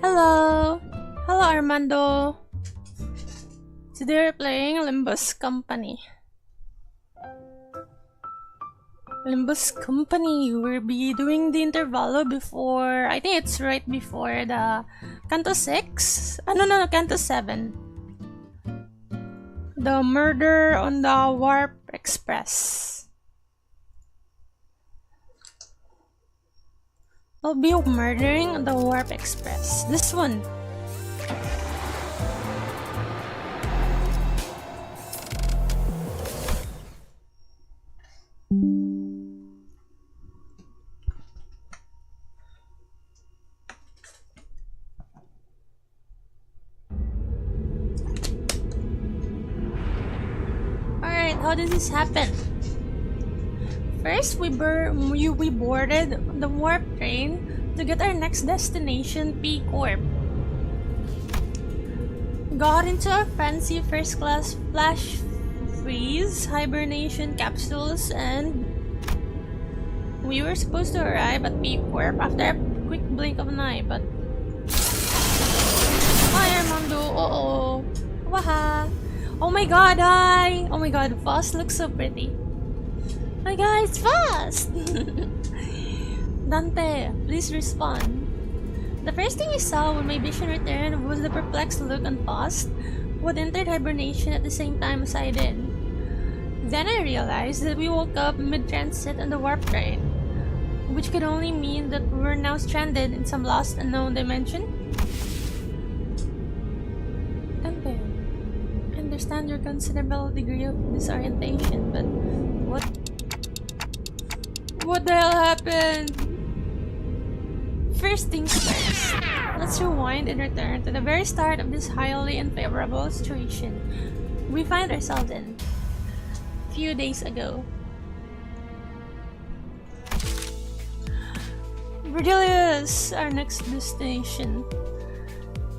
Hello! Hello, Armando! Today we're playing Limbus Company. Limbus Company, we'll be doing the intervallo before, I think it's right before the Canto 6? No, Canto 7. The murder on the Warp Express. I'll be murdering on the Warp Express. This one. Alright, how does this happen? First, we boarded the warp train to get our next destination, P Corp. Got into a fancy first-class flash freeze hibernation capsules, and we were supposed to arrive at P Corp after a quick blink of an eye, but... Hi, Armando! Uh-oh! Waha! Oh my god, hi! Oh my god, Foss looks so pretty. Hi guys, Foss! Dante, please respond. The first thing I saw when my vision returned was the perplexed look on Foss, who had entered hibernation at the same time as I did. Then I realized that we woke up mid-transit on the warp train, which could only mean that we're now stranded in some lost unknown dimension. Dante, I understand your considerable degree of disorientation, but what the hell happened? First things first, let's rewind and return to the very start of this highly unfavorable situation we find ourselves in a few days ago. Verdilius, our next destination.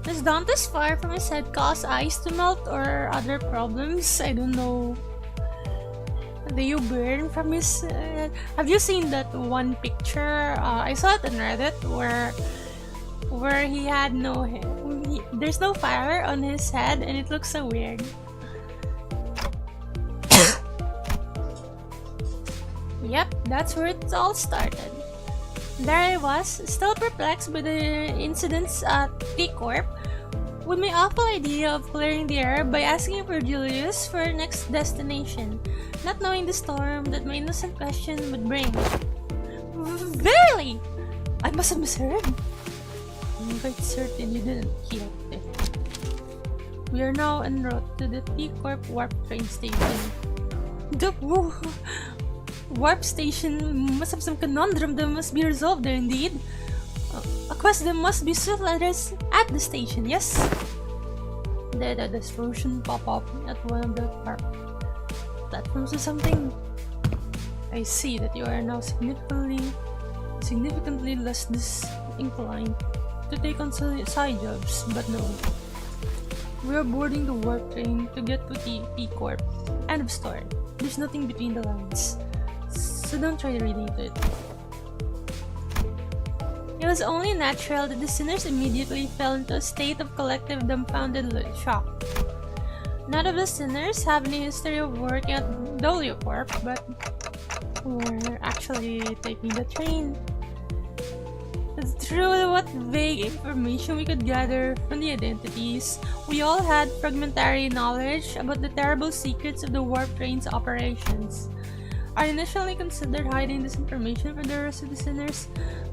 Is Dante's fire from his head cause ice to melt or other problems? I don't know. Do you burn from his head? Have you seen that one picture? I saw it on Reddit where he had no head. There's no fire on his head and it looks so weird. Yep, that's where it all started. There I was, still perplexed by the incidents at P Corp, with my awful idea of clearing the air by asking Julius for our next destination, not knowing the storm that my innocent question would bring. Verily! I must have misheard. I'm quite certain you didn't hear it. We are now en route to the P Corp warp train station. The warp station must have some conundrum that must be resolved there indeed. A quest that must be civilized at the station, yes? Did a solution pop up at one of the warp platforms or something? I see that you are now significantly less disinclined to take on side jobs, but no. We are boarding the warp train to get to the P Corp. End of story. There's nothing between the lines, so don't try reading it. It was only natural that the sinners immediately fell into a state of collective dumbfounded shock. None of the sinners have any history of working at W Corp, but were actually taking the train. Through what vague information we could gather from the identities, we all had fragmentary knowledge about the terrible secrets of the warp train's operations. I initially considered hiding this information from the rest of the sinners,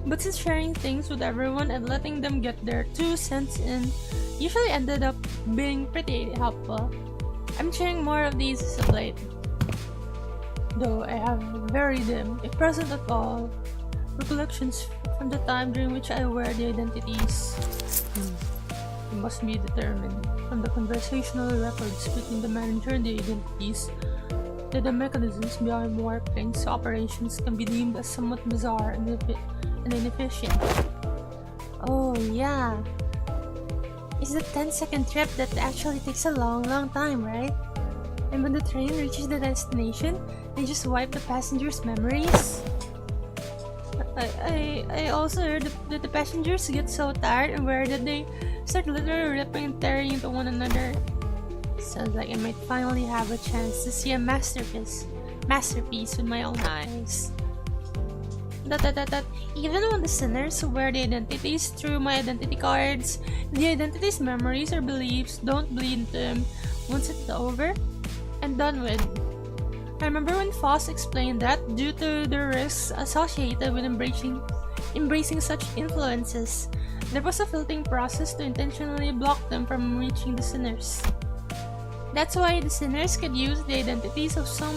but since sharing things with everyone and letting them get their 2 cents in usually ended up being pretty helpful, I'm sharing more of these as of late. Though I have very dim, if present at all, recollections from the time during which I wear the identities. It must be determined from the conversational records between the manager and the identities that the mechanisms behind warp trains operations can be deemed as somewhat bizarre and inefficient. Oh yeah, it's the 10-second trip that actually takes a long time, right? And when the train reaches the destination, they just wipe the passengers' memories? I also heard that the passengers get so tired and weary that they start literally ripping and tearing into one another. Sounds like I might finally have a chance to see a masterpiece with my own eyes. That even when the sinners wear the identities through my identity cards, the identities, memories, or beliefs don't bleed into them once it's over and done with. I remember when Foss explained that due to the risks associated with embracing such influences, there was a filtering process to intentionally block them from reaching the sinners. That's why the sinners could use the identities of some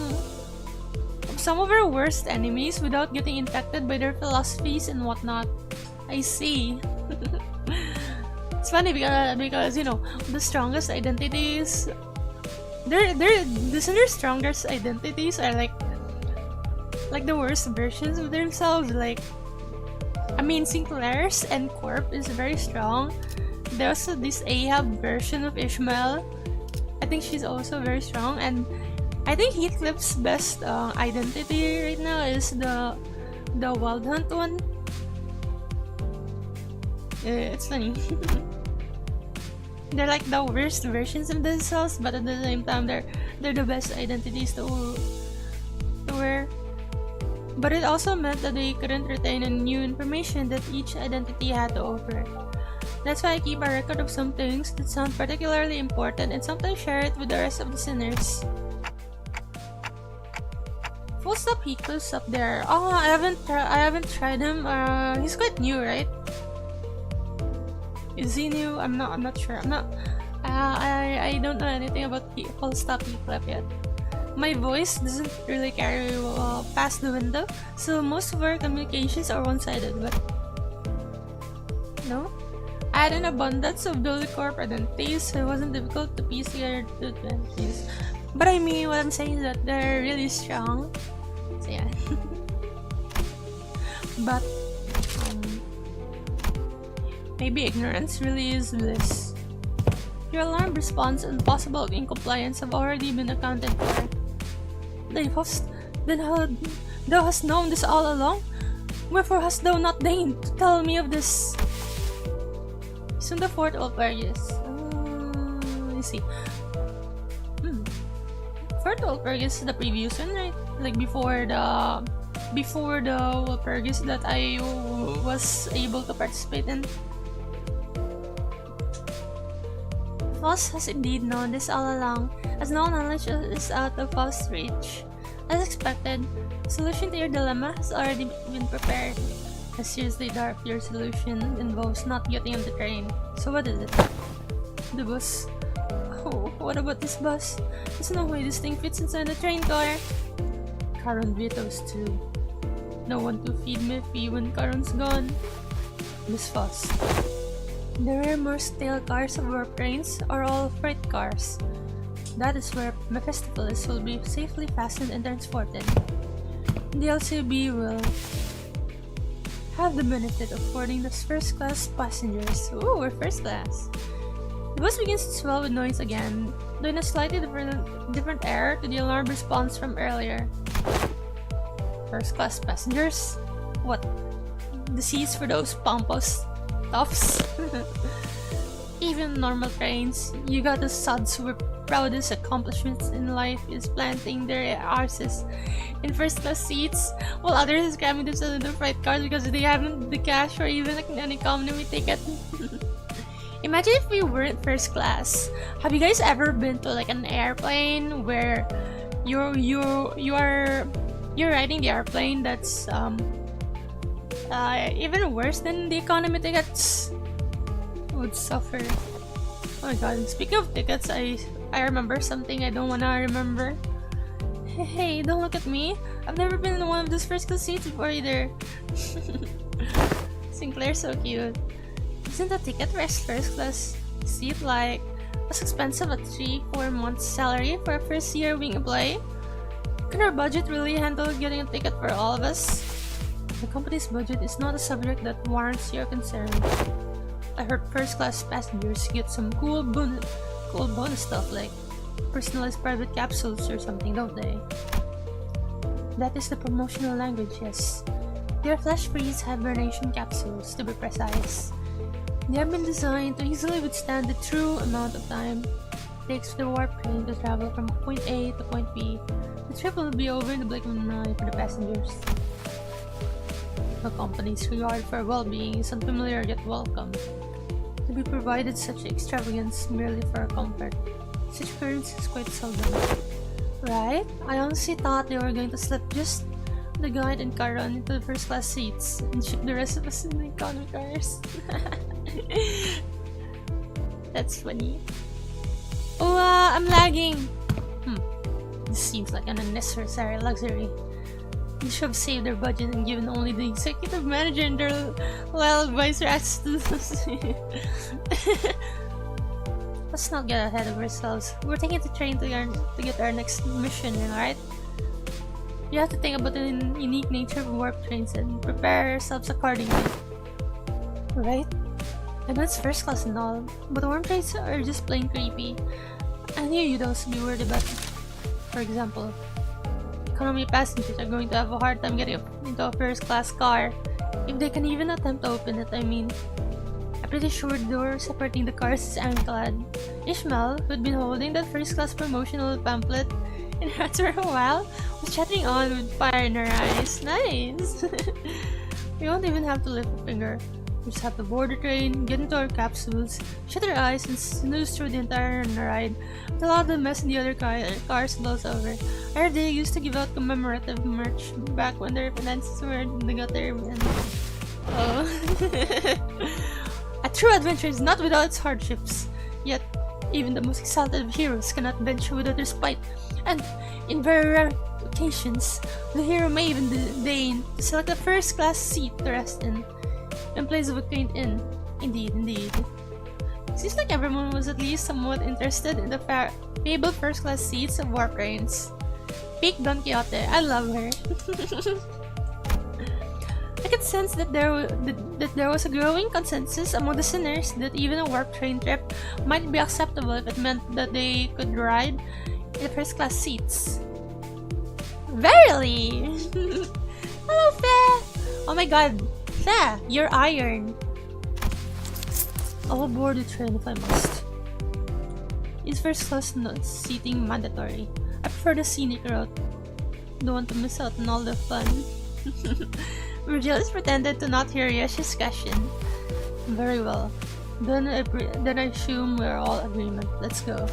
of our worst enemies without getting infected by their philosophies and whatnot. I see. It's funny because the strongest identities, the sinner's strongest identities are like the worst versions of themselves. Like, I mean, Sinclair's and Corp is very strong. There's this Ahab version of Ishmael. I think she's also very strong, and I think Heathcliff's best identity right now is the Wild Hunt one. It's funny. They're like the worst versions of themselves, but at the same time, they're the best identities to wear. But it also meant that they couldn't retain any new information that each identity had to offer. That's why I keep a record of some things that sound particularly important and sometimes share it with the rest of the sinners. Full stop Heathcliff's up there. Oh, I haven't tried him. He's quite new, right? Is he new? I'm not sure. I don't know anything about full stop Heathcliff yet. My voice doesn't really carry past the window, so most of our communications are one-sided. But no, I had an abundance of Dolicorp identities, so it wasn't difficult to piece together the identities. But I mean, what I'm saying is that they're really strong. So yeah. But maybe ignorance really is bliss. Your alarm response and possible incompliance have already been accounted for. Thou hast known this all along? Wherefore hast thou not deigned to tell me of this? Soon the fourth Walpurgis. Let me see. Fourth Walpurgis is the previous one, right? Like before the Walpurgis that I was able to participate in. Foss has indeed known this all along, as no knowledge is out of Foss' reach. As expected, the solution to your dilemma has already been prepared. A seriously dark, your solution involves not getting on the train. So what is it? The bus. Oh, what about this bus? There's no way this thing fits inside the train car. Caron vetoes too. No one to feed me when Caron's gone. Miss Foss. The rearmost tail cars of our trains are all freight cars. That is where Mephistopheles will be safely fastened and transported. The LCB will have the benefit of boarding the first-class passengers. Ooh, we're first class. The bus begins to swell with noise again, though in a slightly different air to the alarm response from earlier. First-class passengers? What? The seats for those pompous toughs? Even normal trains, you got the suds who were proudest accomplishments in life is planting their arses in first-class seats, while others is cramming themselves into freight cars because they haven't the cash for even an economy ticket. Imagine if we weren't first class. Have you guys ever been to like an airplane where you're riding the airplane that's even worse than the economy tickets? Would suffer. Oh my god, speaking of tickets, I remember something I don't wanna remember. Hey, don't look at me. I've never been in one of those first class seats before either. Sinclair's so cute. Isn't a ticket for a first class seat like as expensive as 3-4 months salary for a first year wing employee? Can our budget really handle getting a ticket for all of us? The company's budget is not a subject that warrants your concern. I heard first-class passengers get some cool bonus stuff like personalized private capsules or something, don't they? That is the promotional language, yes. They are flesh-freeze hibernation capsules, to be precise. They have been designed to easily withstand the true amount of time it takes for the warp train to travel from point A to point B. The trip will be over in the blink of an eye for the passengers. The company's regard for well-being is unfamiliar yet welcome. To be provided such extravagance merely for comfort, such occurrence is quite seldom. Right? I honestly thought they were going to slip just the guide and Karan into the first class seats and ship the rest of us in the economy cars. That's funny. Oh, I'm lagging! This seems like an unnecessary luxury. They should have saved their budget and given only the executive manager and their loyal advisor access to the Let's not get ahead of ourselves. We're taking the train to get our next mission, alright? You have to think about the unique nature of warp trains and prepare yourselves accordingly. Right? I know it's first class and all, but warp trains are just plain creepy. I knew you'd also be worried about it. For example, economy passengers are going to have a hard time getting into a first class car. If they can even attempt to open it, I mean. I'm pretty sure the door separating the cars is ironclad. Ishmael, who'd been holding that first class promotional pamphlet in her hands for a while, was chatting on with fire in her eyes. Nice! We won't even have to lift a finger. We just have to board the train, get into our capsules, shut our eyes, and snooze through the entire ride until all the mess in the other cars blows over. I heard they used to give out commemorative merch back when their finances were in the gutter. A true adventure is not without its hardships. Yet, even the most exalted of heroes cannot venture without their spite. And, in very rare occasions, the hero may even deign to select a first-class seat to rest in place of a quaint inn. Indeed, indeed. Seems like everyone was at least somewhat interested in the fabled first-class seats of warp trains. Peak Don Quixote, I love her. I could sense that there was a growing consensus among the sinners that even a warp train trip might be acceptable if it meant that they could ride in the first-class seats. Verily! Hello, Faye! Oh my god, Faye, you're iron! I'll board the train if I must. Is first-class seating mandatory? I prefer the scenic route. Don't want to miss out on all the fun. Virgilius pretended to not hear Yesh's question. Very well. Then I assume we're all agreement. Let's go.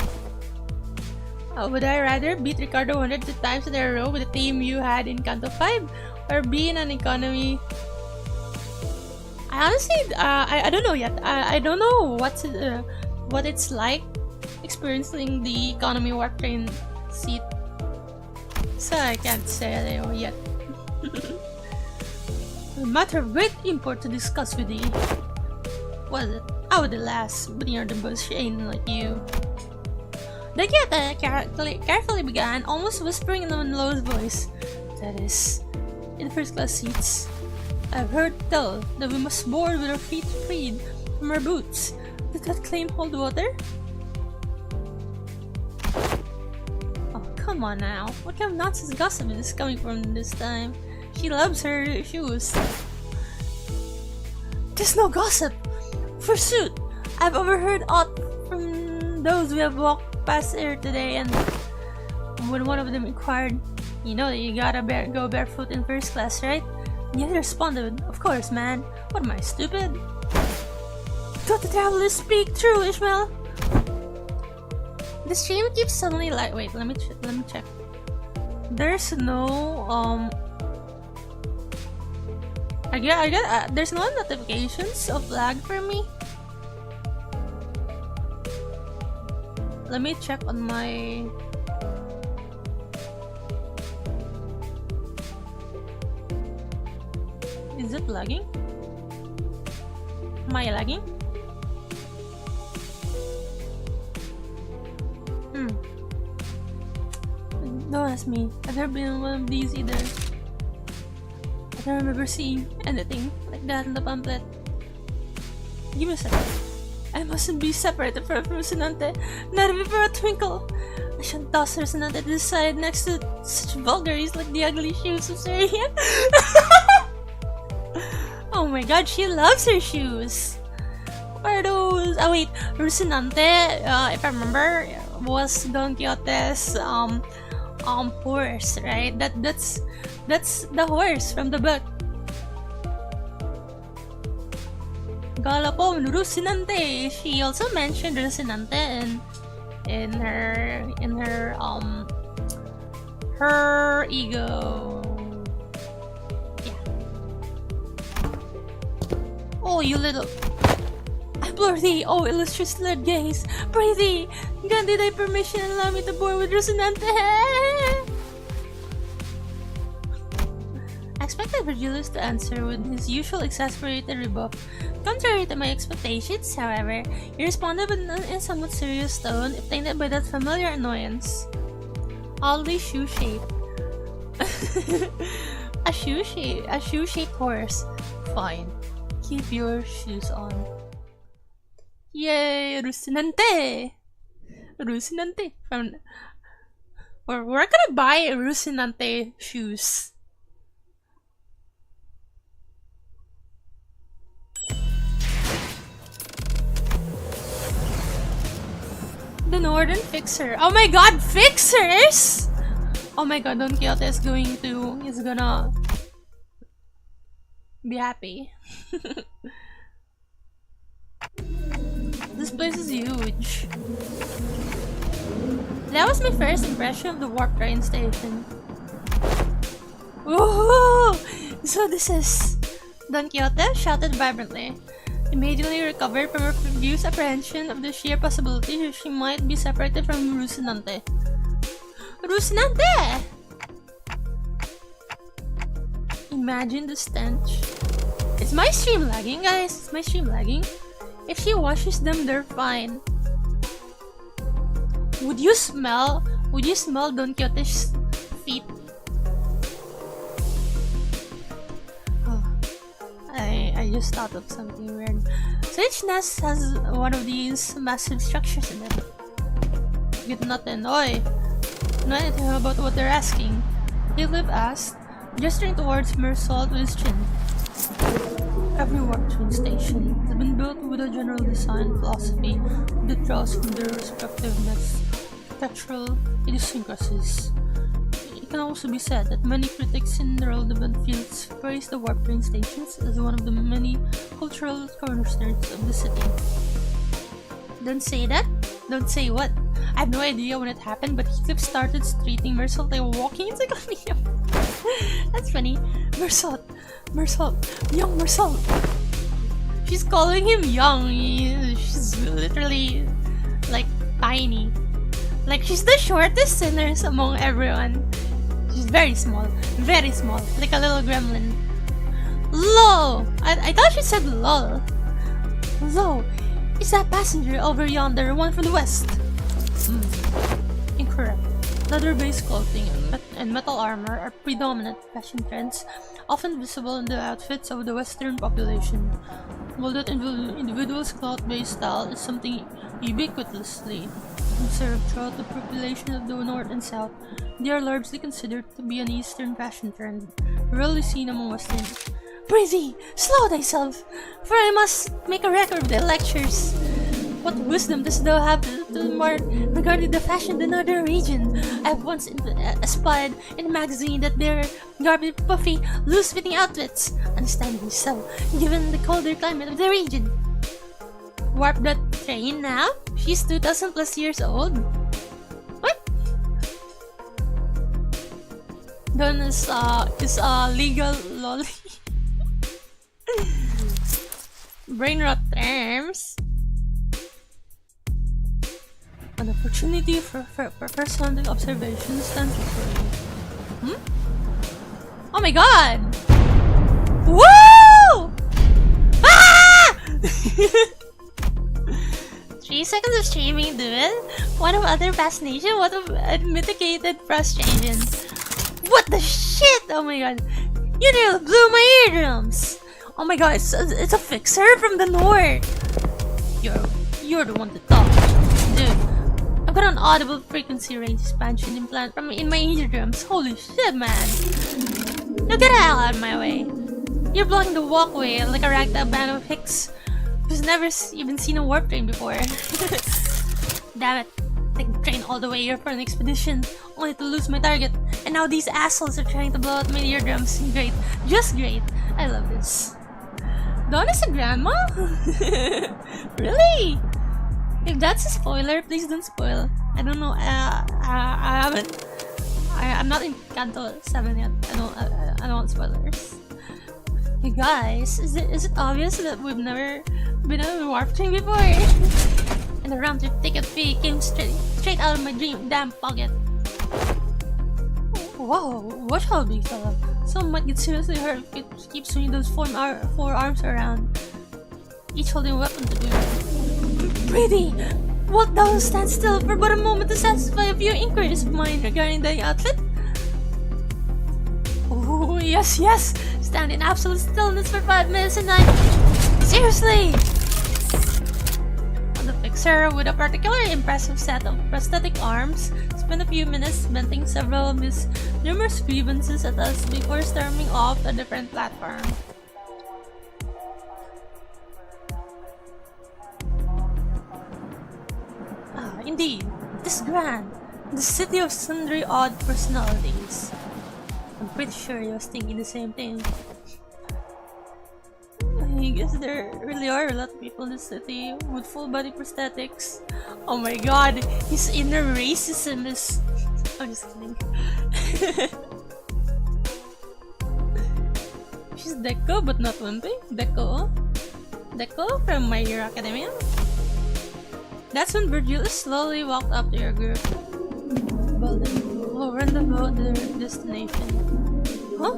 Would I rather beat Ricardo 102 times in a row with the team you had in Canto 5? Or be in an economy? I honestly, I don't know yet. I don't know what it's like experiencing the economy warp train seat. So I can't say it yet. A matter of great import to discuss with thee. Was it? I would alas, but near the bush ain't like you. The Quixote carefully began, almost whispering in a low voice. That is, in first-class seats. I've heard tell that we must board with our feet freed from our boots. Did that claim hold water? Oh, come on now. What kind of nonsense gossip is coming from this time? She loves her shoes. Tis no gossip. Forsooth, I've overheard aught from those we have walked past here today, and when one of them inquired, you know that you gotta go barefoot in first class, right? And the other responded, of course, man. What am I, stupid? Don't the travelers speak true, Ishmael? The stream keeps suddenly like. Wait, let me check. There's no I get there's no notifications of lag for me. Let me check on my. Is it lagging? Am I lagging? Don't ask me. I've never been on one of these either. I don't remember seeing anything like that in the pamphlet. Give me a second. I mustn't be separated from Rocinante, not even for a twinkle. I shan't toss Rocinante to the side next to such vulgaries like the ugly shoes of Syria. Oh my god, she loves her shoes. What are those? Oh wait, Rocinante, if I remember, was Don Quixote's horse, right? That's the horse from the book. Galopon, Rocinante. She also mentioned Rocinante in her ego. Yeah. Oh, you little. I implore thee, oh illustrious Lord Gaze, pray thee, grant thy permission and allow me to board with Rocinante. I expected Virgilius to answer with his usual exasperated rebuff. Contrary to my expectations, however, he responded in a somewhat serious tone, if tainted by that familiar annoyance. Oddly shoe-shaped. a shoe-shaped horse. Fine. Keep your shoes on. Yay, Rocinante! Rocinante. We're gonna buy Rocinante shoes. The Northern Fixer. Oh my god, fixers! Oh my god, Don Quixote is gonna be happy. This place is huge. That was my first impression of the warp train station. Woohoo! So this is... Don Quixote shouted vibrantly. Immediately recovered from her previous apprehension of the sheer possibility that she might be separated from Rocinante. Rocinante! Imagine the stench. Is my stream lagging, guys? Is my stream lagging? If she washes them, they're fine. Would you smell Don Quixote's feet? I just thought of something weird. So each nest has one of these massive structures in it. Get nothing. Oi! Know anything about what they're asking? Caleb asked, gesturing towards Mersalt with his chin. Every warp train station has been built with a general design philosophy that draws from their respective architectural idiosyncrasies. It can also be said that many critics in the relevant fields praise the warp train stations as one of the many cultural cornerstones of the city. Don't say that? Don't say what? I have no idea when it happened, but Heathcliff started treating Mersalt like walking encyclopedia. That's funny. Mersalt, young Mersalt. She's calling him young. She's literally like tiny. Like she's the shortest sinners among everyone. She's very small, like a little gremlin. Lol! I thought she said lol. Lol, is that passenger over yonder one from the west? Incorrect. Leather-based clothing and metal armor are predominant fashion trends, often visible in the outfits of the Western population. While that individual's cloth-based style is something ubiquitously observed throughout the population of the North and South, they are largely considered to be an Eastern fashion trend, rarely seen among Westerners. Breezy, slow thyself, for I must make a record of thy lectures. What wisdom dost thou have to impart regarding the fashion of the northern region? I have once espied in a magazine that they are garbed, puffy, loose-fitting outfits. Understandably so, given the colder climate of the region. Warp that train now? She's 2,000 plus years old? What? Don is legal lolly. Brain rot terms. An opportunity for personal observation stands before you. Oh my god! Woo! Ah! 3 seconds of streaming, dude. One of utter fascination, one of unmitigated frustration. What the shit? Oh my god. You nearly blew my eardrums! Oh my god, it's a fixer from the north! You're the one to talk. Dude, I've got an audible frequency range expansion implant in my eardrums. Holy shit, man! Now get the hell out of my way. You're blocking the walkway like a ragtag band of hicks who's never even seen a warp train before. Damn it. Take the train all the way here for an expedition, only to lose my target. And now these assholes are trying to blow out my eardrums. Great. Just great. I love this. Dawn is a grandma? Really? If that's a spoiler, please don't spoil. I don't know. I haven't. I'm not in Kanto 7 yet. I don't want spoilers. Hey guys, is it obvious that we've never been on a warp train before? And the round trip ticket fee came straight out of my damn pocket. Whoa, watch out, big fella. Someone might get seriously hurt if you keep swinging those four arms around, each holding a weapon to do. Pretty! Wilt thou stand still for but a moment to satisfy a few inquiries of mine regarding the outfit? Oh, yes, yes! Stand in absolute stillness for 5 minutes and seriously! The fixer, with a particularly impressive set of prosthetic arms, spent a few minutes venting several of his numerous grievances at us before storming off a different platform. Ah, indeed, it is grand. The city of sundry odd personalities. I'm pretty sure he was thinking the same thing. I guess there really are a lot of people in the city with full body prosthetics. Oh my god, his inner racism is... I'm just kidding. She's Deco but not Wimpy. Deco? Deco from My Hero Academia? That's when Virgil slowly walked up to your group. Well then, we'll run about their destination. Huh?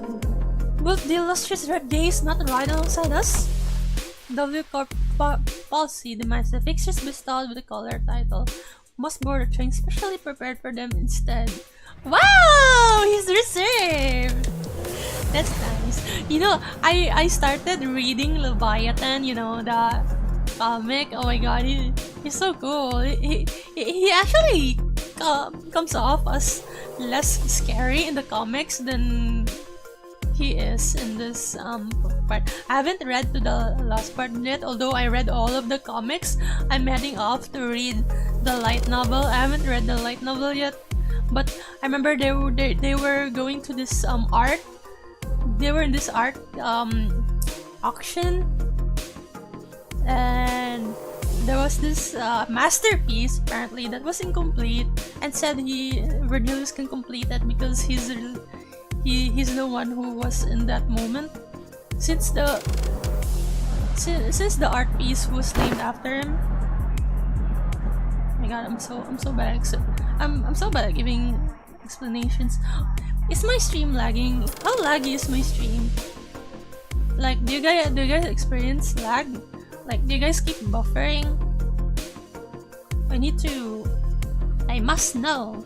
Will the illustrious Red Days not ride alongside us? W. Corp policy demands the fixtures bestowed with the collar title must board a train specially prepared for them instead. Wow! He's reserved! That's nice. You know, I started reading Leviathan, you know, the comic. Oh my god, he's so cool. He actually comes off as less scary in the comics than he is in this part. I haven't read to the last part yet, although I read all of the comics. I'm heading off to read the light novel. I haven't read the light novel yet, but I remember they were going to this art. They were in this art auction, and there was this masterpiece apparently that was incomplete, and said Virgilius can complete it because he's the one who was in that moment, since the art piece was named after him. Oh my god, I'm so bad. I'm so bad at giving explanations. Is my stream lagging? How laggy is my stream? Like, do you guys experience lag? Like, do you guys keep buffering? I must know.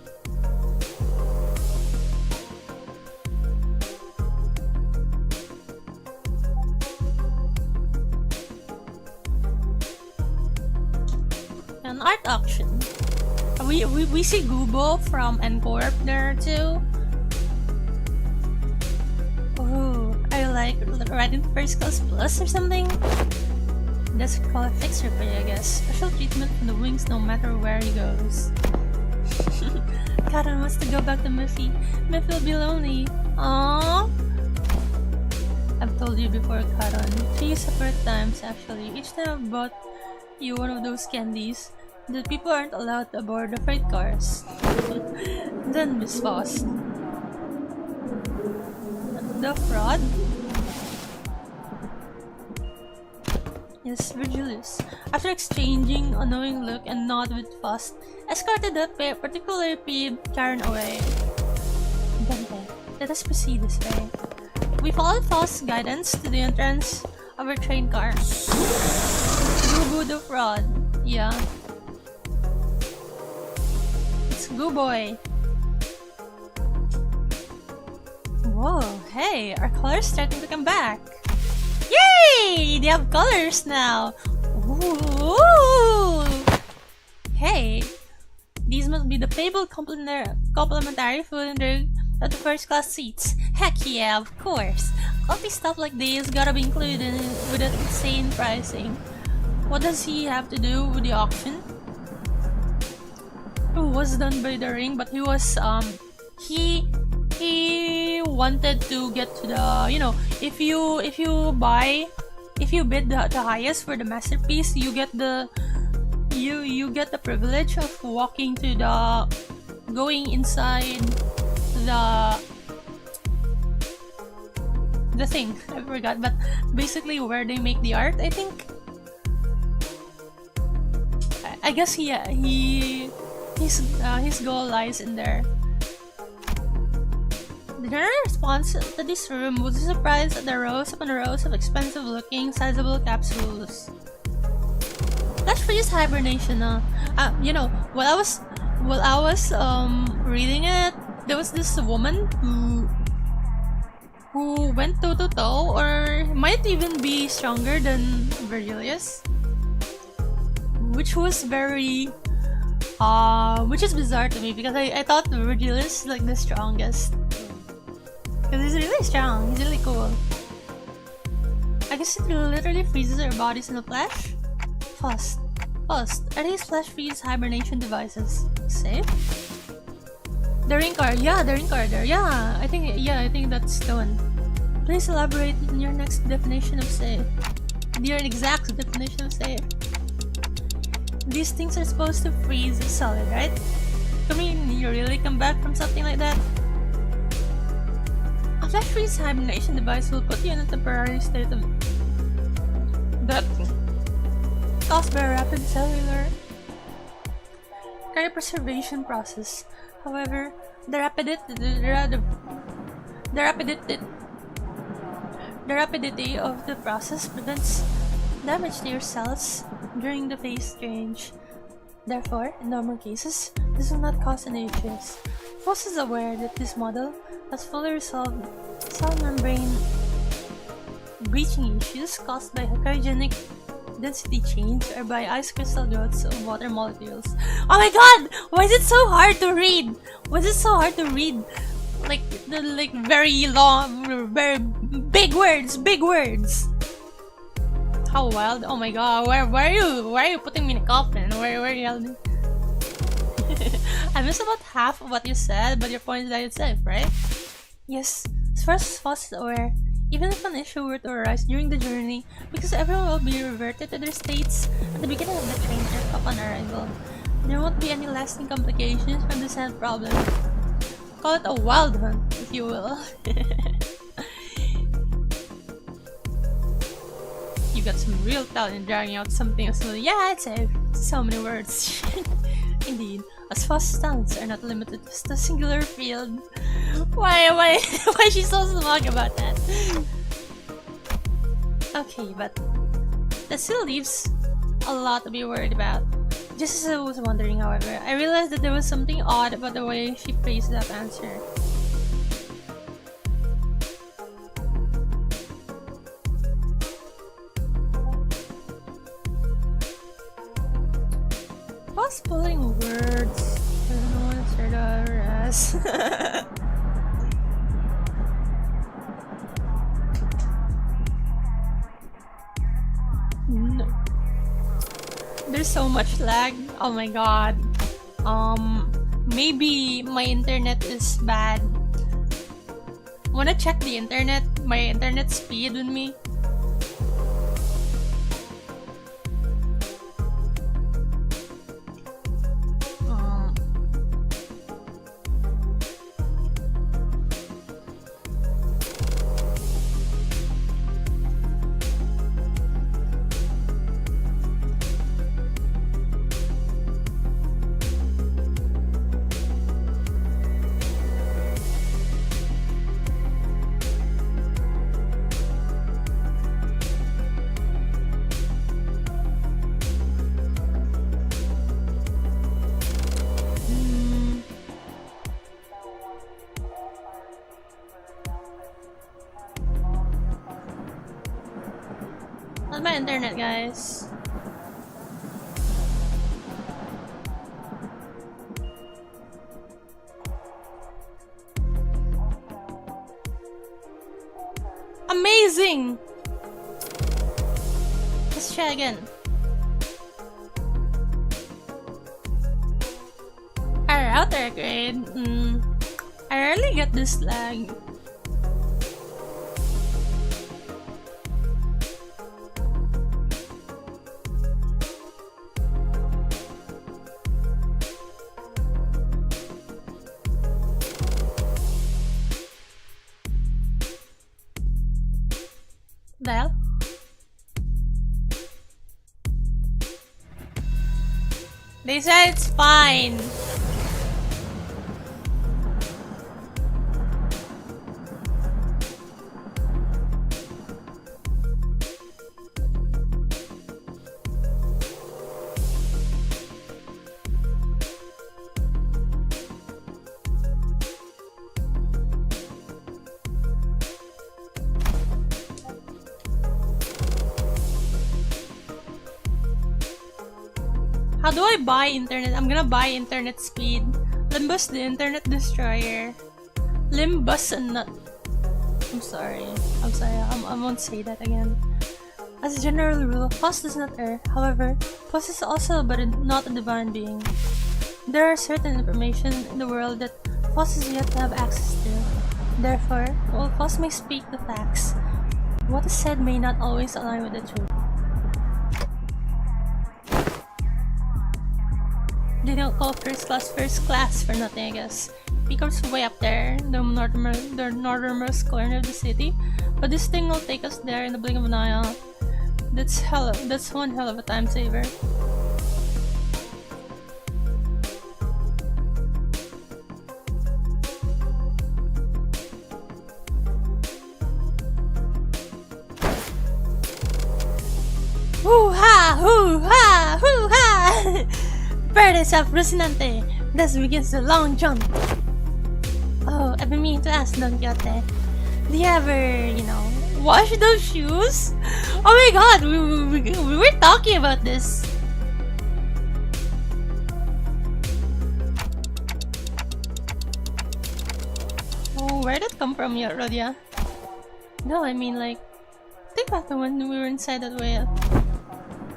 An art auction. We see Gubo from N-Corp there too. Oh, I like riding first class plus or something. That's called a fixer for you, I guess. Special treatment from the wings no matter where he goes. Karan wants to go back to Miffy. Miffy will be lonely. Aww. I've told you before, Karan. 3 separate times actually. Each time I've bought you one of those candies that people aren't allowed to board the freight cars. Then Miss Faust. The fraud? Yes, Virgilius. After exchanging a knowing look and nod with Faust, escorted that particularly peeved Karen away. Dante, let us proceed this way. We followed Faust's guidance to the entrance of our train car. Gubu the fraud. Yeah. It's Guboy. Whoa, hey, our color's starting to come back. Yay! They have colors now! Ooh! Hey! These must be the fabled complementary food and drink At the first class seats. Heck yeah, of course. Coffee stuff like this gotta be included with that insane pricing. What does he have to do with the auction? It was done by the ring, but he was he wanted to get to the, you know, if you bid the highest for the masterpiece, you get the privilege of going inside the thing. I forgot, but basically where they make the art, I think. I guess his goal lies in there. The general response to this room was a surprise at the rows upon rows of expensive-looking, sizable capsules. Flash freeze hibernation. You know, while I was reading it, there was this woman who went toe-to-toe, or might even be stronger than Virgilius, which was which is bizarre to me, because I thought Virgilius is like the strongest, because he's really strong, he's really cool. I guess it literally freezes our bodies in a flash. First, are these flash freeze hibernation devices safe? The ring card, yeah, I think that's the one. Please elaborate on your next definition of safe. Your exact definition of safe. These things are supposed to freeze solid, right? I mean, you really come back from something like that? A flash freeze hibernation device will put you in a temporary state of death caused by a rapid cellular cryopreservation process. However, the rapidity of the process prevents damage to your cells during the phase change. Therefore, in normal cases, this will not cause any issues. Foss is aware that this model has fully resolved cell membrane breaching issues caused by cryogenic density change or by ice crystal growths of water molecules. Oh my god! Why is it so hard to read? Like very long, very big words. How wild! Oh my god! Where are you putting me in a coffin? Where are you? I missed about half of what you said, but your point is that it's safe, right? Yes. As far as Foss is aware, even if an issue were to arise during the journey, because everyone will be reverted to their states at the beginning of the train trip upon arrival, there won't be any lasting complications from this health problem. Call it a wild hunt, if you will. You got some real talent in dragging out something as well. Yeah, it's safe. So many words. Indeed, as fast talents are not limited to a singular field. Why is she so smug about that? Okay, but that still leaves a lot to be worried about. Just as I was wondering, however, I realized that there was something odd about the way she phrased that answer. Pause pulling words. I don't know what to rest. No. There's so much lag. Oh my god. Maybe my internet is bad. Wanna check the internet? My internet speed with me? Not my internet, guys. amazing! Let's try again. Our router grade. I rarely get this lag. Dial? They said it's fine. How do I buy internet? I'm gonna buy internet speed. Limbus the internet destroyer. Limbus and not. I'm sorry. I won't say that again. As a general rule, Foss does not err. However, Foss is also not a divine being. There are certain information in the world that Foss is yet to have access to. Therefore, while Foss may speak the facts, what is said may not always align with the truth. They don't call first class for nothing, I guess. Peacock's way up there, the northernmost corner of the city, but this thing will take us there in the blink of an eye. That's one hell of a time saver. Hoo-ha! Hoo-ha! Hoo-ha! Paradise of Rocinante! Thus begins the long jump! Oh, I've been meaning to ask Don Quixote. Do you ever, wash those shoes? Oh my god, we were talking about this! Oh, where'd that come from, Rodia? No, I mean think about the when we were inside that whale.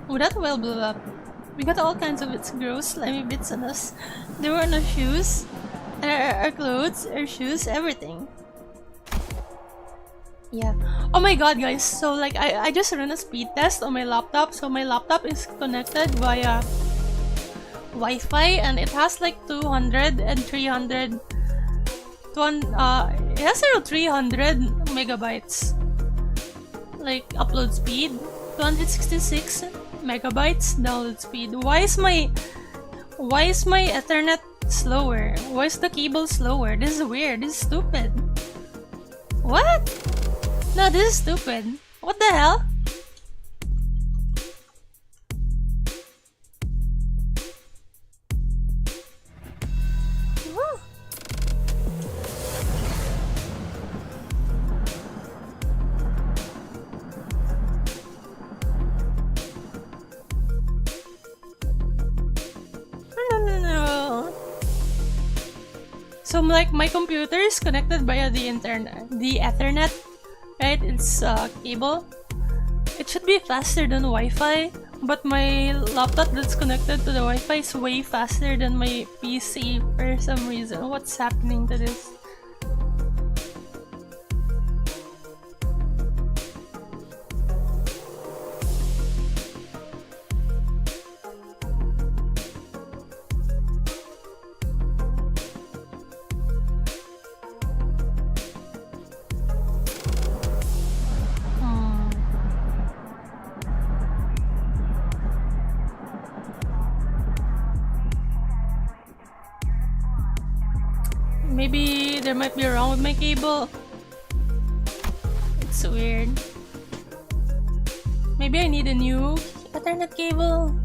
Oh, that whale blew up. We got all kinds of its gross, slimy bits on us. There were no shoes, and our clothes, our shoes, everything. Yeah. Oh my god, guys. So I just ran a speed test on my laptop. So my laptop is connected via Wi-Fi, and it has 200 and 300. It has around 300 megabytes. Upload speed. 266 megabytes download speed. Why is my Ethernet slower? Why is the cable slower? This is weird. This is stupid. What? No, this is stupid. What the hell? Woo. No. So my computer is connected via the Ethernet, right? It's cable. It should be faster than Wi-Fi, but my laptop that's connected to the Wi-Fi is way faster than my PC for some reason. What's happening to this? Maybe there might be wrong with my cable. It's weird. Maybe I need a new Ethernet cable.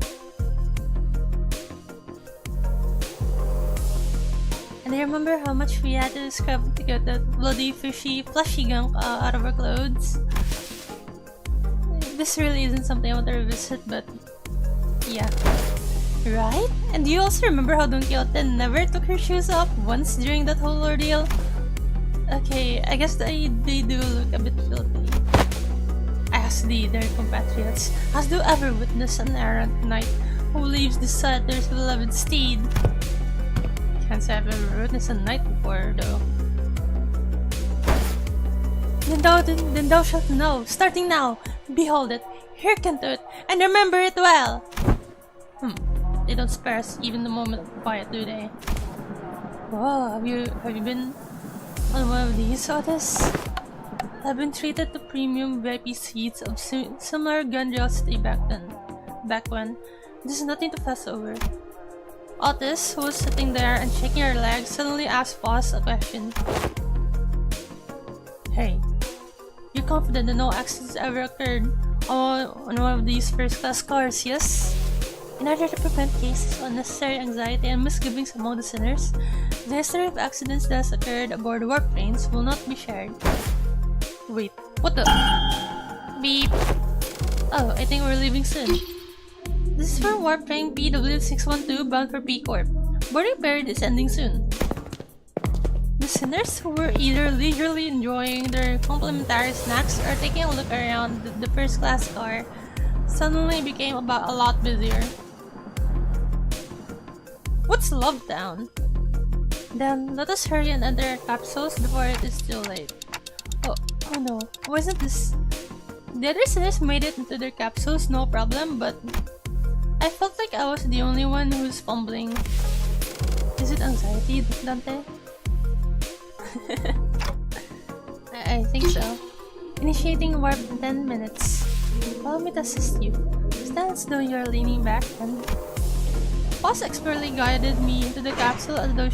And I remember how much we had to scrub to get that bloody flushy gunk out of our clothes. This really isn't something I want to revisit, but yeah. Right? And do you also remember how Don Quixote never took her shoes off once during that whole ordeal? Okay, I guess they do look a bit filthy. audacity, their compatriots. Hast thou ever witnessed an errant knight who leaves the settlers' beloved steed? Can't say I've ever witnessed a knight before, though. Then thou shalt know, starting now. Behold it, hearken to it, and remember it well. They don't spare us even the moment of quiet, do they? Whoa, have you been on one of these, Otis? I've been treated to premium VIP seats of similar grandiosity back when. This is nothing to fuss over. Otis, who was sitting there and shaking her legs, suddenly asked Foss a question. Hey, you're confident that no accidents ever occurred on one of these first-class cars, yes? In order to prevent cases of unnecessary anxiety and misgivings among the sinners, the history of accidents that has occurred aboard warp trains will not be shared. Wait, what the? Beep. Oh, I think we're leaving soon. This is for warp train PW612 bound for P Corp. Boarding period is ending soon. The sinners, who were either leisurely enjoying their complimentary snacks or taking a look around the first-class car, suddenly became a lot busier. What's Love Town? Then let us hurry and enter our capsules before it is too late. Oh no, wasn't this... The other sinners made it into their capsules, no problem, but I felt like I was the only one who's fumbling. Is it anxiety, Dante? I think so. Initiating warp in 10 minutes. Allow me to assist you. Stand as though you are leaning back and... Foss expertly guided me into the capsule as though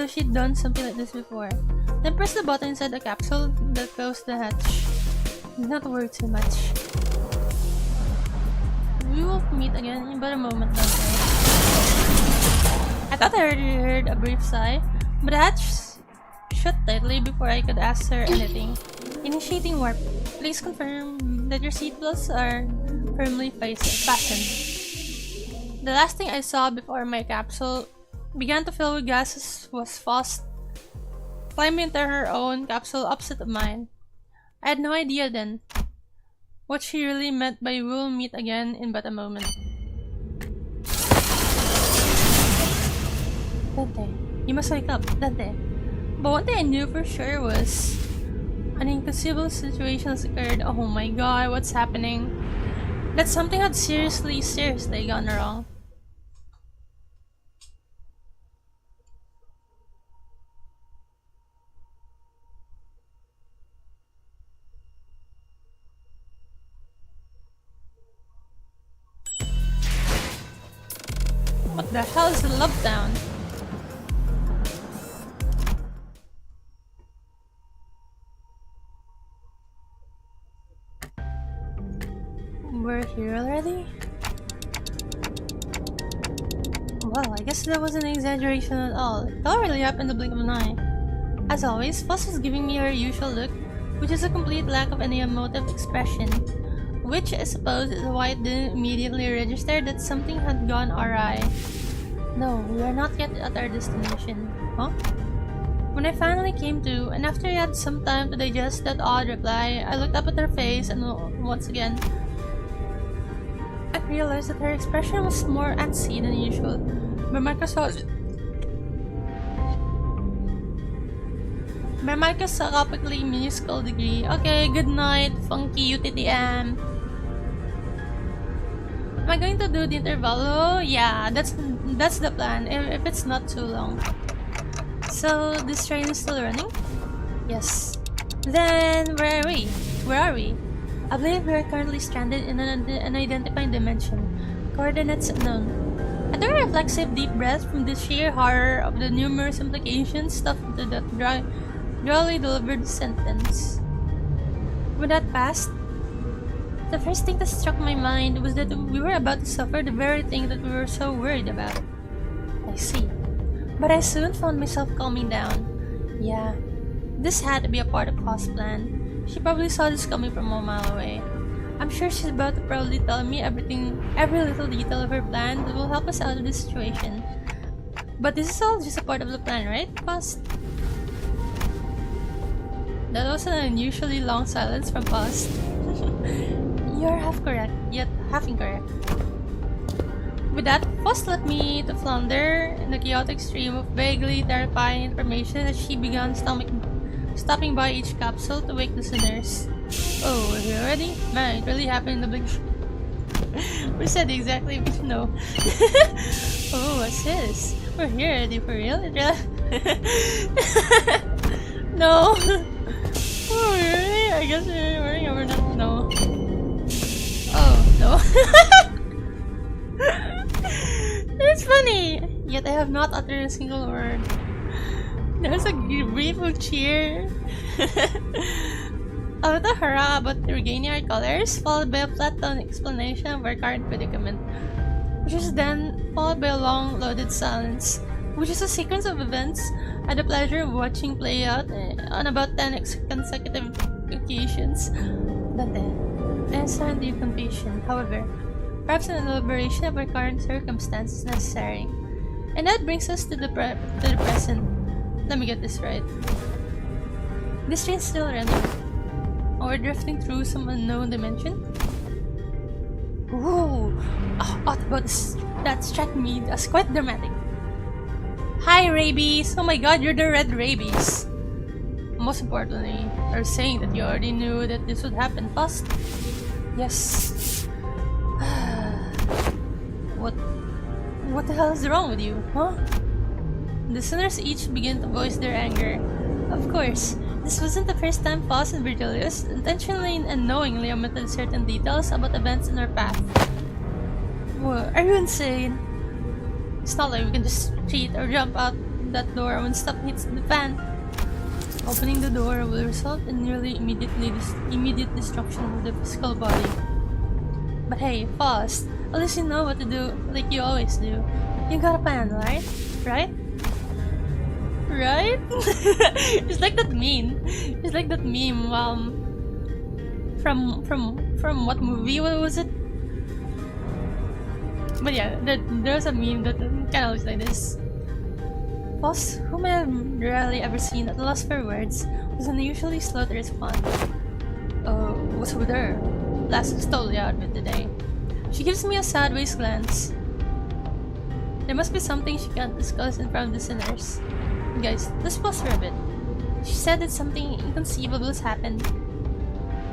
she'd done something like this before. Then press the button inside the capsule that closed the hatch. Do not worry too much. We will meet again in but a moment, Dante. I thought I heard a brief sigh, but the hatch shut tightly before I could ask her anything. Initiating warp. Please confirm that your seatbelts are firmly fastened. The last thing I saw before my capsule began to fill with gases was Foss climbing into her own capsule opposite of mine. I had no idea then what she really meant by we'll meet again in but a moment. Dante, you must wake up, Dante. But one thing I knew for sure was an inconceivable situation has occurred. Oh my god, what's happening? That something had seriously gone wrong. What the hell is the Love Town? We're here already? Well, I guess that wasn't an exaggeration at all. It all really happened in the blink of an eye. As always, Foss was giving me her usual look, which is a complete lack of any emotive expression. Which I suppose is why it didn't immediately register that something had gone awry. No, we are not yet at our destination. Huh? When I finally came to, and after I had some time to digest that odd reply, I looked up at her face and once again, I realized that her expression was more antsy than usual. By microscopically minuscule degree. Okay, good night, funky UTTM. Am I going to do the interval? Oh, yeah, that's the plan, if it's not too long. So, this train is still running? Yes. Then, where are we? I believe we are currently stranded in an unidentified dimension. Coordinates unknown. I took a reflexive deep breath from the sheer horror of the numerous implications stuffed into that dryly delivered sentence. When that passed, the first thing that struck my mind was that we were about to suffer the very thing that we were so worried about. I see. But I soon found myself calming down. Yeah, this had to be a part of Pa's plan. She probably saw this coming from a mile away. I'm sure she's about to probably tell me every little detail of her plan that will help us out of this situation. But this is all just a part of the plan, right, Paz? That was an unusually long silence from Paz. You're half correct, yet half incorrect. With that, Foss led me to flounder in the chaotic stream of vaguely terrifying information as she began stopping by each capsule to wake the sinners. Oh, are you ready? Man, it really happened in the blink. We said exactly no. Oh, what's this? We're here already for real? No. Oh, really? I guess we're wearing over now. No. Oh, no. It's funny, yet I have not uttered a single word. There's a brief cheer. A little hurrah about regaining our colors, followed by a flat-toned explanation of our current predicament, which is then followed by a long, loaded silence, which is a sequence of events I had the pleasure of watching play out on about 10 consecutive occasions. That then, I understand the confusion, however. Perhaps an elaboration of our current circumstances is necessary. And that brings us to the present. Let me get this right. This train's still running. Or drifting through some unknown dimension? Ooh! What about this? That struck me as quite dramatic. Hi, rabies! Oh my god, you're the red rabies! Most importantly, you're saying that you already knew that this would happen fast? Yes. What the hell is wrong with you, huh? The sinners each begin to voice their anger. Of course, this wasn't the first time Foss and Virgilius intentionally and knowingly omitted certain details about events in our path. What? Are you insane? It's not like we can just cheat or jump out that door when stuff hits the fan. Opening the door will result in nearly immediate destruction of the physical body. But hey, Foss, at least you know what to do, like you always do. You got a plan, right? Right? Right? It's like that meme. It's like that meme. From what movie? What was it? But yeah, there's a meme that kind of looks like this. Foss, whom I have rarely ever seen at a loss for words, was unusually slow to respond. Oh, what's with her? Last was totally out of it today. She gives me a sideways glance. There must be something she can't discuss in front of the sinners. Guys, let's pause for a bit. She said that something inconceivable has happened.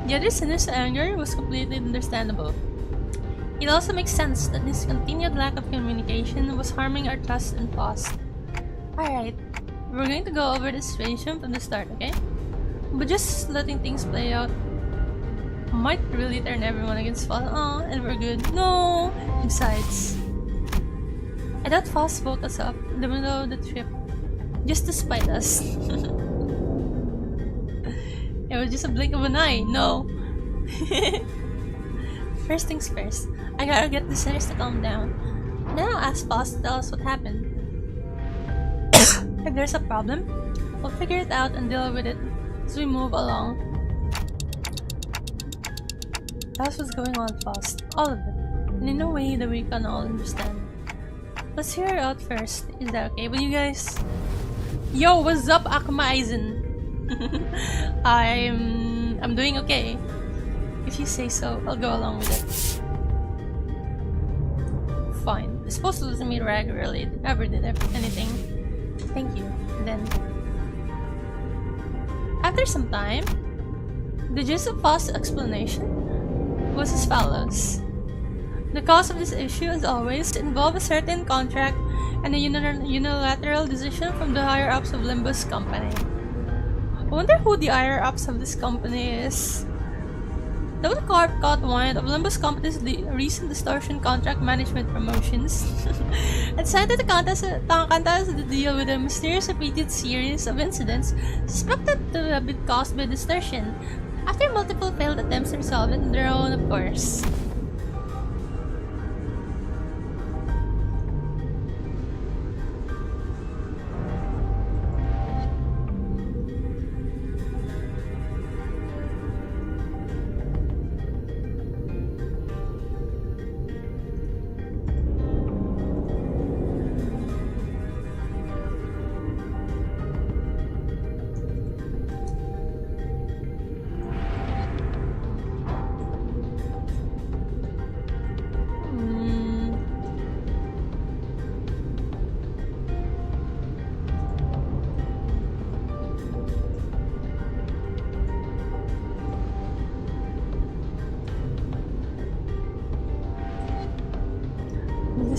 The other sinner's anger was completely understandable. It also makes sense that this continued lack of communication was harming our trust and Foss. Alright, we're going to go over the situation from the start, okay? But just letting things play out might really turn everyone against Foss. Oh, and we're good. No! Besides, I thought Foss woke us up in the middle of the trip just to spite us. It was just a blink of an eye. No! First things first, I gotta get the sinners to calm down. Then I'll ask Foss to tell us what happened. If there's a problem, we'll figure it out and deal with it as we move along. That's what's going on, Foss. All of it. And in a way that we can all understand. Let's hear it out first. Is that okay with you guys? Yo, what's up, Akma Eisen? I'm doing okay. If you say so, I'll go along with it. Fine. You're supposed to listen to me regularly. Never did anything. Thank you. And then, after some time, the gist of Foss' explanation was as follows. The cause of this issue, as always, involved a certain contract and a unilateral decision from the higher-ups of Limbus company. I wonder who the higher-ups of this company is. Though the corp caught wind of Limbus company's recent distortion contract management promotions, and decided to contest the deal with a mysterious repeated series of incidents suspected to have been caused by distortion, after multiple failed attempts to resolve it on their own, of course.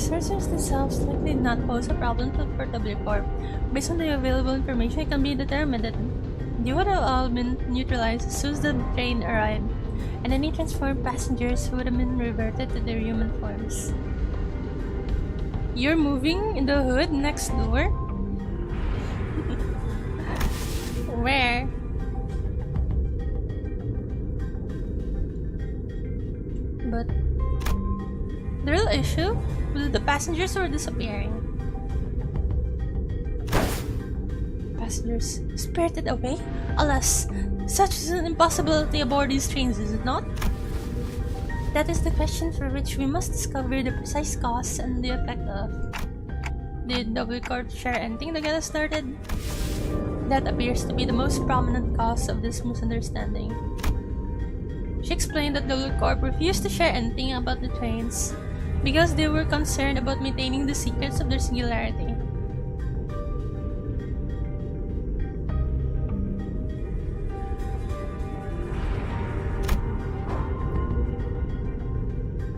Searchers themselves likely did not pose a problem for WCorp. Based on the available information, it can be determined that they would have all been neutralized as soon as the train arrived, and any transformed passengers would have been reverted to their human forms. You're moving in the hood next door? Where? But the real issue was that the passengers were disappearing. Passengers spirited away? Alas, such is an impossibility aboard these trains, is it not? That is the question for which we must discover the precise cause and the effect of. Did WCorp share anything to get us started? That appears to be the most prominent cause of this misunderstanding. She explained that WCorp refused to share anything about the trains because they were concerned about maintaining the secrets of their singularity.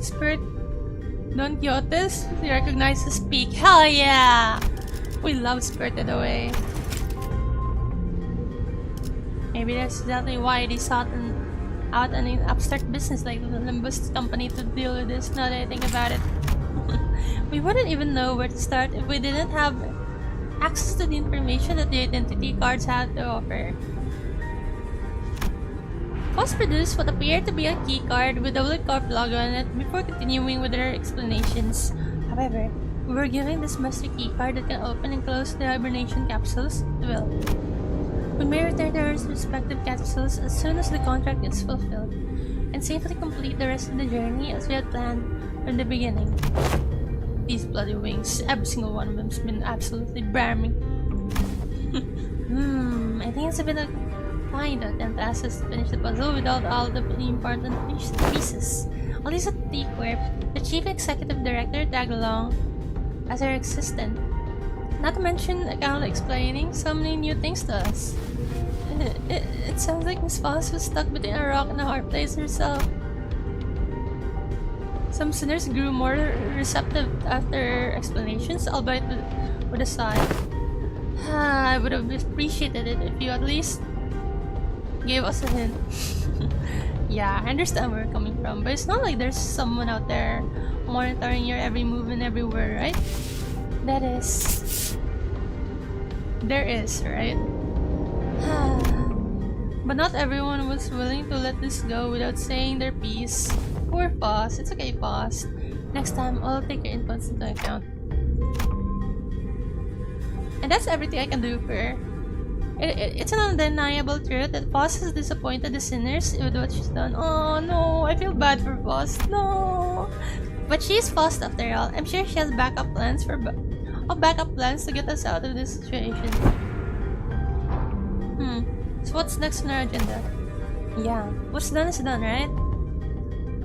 Spirit Don Quixote's he recognizes peak. Hell yeah! We love Spirited Away. Maybe that's exactly why they sought out an upstart business like the Limbus company to deal with this, now that I think about it. We wouldn't even know where to start if we didn't have access to the information that the identity cards had to offer. Foss produced what appeared to be a keycard with a WCorp logo on it before continuing with her explanations. However, we were given this master keycard that can open and close the hibernation capsules at will. We may return to our respective capsules as soon as the contract is fulfilled, and safely complete the rest of the journey as we had planned from the beginning. These bloody wings, every single one of them's been absolutely bramming. I think it's a bit of fine to attempt to ask us to finish the puzzle without all the important pieces. At least at T-Corp, the chief executive director tagged along as our assistant. Not to mention account explaining so many new things to us. It sounds like Miss Foss was stuck between a rock and a hard place herself. Some sinners grew more receptive after explanations, albeit with a sigh. I would have appreciated it if you at least gave us a hint. Yeah, I understand where you're coming from, but it's not like there's someone out there monitoring your every move and every word, right? That is... There is, right? But not everyone was willing to let this go without saying their piece. Poor Foss. It's okay, Foss. Next time, I'll take your inputs into account. And that's everything I can do for her. It's an undeniable truth that Foss has disappointed the sinners with what she's done. Oh no, I feel bad for Foss. No! But she's Foss after all. I'm sure she has backup plans to get us out of this situation. So what's next on our agenda? Yeah, what's done is done, right?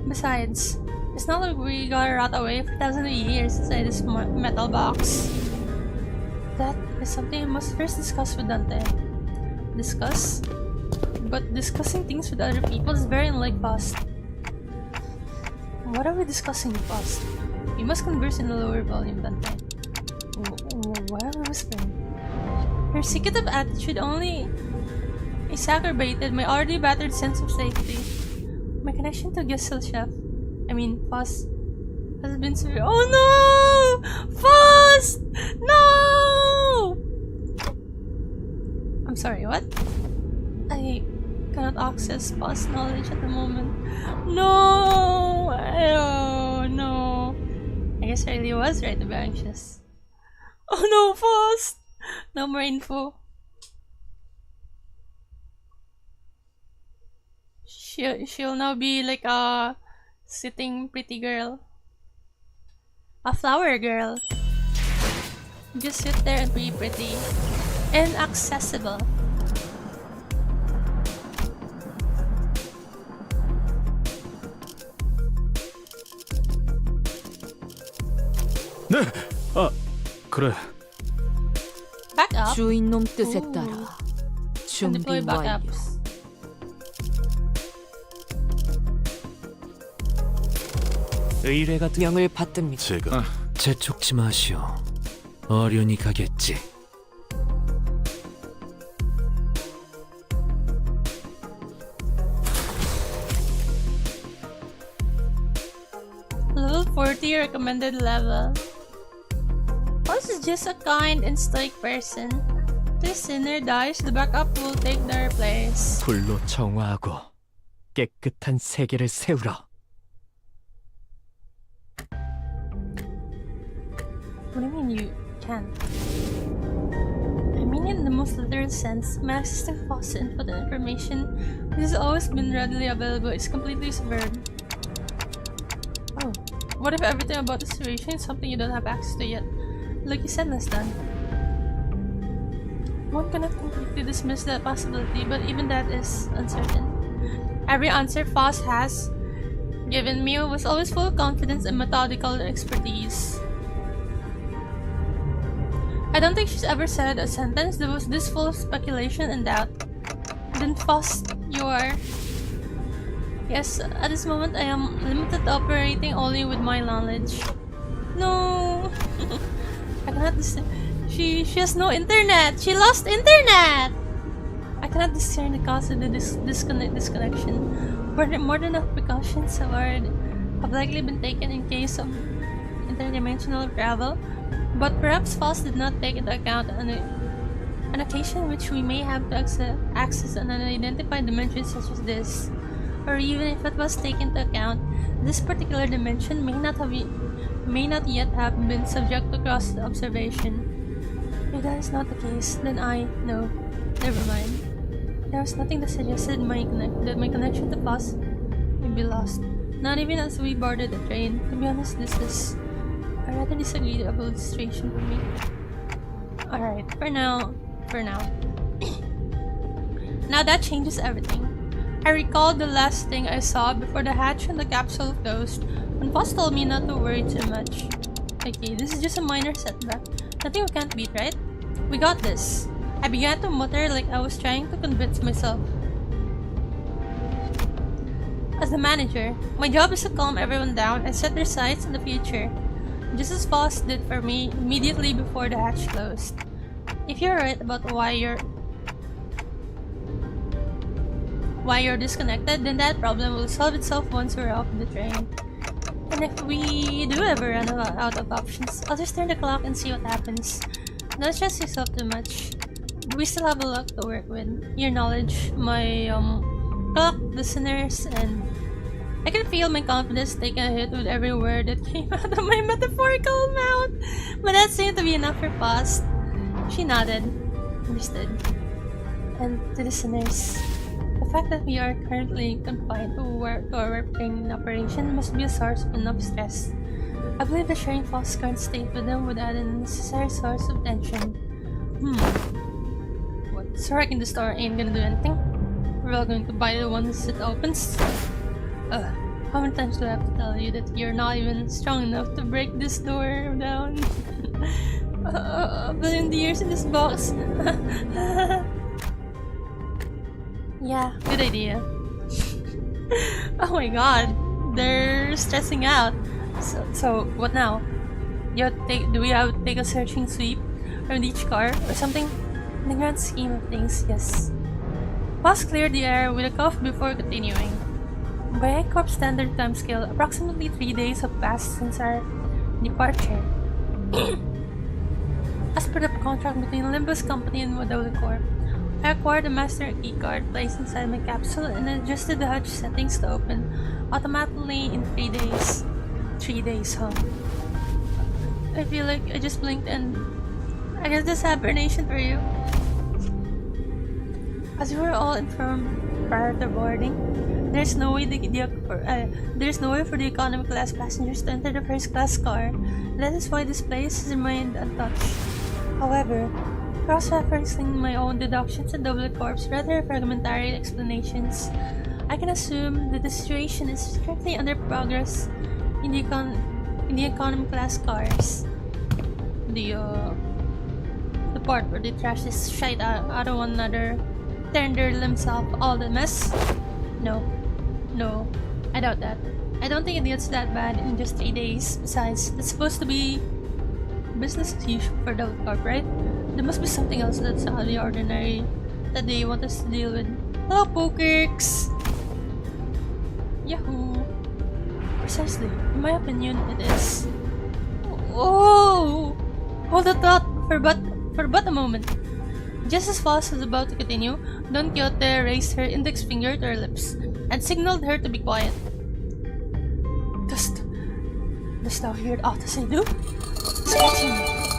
Besides, it's not like we got rot away for thousands of years inside this metal box. That is something I must first discuss with Dante. Discuss? But discussing things with other people is very unlike Foss. What are we discussing, Foss? We must converse in a lower volume, Dante. Why are we whispering? Her secretive attitude only exacerbated my already battered sense of safety. My connection to Gessel Chef, Foss, has been severe. Oh no! Foss! No! I'm sorry, what? I cannot access Foss knowledge at the moment. No! Oh no! I guess I really was right to be anxious. Oh no, Foss! No more info. She'll now be like a sitting pretty girl. A flower girl. Just sit there and be pretty. Inaccessible. 네! 아, 그래. Back up. 주인놈 뜻에 따라 And 준비 deploy 완료. backups. 의뢰 같은 명을 받듭니다. 제가 재촉지 마시오. 어련히 가겠지. Level 40 recommended level. Boss is just a kind and stoic person. If the sinner dies, the backup will take their place. 불로 정화하고 깨끗한 세계를 세우라. What do you mean you can't? I mean in the most literal sense, my access to false input and information, which has always been readily available, is completely severed. Oh, what if everything about the situation is something you don't have access to yet? Like you said last time. One cannot completely dismiss that possibility, but even that is uncertain. Every answer Foss has given me was always full of confidence and methodical expertise. I don't think she's ever said a sentence that was this full of speculation and doubt. Then Foss, you are... Yes, at this moment I am limited to operating only with my knowledge. No! I cannot She has no internet! She lost internet! I cannot discern the cause of the disconnection. More than enough precautions have likely been taken in case of interdimensional travel, but perhaps Foss did not take into account an occasion which we may have to access an unidentified dimension such as this. Or even if it was taken into account, this particular dimension may not yet have been subject to cross observation. If that is not the case, then no, never mind. There was nothing that suggested that my connection to Foss may be lost. Not even as we boarded the train. To be honest, this is a rather disagreeable situation for me. Alright, for now. Now that changes everything. I recalled the last thing I saw before the hatch and the capsule closed, when Foss told me not to worry too much. Okay, this is just a minor setback. Nothing we can't beat, right? We got this. I began to mutter like I was trying to convince myself. As the manager, my job is to calm everyone down and set their sights on the future, just as Foss did for me immediately before the hatch closed. If you're right about why you're disconnected, then that problem will solve itself once we're off the train. And if we do ever run out of options, I'll just turn the clock and see what happens. Don't stress yourself too much. We still have a lot to work with. Your knowledge, my clock, listeners, and I can feel my confidence taking a hit with every word that came out of my metaphorical mouth. But that seemed to be enough for Foss. She nodded. Understood. And to listeners, the fact that we are currently confined to our warping operation must be a source of enough stress. I believe that sharing Foss' current state with them would add a necessary source of tension. What? Sorting the store ain't gonna do anything? We're all going to buy the ones it opens? How many times do I have to tell you that you're not even strong enough to break this door down? A billion years in this box. Yeah, good idea. Oh my god, they're stressing out. So what now? Do we have to take a searching sweep around each car or something? In the grand scheme of things, yes. Foss cleared the air with a cough before continuing. By Corp standard timescale, approximately 3 days have passed since our departure. As per the contract between Limbus Company and Model Corp, I acquired a master keycard placed inside my capsule and adjusted the hatch settings to open automatically in 3 days. 3 days, huh? I feel like I just blinked and I guess this hibernation for you. As we were all informed prior to boarding, there's no way for the economy class passengers to enter the first class car. That is why this place has remained untouched. However, cross-referencing my own deductions and Double Corp's rather fragmentary explanations, I can assume that the situation is currently under progress in the economy class cars. The part where they trash this shite out of one another, turn their limbs off, all the mess? No, I doubt that. I don't think it gets that bad in just 3 days. Besides, it's supposed to be business as usual for the corp, right? There must be something else that's out of the ordinary that they want us to deal with. Hello, Pokerks! Yahoo! Precisely. In my opinion, it is. Oh! Hold the thought for but a moment. Just as Faust was about to continue, Don Quixote raised her index finger to her lips and signaled her to be quiet. Dost thou hear aught as I do? Sketching,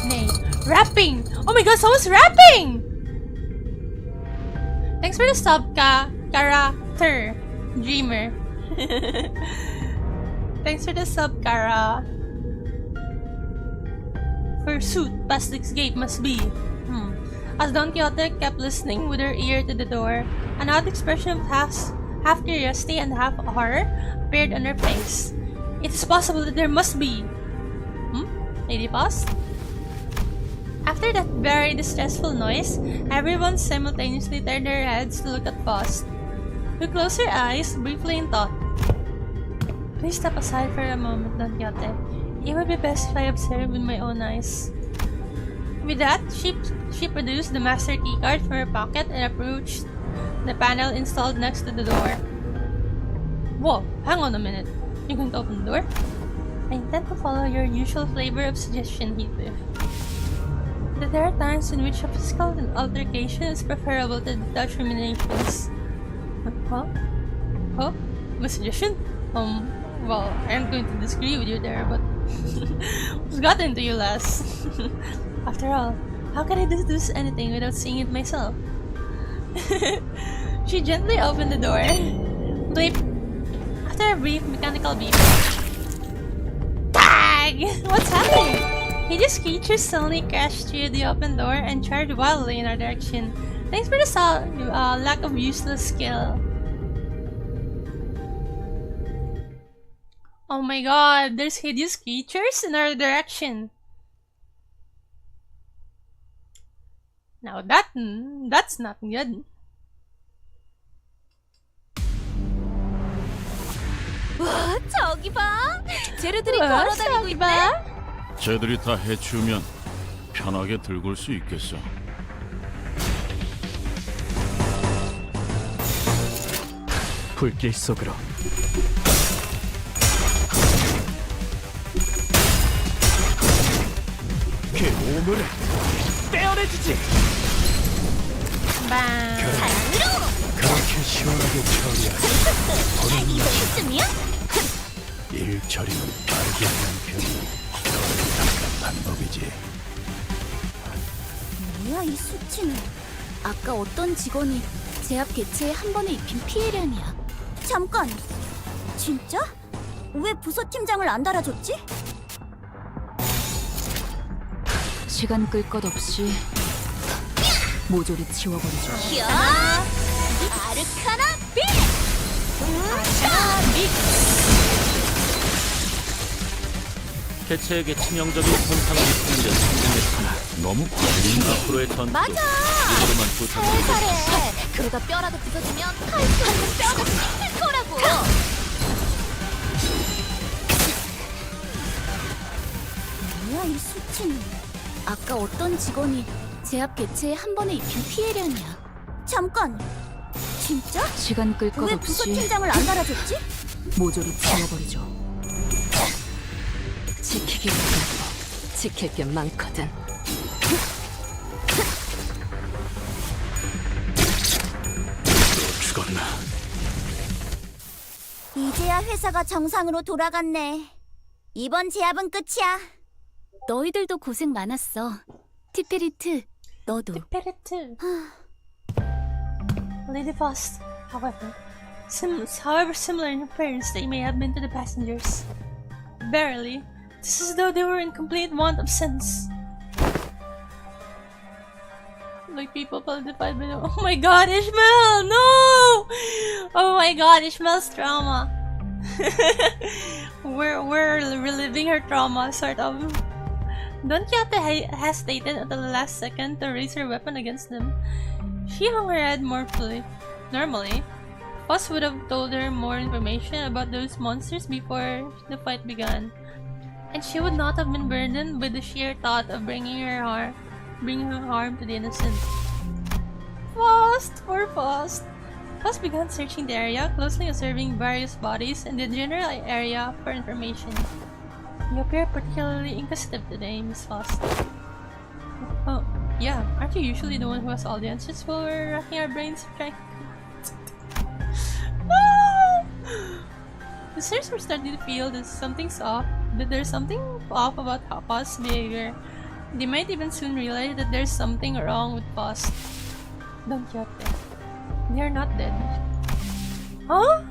nay, rapping! Oh my god, someone's rapping! Thanks for the sub, Character Dreamer. Thanks for the sub, Kara. Pursuit past this gate must be. As Don Quixote kept listening with her ear to the door, an odd expression of half curiosity and half horror appeared on her face. It is possible that there must be. Lady paused. After that very distressful noise, everyone simultaneously turned their heads to look at Faust, who closed her eyes briefly in thought. Please step aside for a moment, Don Quixote. It would be best if I observe with my own eyes. With that, she produced the master keycard from her pocket and approached the panel installed next to the door. Whoa, hang on a minute. You're going to open the door? I intend to follow your usual flavor of suggestion, Heathcliff. That there are times in which a physical altercation is preferable to detached ruminations. Huh? My suggestion? Well, I'm going to disagree with you there, but what's gotten into you last? After all, how can I deduce anything without seeing it myself? She gently opened the door. Bleep. After a brief mechanical beep. Tag! What's happening? Hideous creatures suddenly crashed through the open door and charged wildly in our direction. Thanks for the lack of useless skill. Oh my god, there's hideous creatures in our direction. Now that's not good. 와, 저기 봐. 쟤네들이 걸어다니고 있네. 쟤들이 다 해치우면 편하게 들고 올 수 있겠어. 불길 속으로. 그 오물을 떼어내주지. 사랑으로. 그렇게 시원하게 처리하지. 이쯤이야? 일처리는 빠르게 하는 편이 답답한 법이지. 뭐야 이 수치는? 아까 어떤 직원이 제압 개체에 한 번에 입힌 피해량이야. 잠깐. 진짜? 왜 부서팀장을 안 달아줬지? 시간 끌 것 없이 모조리 치워버리죠. 야! 아르카나 빅! 아르카나 빅! 개체에게 치명적인 손상을 입히는 데 성공했으나 너무 걸린다. 앞으로의 전투 맞아! 이대로만 부탁드립니다. 살살해! 그러다 뼈라도 부서지면 칼수 없는 뼈가 생길 거라고! 뭐야 이 수치는? 아까 어떤 직원이 제압 개체에 한 번에 입힌 피해량이야. 잠깐! 진짜? 시간 끌 것 왜 없이 부서팀장을 안 달아줬지? 모조리 치워버리죠. 지키기보다도 지킬 게 많거든. 죽었나? 이제야 회사가 정상으로 돌아갔네. 이번 제압은 끝이야. 너희들도 고생 많았어. 티페리트, 너도. Imperative. Lady Faust, however, however similar in appearance they may have been to the passengers, verily, this is as though they were in complete want of sense. Like people qualified by oh my god, Ishmael! No! Oh my god, Ishmael's trauma. we're reliving her trauma, sort of. Don Quixote hesitated until the last second to raise her weapon against them. She hung her head mournfully. Normally, Faust would have told her more information about those monsters before the fight began. and she would not have been burdened with the sheer thought of bringing harm to the innocent. Faust! Poor Faust! Faust began searching the area, closely observing various bodies and the general area for information. You appear particularly inquisitive today, Miss Faust. Oh, yeah, aren't you usually the one who has all the answers while we're racking our brains trying? The searchers were starting to feel that there's something off about Faust's behavior. They might even soon realize that there's something wrong with Faust. Don Quixote. They are not dead. Huh?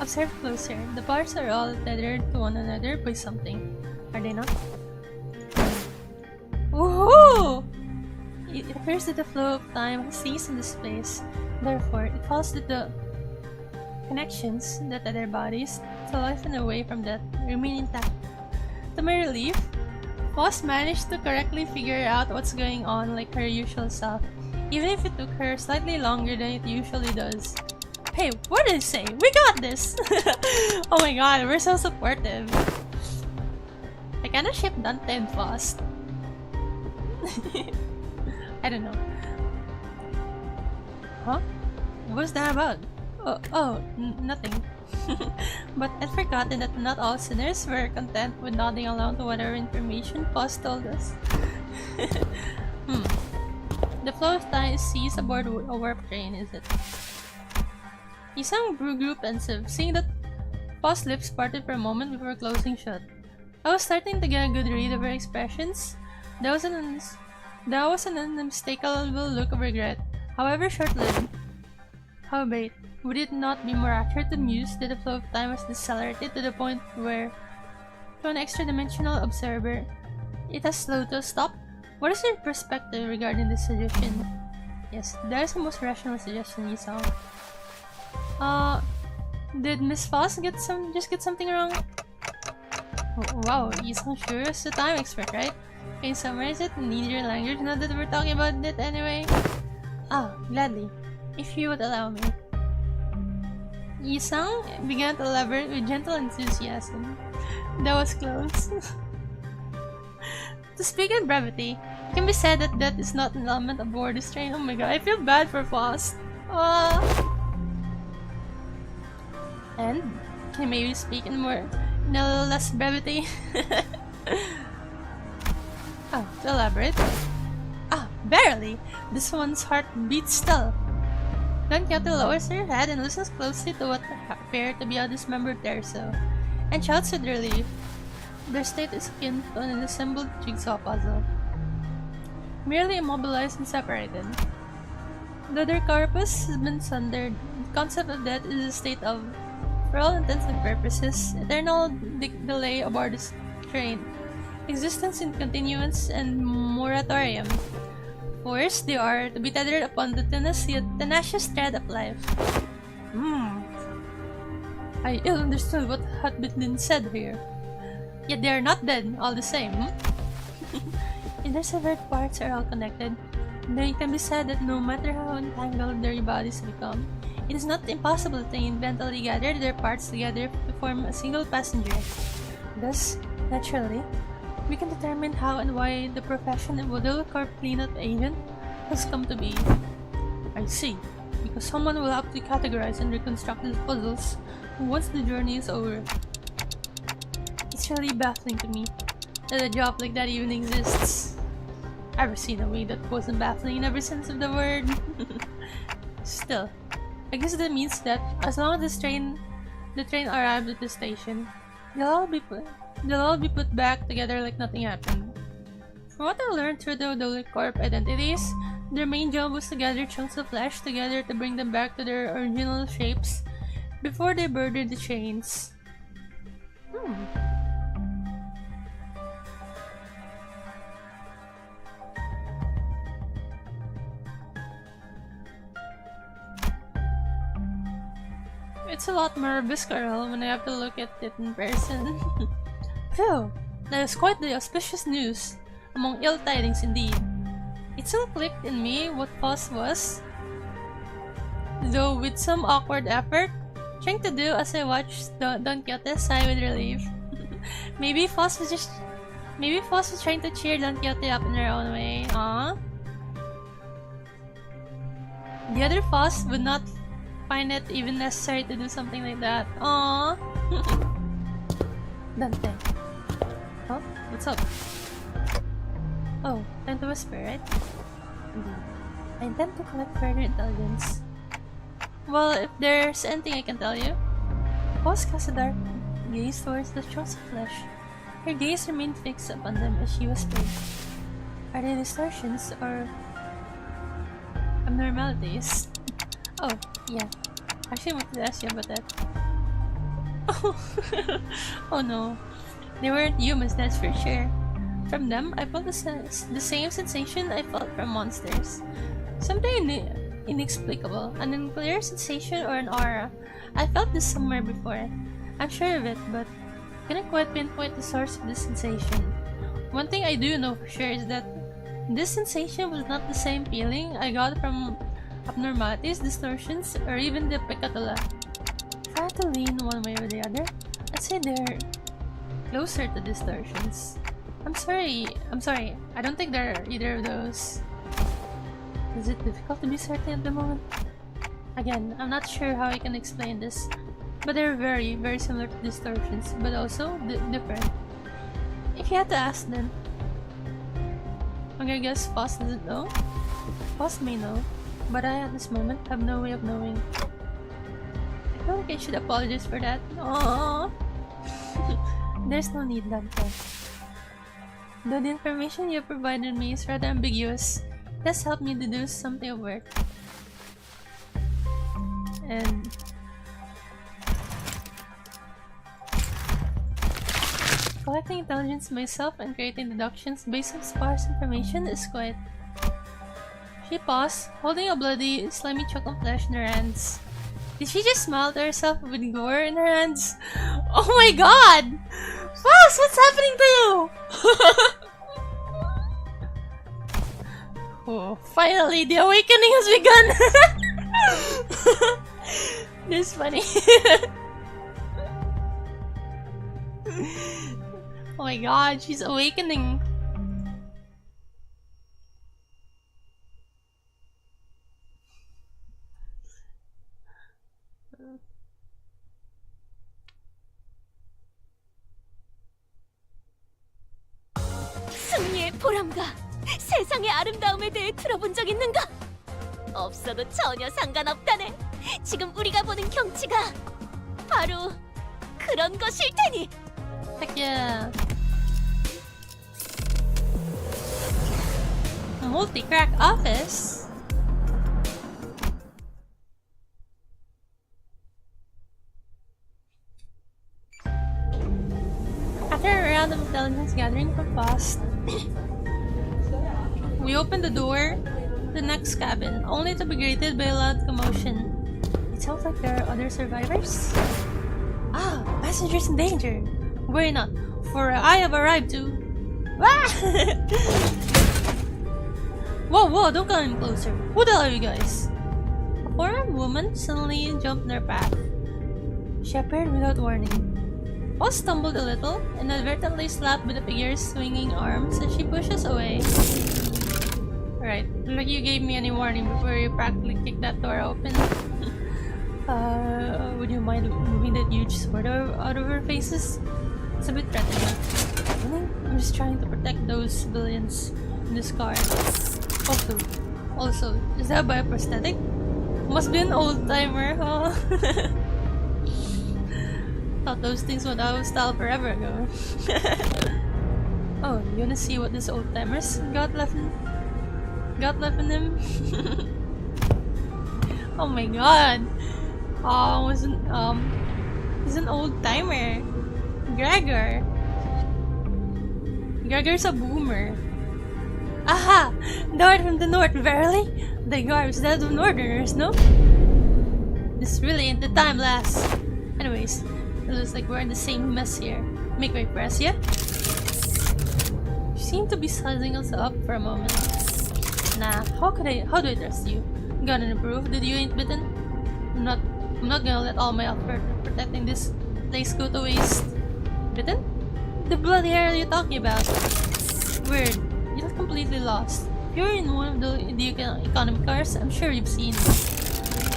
Observe closer. The parts are all tethered to one another by something. Are they not? Woohoo! It appears that the flow of time has ceased in this place. Therefore, it follows that the connections that other bodies to life and away from death remain intact. To my relief, Faust managed to correctly figure out what's going on like her usual self, even if it took her slightly longer than it usually does. Hey, what did I say? We got this! Oh my god, we're so supportive. I kinda ship Dante and Faust. I don't know. Huh? What was that about? Nothing. But I'd forgotten that not all sinners were content with nodding along to whatever information Faust told us. The flow of time is seized aboard a warp train, is it? Isang grew pensive, seeing that Faust's lips parted for a moment before closing shut. I was starting to get a good read of her expressions. That was an unmistakable look of regret, however short-lived. Howbeit, would it not be more accurate to muse that the flow of time was decelerated to the point where, to an extra-dimensional observer, it has slowed to a stop? What is your perspective regarding this suggestion? Yes, that is the most rational suggestion you saw. Did Miss Faust get something wrong? Wow, you sound sure as a time expert, right? Can you summarize it in easier language now that we're talking about it anyway? Gladly, if you would allow me. Yisang began to elaborate with gentle enthusiasm. That was close. To speak in brevity, it can be said that death is not an element aboard this train. Oh my god, I feel bad for Faust. And can you maybe speak in a little less brevity? To elaborate. Barely. This one's heart beats still. Don Quixote lowers her head and listens closely to what appear to be a dismembered torso, and shouts with relief. Their state is akin to an assembled jigsaw puzzle, merely immobilized and separated. Though their corpus has been sundered, the concept of death is a state of, for all intents and purposes, eternal delay aboard this train, existence in continuance and moratorium. Forced they are to be tethered upon the tenacious thread of life. I ill understood what had been said here. Yet they are not dead, all the same. In their severed parts are all connected, then it can be said that no matter how entangled their bodies become, it is not impossible to inventally gather their parts together to form a single passenger. Thus, naturally, we can determine how and why the profession of Vodil Corp cleanup agent has come to be. I see, because someone will have to categorize and reconstruct these puzzles once the journey is over. It's really baffling to me that a job like that even exists. I've ever seen a way that wasn't baffling in every sense of the word. Still, I guess that means that as long as the train arrives at the station, they'll all be put back together like nothing happened. From what I learned through the Vodil Corp identities, their main job was to gather chunks of flesh together to bring them back to their original shapes before they burdened the chains. It's a lot more visceral when I have to look at it in person. Phew, that is quite the auspicious news, among ill tidings indeed. It soon clicked in me what Faust was, though with some awkward effort, trying to do as I watched Don Quixote sigh with relief. Maybe Foss was trying to cheer Don Quixote up in her own way. The other Foss would not find it even necessary to do something like that. Aww. Dante. Oh, what's up? Oh, time to whisper, right? Indeed. I intend to collect further intelligence. Well, if there's anything I can tell you. Boss Casadar gazed towards the chosen flesh. Her gaze remained fixed upon them as she whispered. Are they distortions or abnormalities? Oh, yeah. Actually, I wanted to ask you about that. Oh, oh no. They weren't humans, that's for sure. From them, I felt the same sensation I felt from monsters. Something inexplicable, an unclear sensation or an aura. I felt this somewhere before. I'm sure of it, but I couldn't quite pinpoint the source of this sensation. One thing I do know for sure is that this sensation was not the same feeling I got from abnormalities, distortions, or even the pecatula. If I had to lean one way or the other, I'd say they're closer to distortions. I'm sorry, I don't think they're either of those. Is it difficult to be certain at the moment? Again, I'm not sure how I can explain this, but they're very, very similar to distortions, but also different. If you had to ask them, I'm gonna guess Foss doesn't know. Foss may know, but I at this moment have no way of knowing. I feel like I should apologize for that. Aww. There's no need, Dante. Though the information you provided me is rather ambiguous, it has helped me deduce something of worth. And collecting intelligence myself and creating deductions based on sparse information is quite... She paused, holding a bloody, slimy chunk of flesh in her hands. Did she just smile to herself with gore in her hands? Oh my god! Foss, what's happening to you? Oh, finally, the awakening has begun! This is funny. Oh my god, she's awakening. 승리의 보람과 세상의 아름다움에 대해 들어본 적 있는가? 없어도 전혀 상관없다네. 지금 우리가 보는 경치가 바로 그런 것일 테니. Heck yeah. A multi-crack office? After a round of intelligence gathering from Foss, we opened the door to the next cabin, only to be greeted by a loud commotion. It sounds like there are other survivors. Ah, passengers in danger! Worry not, for I have arrived to... Ah! Whoa, whoa, don't come in closer. Who the hell are you guys? A foreign woman suddenly jumped in their path. She appeared without warning. Foss stumbled a little, inadvertently slapped by the figure's swinging arms as she pushes away. Right, like you gave me any warning before you practically kicked that door open. Would you mind moving that huge sword out of our faces? It's a bit threatening. Really? I'm just trying to protect those civilians in this car. Also, is that bioprosthetic? Must be an old timer, huh? Thought those things went out of style forever ago. Oh, you wanna see what this old timers got left in him? Oh my god! He's an old timer. Gregor's a boomer. Aha! Dart from the north, verily? The garbs that of northerners, no? This really ain't the time, lass. Anyways, it looks like we're in the same mess here. Make way for us, yeah? You seem to be sizing us up for a moment. Nah, how do I trust you? Gonna prove that you ain't bitten? I'm not gonna let all my effort protecting this place go to waste. Bitten? The bloody hell are you talking about? Weird. You look completely lost. You're in one of the economy cars. I'm sure you've seen.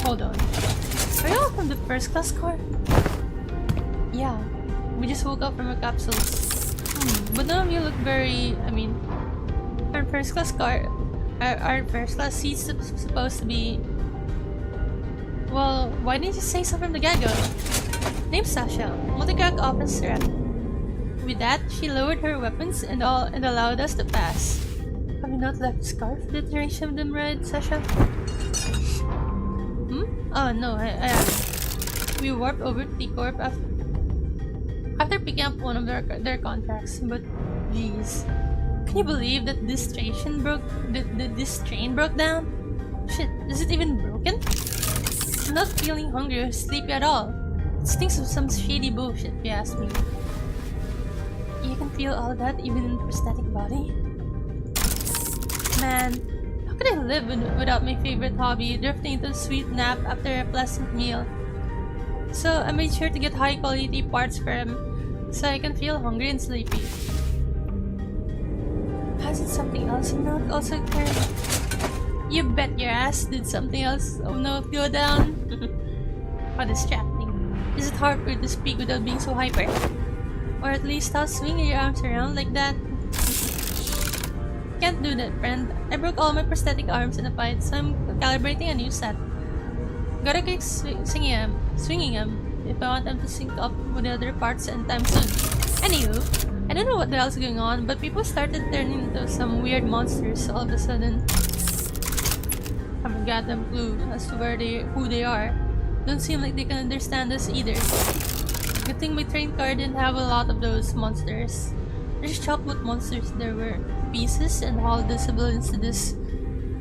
Hold on. Are you all from the first class car? Yeah. We just woke up from our capsules. But none of you look very... I mean... Our first class car... Our first class seats supposed to be... Well, why didn't you say so from the get-go? Name's Sasha, multi-crack office rep. With that, she lowered her weapons and allowed us to pass. Have you not left the scarf for the duration of the ride, Sasha? Oh no, I haven't. We warped over to T-Corp after picking up one of their contracts, but jeez. Can you believe that this train broke down? Shit, is it even broken? I'm not feeling hungry or sleepy at all. It stinks of some shady bullshit, if you ask me. You can feel all of that even in a prosthetic body? Man, how could I live without my favorite hobby, drifting into a sweet nap after a pleasant meal? So I made sure to get high quality parts for him, so I can feel hungry and sleepy. Has it something else of note also occurred? You bet your ass did something else of note go down. How distracting. Is it hard for you to speak without being so hyper? Or at least stop swinging your arms around like that? Can't do that, friend. I broke all my prosthetic arms in a fight, so I'm calibrating a new set. Gotta keep swinging them if I want them to sync up with the other parts anytime soon. Anywho, I don't know what the hell's going on, but people started turning into some weird monsters all of a sudden. Haven't got them clue as to who they are. Don't seem like they can understand us either. Good thing my train car didn't have a lot of those monsters. I just chopped what monsters there were pieces and hauled the civilians to this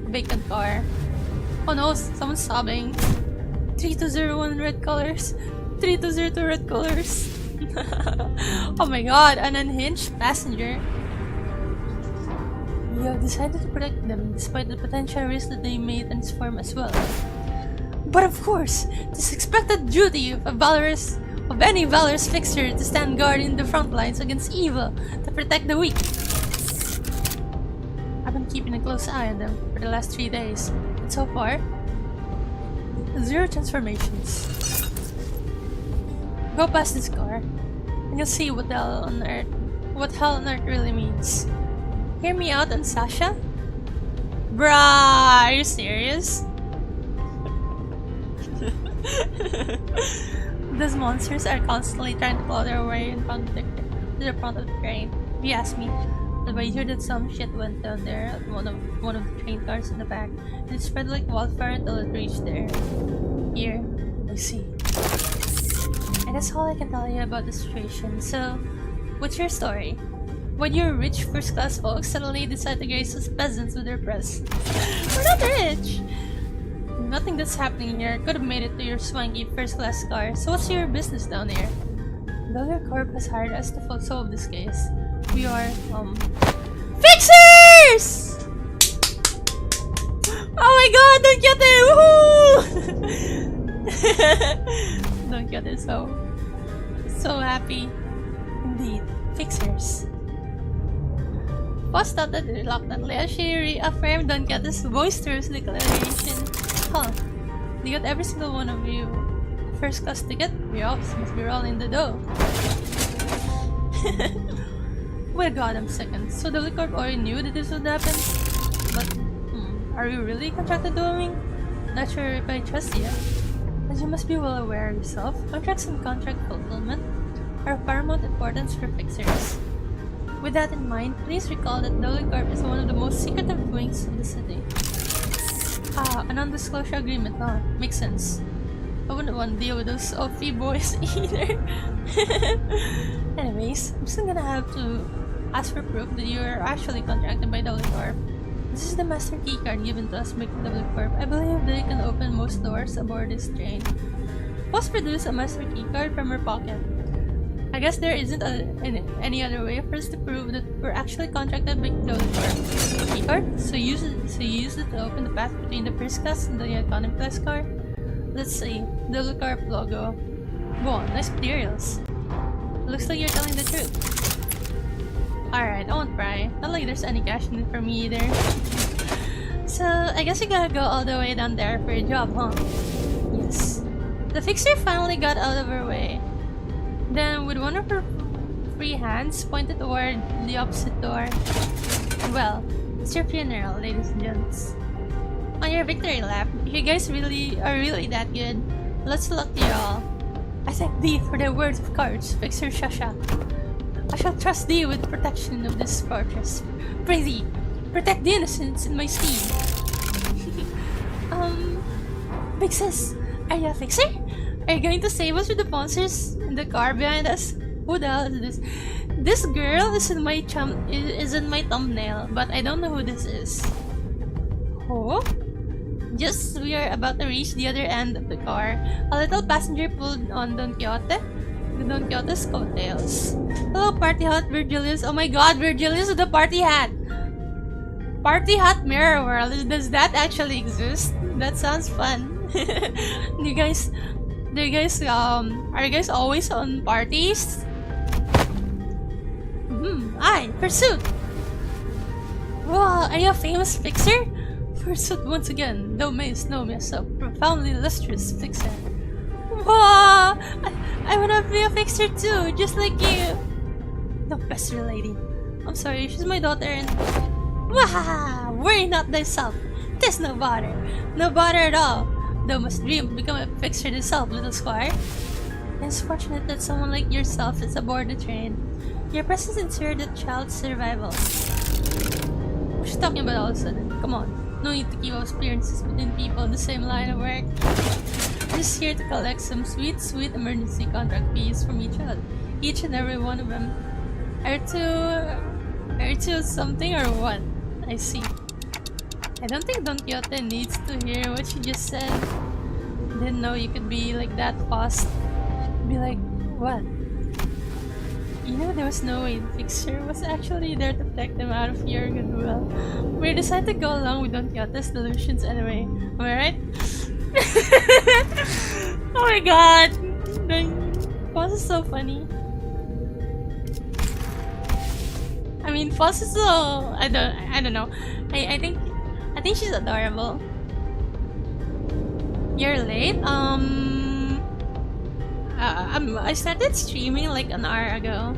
vacant car. Oh no, someone's sobbing. 3201 red colors. 3202 red colors. Oh my god, an unhinged passenger. You have decided to protect them despite the potential risk that they may transform as well. But of course, it is expected duty of any valorous fixer to stand guard in the front lines against evil to protect the weak. I've been keeping a close eye on them for the last 3 days, and so far, 0 transformations. Go past this car, and you'll see what hell on earth really means. Hear me out on Sasha? Bruh, are you serious? Those monsters are constantly trying to claw their way in front of to the front of the train. If you ask me, but I heard that some shit went down there at one of the train cars in the back, and it spread like wildfire until it reached there. Here, I see. And that's all I can tell you about the situation. So, what's your story? Why do your rich first-class folks suddenly decide to grace us peasants with their press? We're not rich! Nothing that's happening here could have made it to your swanky first-class car, so what's your business down here? Dollar Corp has hired us to solve this case. We are, FIXERS! Oh my god, don't get it! Woohoo! Don't get it, so happy. Indeed, Fixers. Boss thought that reluctantly as she reaffirmed Don Quixote's boisterous declaration. Huh. They got every single one of you first class ticket? Your office must be rolling the dough. Well, god, I'm second. So the Licorp already knew that this would happen? But, are we really contracted to a wing? Not sure if I trust you. As you must be well aware yourself, contracts and contract fulfillment are of paramount importance for fixers. With that in mind, please recall that Dolicorp is one of the most secretive wings of the city. Ah, a non-disclosure agreement, huh? Makes sense. I wouldn't want to deal with those OP boys either. Anyways, I'm still gonna have to ask for proof that you are actually contracted by Dolicorp. This is the master keycard given to us by Dolicorp. I believe they can open most doors aboard this train. Post produce a master keycard from her pocket. I guess there isn't any other way for us to prove that we're actually contracted by Dolicorp. Keycard? So you use it to open the path between the first class and the economy class car? Let's see. Dolicorp logo. Go on, nice materials. Looks like you're telling the truth. Alright, I won't cry. Not like there's any cash in it for me either. So, I guess we gotta go all the way down there for a job, huh? Yes. The fixer finally got out of her way. Then, with one of her free hands pointed toward the opposite door. Well, it's your funeral, ladies and gents. On your victory lap, if you guys really are that good, let's luck to you all. I thank thee for the words of courage, Fixer Shasha. I shall trust thee with protection of this fortress. Pray thee, protect the innocents in my stead. Big sis, are you a fixer? Are you going to save us with the monsters in the car behind us? Who the hell is this? This girl is in my thumbnail, but I don't know who this is. Oh? Just we are about to reach the other end of the car, a little passenger pulled on Don Quixote's coattails. Hello, party hat, Virgilius. Oh my god, Virgilius with the party hat! Party hat mirror world, does that actually exist? That sounds fun. are you guys always on parties? Aye, pursuit! Wow, are you a famous fixer? Pursuit once again, thou mayst know me as a profoundly illustrious fixer. Wow, I wanna be a fixer too, just like you. The best lady. I'm sorry, she's my daughter and... Wahaha! Worry not thyself. 'Tis no bother. No bother at all. Thou must dream to become a fixer thyself, little squire. It's fortunate that someone like yourself is aboard the train. Your presence ensured the child's survival. What's she talking about all of a sudden? Come on. No need to keep up appearances between people in the same line of work. Just here to collect some sweet emergency contract fees from each and every one of them. Are to something or what? I see. I don't think Don Quixote needs to hear what she just said. Didn't know you could be like that fast. Be like, what? You know there was no way the fixer was actually there to protect them out of your goodwill. We decided to go along with Don Quixote's delusions anyway. Am I right? Oh my god! Foss is so funny. I mean, Foss is so... I don't know. I think she's adorable. You're late? I started streaming like an hour ago.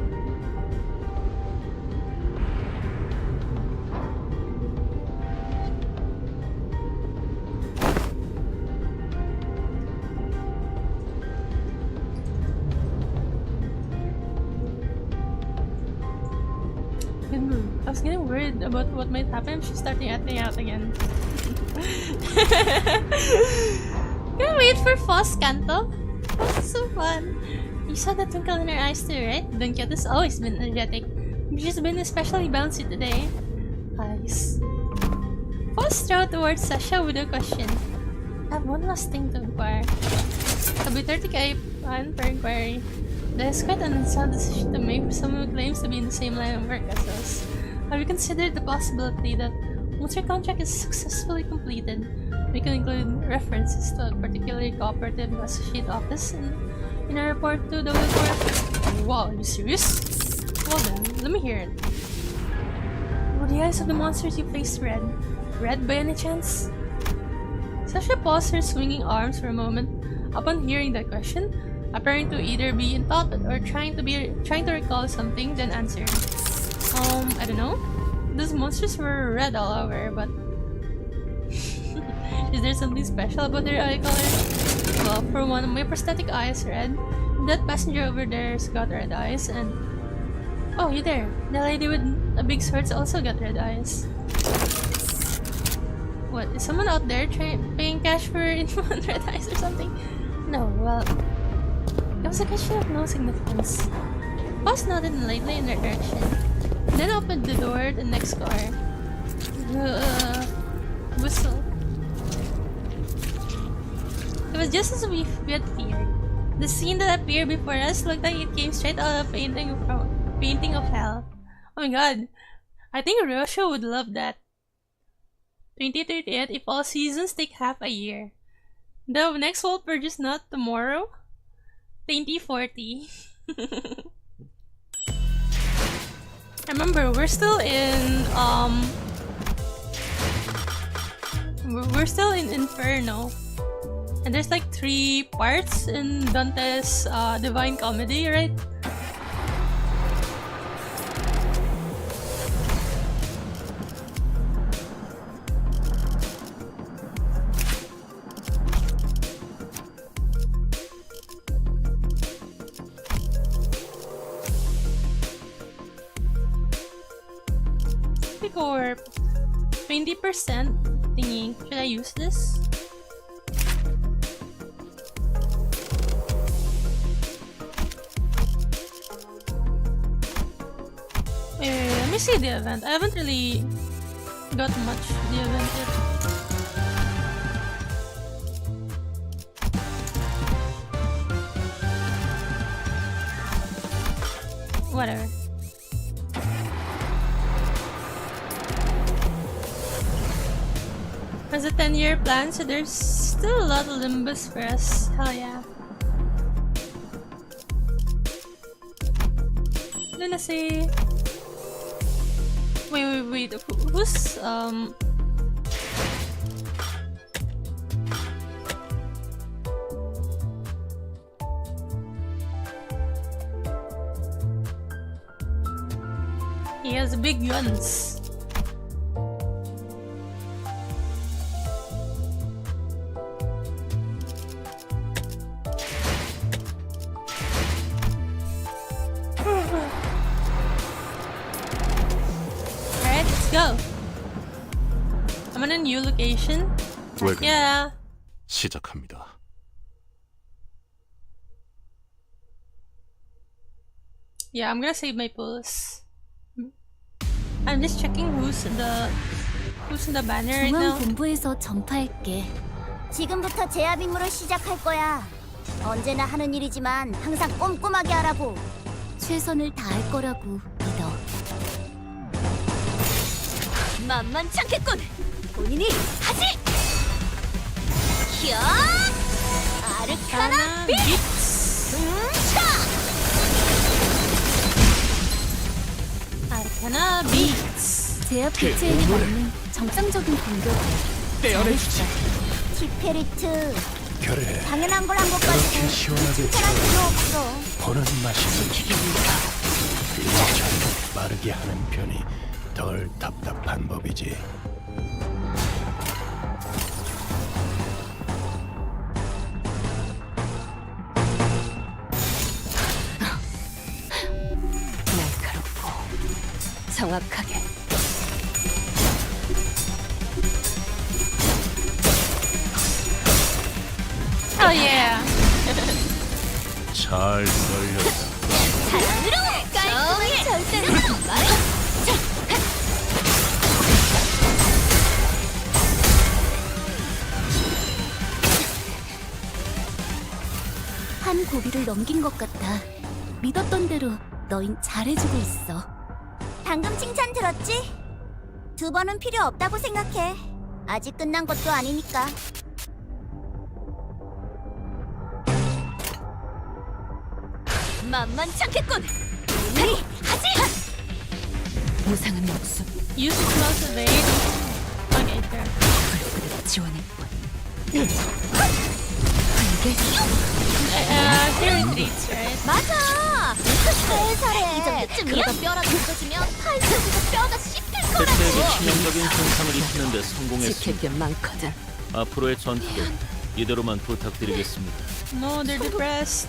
I was getting worried about what might happen if she started acting out again. Can wait for Foss Canto? Foss is so fun. You saw the twinkle in her eyes too, right? Don Quixote's always been energetic. She's been especially bouncy today. Eyes. Foss strode towards Sasha with a question. I have one last thing to inquire. I'll be 30k per inquiry. That is quite an unsound decision to make for someone who claims to be in the same line of work as us. Have you considered the possibility that once your contract is successfully completed, we can include references to a particularly cooperative associate office in a report to the report? Wow, are you serious? Well then, let me hear it. Were the eyes of the monsters you faced red? Red by any chance? Sasha paused her swinging arms for a moment upon hearing that question, appearing to either be in thought or trying to recall something, then answered. I don't know. Those monsters were red all over, but is there something special about their eye color? Well, for one, my prosthetic eye is red. That passenger over there's got red eyes, and oh, you there? The lady with a big sword's also got red eyes. What? Is someone out there paying cash for infant red eyes or something? No, well, it was a question of no significance. Foss nodded lightly in their direction, then opened the door to the next car. Whistle. It was just as we had feared. The scene that appeared before us looked like it came straight out of a painting of hell. Oh my god, I think Rosho would love that. 2038 if all seasons take half a year. The next world purge is not tomorrow. 2040. Remember, we're still in we're still in Inferno, and there's like 3 parts in Dante's Divine Comedy, right? For 20% thingy, should I use this? Wait, let me see the event. I haven't really got much of the event yet. Whatever. Has a 10-year plan, so there's still a lot of Limbus for us. Hell yeah. Lunacy. Wait. Who's he has big guns. Go. I'm on a new location. Yeah. 시작합니다. Yeah, I'm gonna save my pulse. I'm just checking who's in the banner right now. 중앙본부에서 전파할게. 지금부터 제압 임무를 시작할 거야. 언제나 하는 일이지만 항상 꼼꼼하게 하라고. 최선을 다할 거라고 믿어. 만만치 않겠군. 본인이 하지. 히어! 아르카나 비트. 아르카나 비트. 제압 개체에 맞는 정상적인 공격을 떼어내주지. 티페리트. 그래. 당연한 걸 한 것 그렇게 가지고 시원하게 칭찬할 필요 없어. 보는 맛이 느끼니까 일처리를 빠르게 하는 편이 덜 답답한 법이지. 날카롭고 정확하게. Oh yeah. 잘 걸렸다. 사랑으로 깔끔하게 절대로 말해. 한 고비를 넘긴 것 같다. 믿었던 대로 너흰 잘해주고 있어. 방금 칭찬 들었지? 2번은 필요 없다고 생각해. 아직 끝난 것도 아니니까. 만만치 않겠군. 우리 하지. 무상한 목숨 Use close evade. Okay, fair. 그대로 지원할 뿐. He retreats, right? 맞아. 살살해. 이 정도쯤이야? 그러다 뼈라도 부서지면 팔뚝에서 뼈가 씹힐 개체에게 거라고. 치명적인 손상을 입히는 데 지킬 성공했습니다. 게 많거든. 앞으로의 전투도 이대로만 부탁드리겠습니다. No, they're depressed.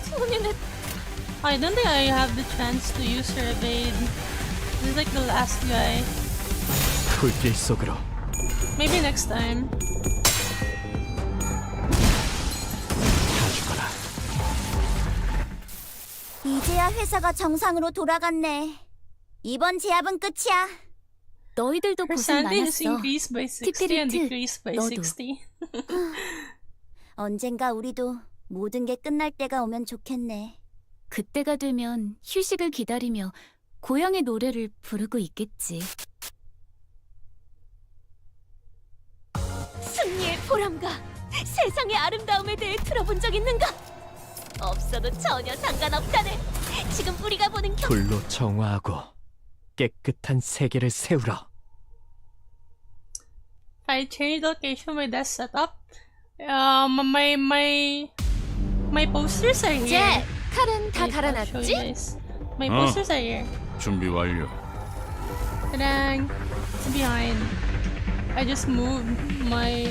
I don't think I have the chance to use her evade. This is like the last guy. 불길 속으로. Maybe next time. 다 죽어라. 이제야 회사가 정상으로 돌아갔네. 이번 제압은 끝이야. 너희들도 Her 고생 sanity is 많았어. increased by 60 and 티피리트, decreased by 너도. 60. 언젠가 우리도 모든 게 끝날 때가 오면 좋겠네. 그때가 되면 휴식을 기다리며 고향의 노래를 부르고 있겠지. 승리의 보람과 세상의 아름다움에 대해 들어본 적 있는가? 없어도 전혀 상관없다네. 지금 우리가 보는 불로 정화하고 깨끗한 세계를 세우라. If I change the location of my desk setup, my posters are here. 칼은 다 Wait, I'll show you 갈아놨지? guys. My Oh. posters are here. 준비 완료. Ta-dang! It's behind. I just moved my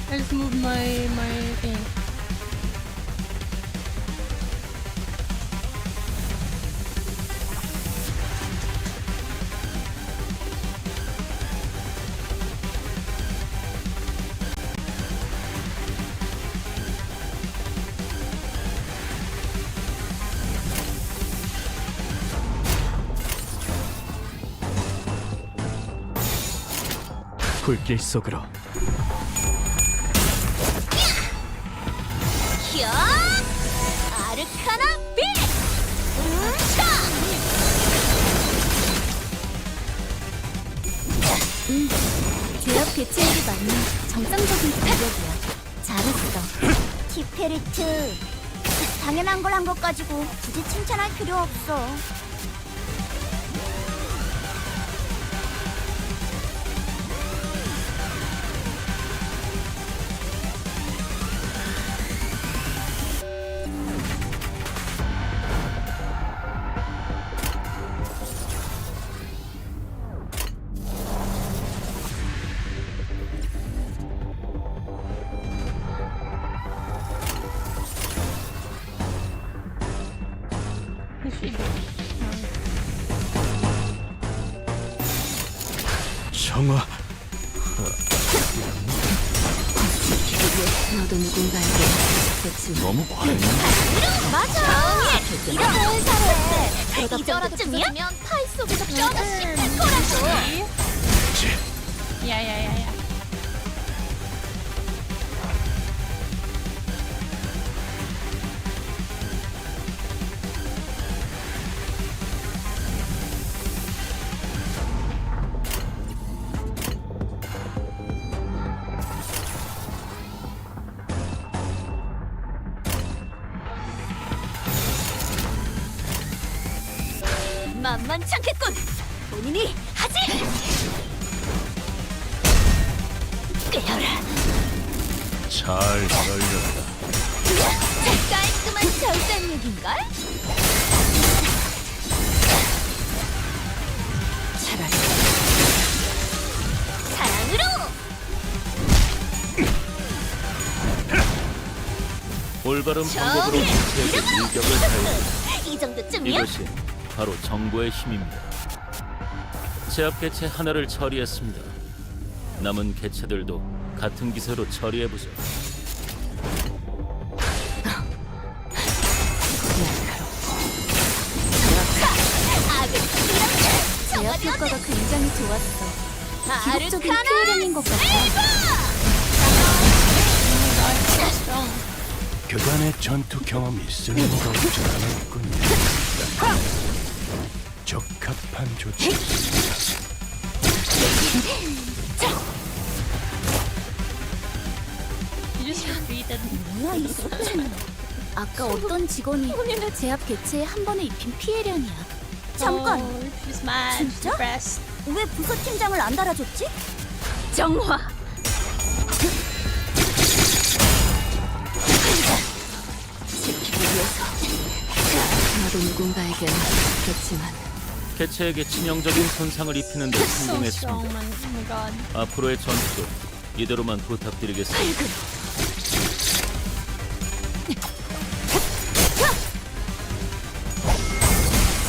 I just moved my thing. 불길 속으로. 히어! 아르카나 빛! 제압 개체에게 맞는 정상적인 공격이야. 잘했어. 티페리트. 당연한 걸 한 것 가지고 굳이 칭찬할 필요 없어. 정화. 너도 누군가에게 그렇지만 너무 과했나? 맞아. 이런 살해. 이정도쯤이면 파이 속에서 뼈가 씹힐 거라고. Yeah. 만만치 않겠군. 본인이 하지. 깨어라. 잘 걸렸다. 깔끔한 절단력인걸? 차라리 사랑으로. 올바른 방법으로 개체에게 일격을 가해. 이 정도쯤이야? 이것이 바로 정보의 힘입니다. 제압 개체 하나를 처리했습니다. 남은 개체들도 같은 기세로 처리해보죠. 제압 효과가 굉장히 좋았어. 기록적인 피해량인 것 같아. 교단의 전투 경험이 쓸모가 없지 않았군요. 적합한 조치. You just retreated. 뭐야 이 수준. 아까 어떤 직원이 제압 개체에 한 번에 입힌 피해량이야. 잠깐. Oh, she's mad. She's 진짜? depressed. 왜 부서 팀장을 안 달아줬지? 정화. 지키기 위해서 너도 누군가에게 그렇지만 개체에게 치명적인 손상을 입히는 데 So strong, 성공했습니다. man. Oh my god. 앞으로의 전투도 이대로만 부탁드리겠습니다.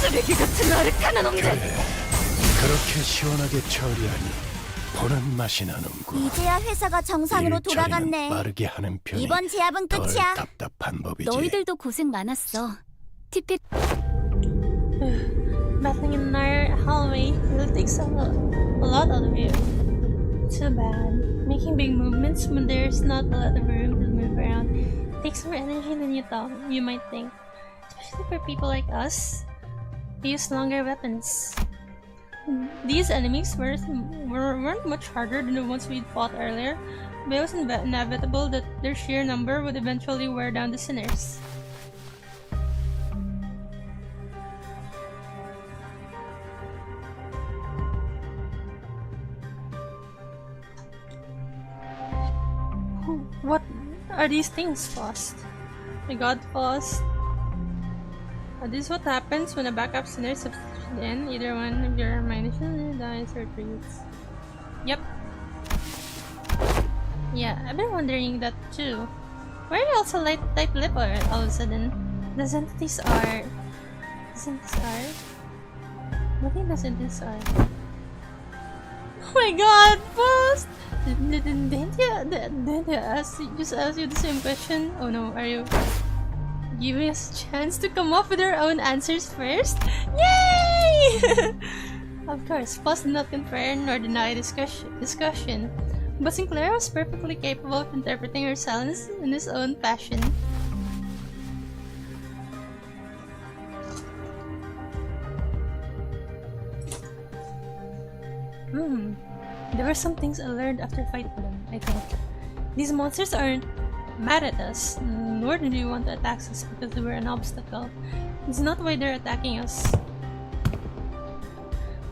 쓰레기 같은 아르카나 놈들! 그렇게 시원하게 처리하니 보는 맛이 나는군. 이제야 회사가 정상으로 일 처리는 돌아갔네. 빠르게 하는 편이 이번 제압은 덜 끝이야. 답답한 법이지. 너희들도 고생 많았어. 티피 Battling in our hallway really takes a lot out of you. Too bad. Making big movements when there's not a lot of room to move around takes more energy than you might think. Especially for people like us who use longer weapons. These enemies weren't much harder than the ones we'd fought earlier, but it was inevitable that their sheer number would eventually wear down the sinners. What are these things, Faust? My god, Faust. This is what happens when a backup sinner substitutes in. Either one of your Hibernation dies or retreats. Yep. Yeah, I've been wondering that too. Why are you also tight lip all of a sudden? The entities are... What do the entities are? Oh my god, Faust! Didn't you ask you the same question? Oh no, are you giving us a chance to come up with our own answers first? Yay! Of course, Faust did not confirm nor deny discussion, but Sinclair was perfectly capable of interpreting her silence in his own fashion. There were some things I learned after fighting them, I think. These monsters aren't mad at us, nor do they want to attack us because they were an obstacle. It's not why they're attacking us.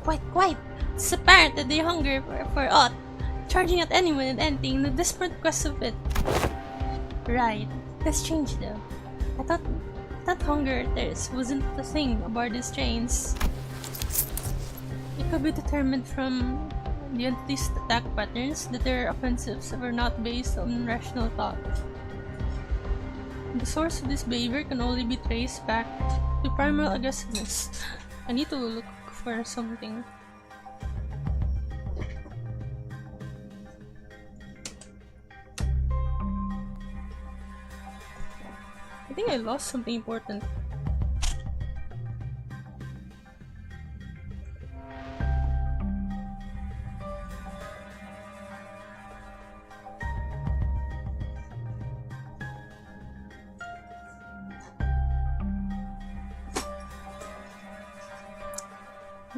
Quite! It's apparent that they hunger for aught, charging at anyone and anything in the desperate quest of it. Right, that's strange though. I thought hunger or thirst wasn't the thing aboard these trains. It could be determined from the entity's attack patterns that their offensives were not based on rational thought. The source of this behavior can only be traced back to primal aggressiveness. I need to look for something. I think I lost something important.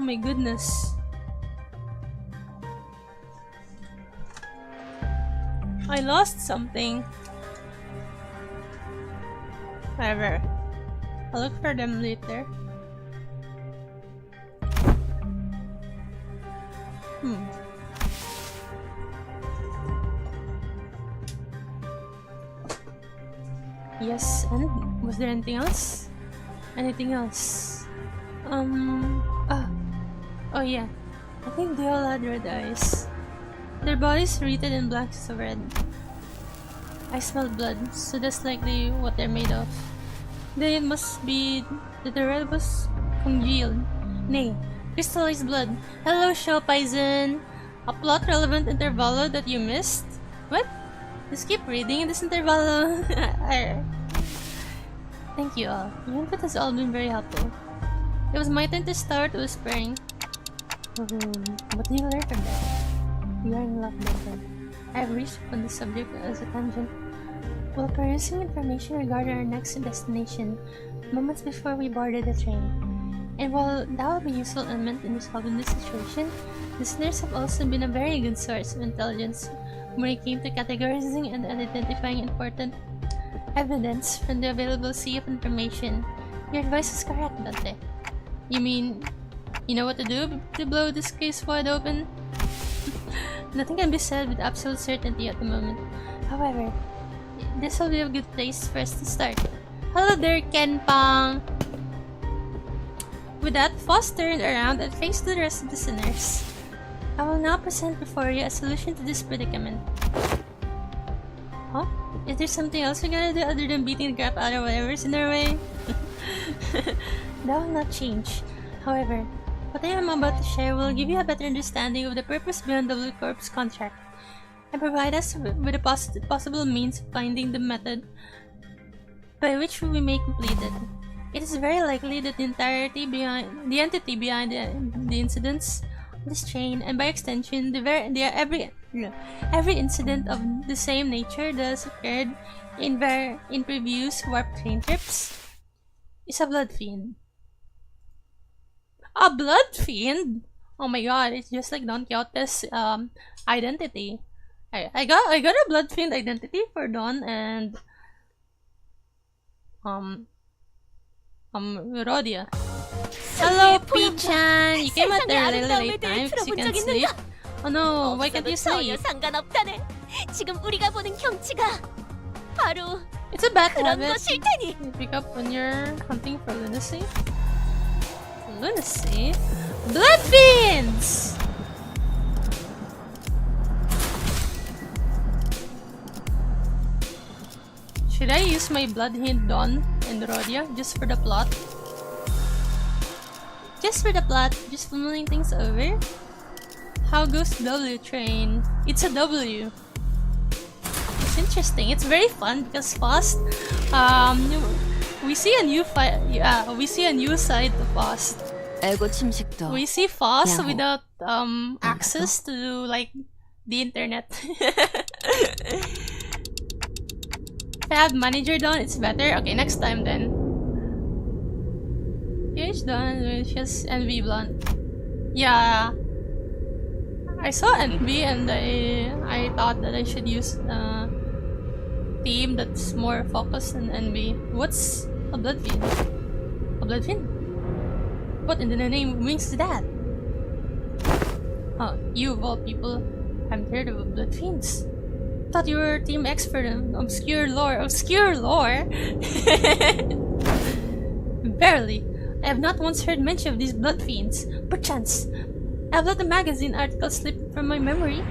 Oh my goodness. I lost something. Whatever. I'll look for them later. Yes, and was there anything else? Anything else? Oh yeah. I think they all had red eyes. Their bodies wreathed in blankets of red. I smelled blood, so that's likely what they're made of. Then it must be that the red was congealed. Nay, crystallized blood. Hello, show Paizen! A plot relevant intervalo that you missed? What? Just keep reading in this intervalo. Thank you all. Your input has all been very helpful. It was my turn to start whispering. What do you learn from that? We are in love, my friend. I have reached on the subject as a tangent while perusing information regarding our next destination moments before we boarded the train. And while that will be a useful element in resolving this situation, listeners have also been a very good source of intelligence when it came to categorizing and identifying important evidence from the available sea of information. Your advice is correct, Dante. You mean, you know what to do to blow this case wide open? Nothing can be said with absolute certainty at the moment. However, this will be a good place for us to start. Hello there, Kenpang! With that, Foss turned around and faced the rest of the sinners. I will now present before you a solution to this predicament. Huh? Is there something else we gotta do other than beating the crap out of whatever's in our way? That will not change. However, what I am about to share will give you a better understanding of the purpose behind the Blue Corp's contract, and provide us with a possible means of finding the method by which we may complete it. It is very likely that the entity behind the incidents of this chain, and by extension, every incident of the same nature that has occurred in previous warp train trips, is a blood fiend. A blood fiend? Oh my god, it's just like Don Quixote's identity. I got a blood fiend identity for Dawn and Rodia. Hello, P-chan! You came at a really late time because you can't sleep. Oh no, why can't you 전혀 sleep? 상관없다네. 지금 우리가 보는 경치가 바로 It's a bad 그런 habit. 것일 테니. You pick up when you're hunting for lunacy. Lunacy? Blood fiends! Should I use my blood fiend Dawn and Rodia just for the plot? Just for the plot, just mulling things over? How goes W train? It's a W. It's interesting. It's very fun because fast. We see a new we see a new side to fast. 에고 침식도 We see fast Yeah. without access to like the internet. If I have manager done, it's better. Okay, next time then. PH done, which is NV blunt. Yeah. I saw NV and I thought that I should use a team that's more focused on NV. What's a blood fiend? A blood fiend? What in the name means that? Oh, you of all people haven't heard of blood fiends. Thought you were a team expert in obscure lore. Obscure lore? Barely. I have not once heard mention of these blood fiends. Perchance, I have let the magazine article slip from my memory.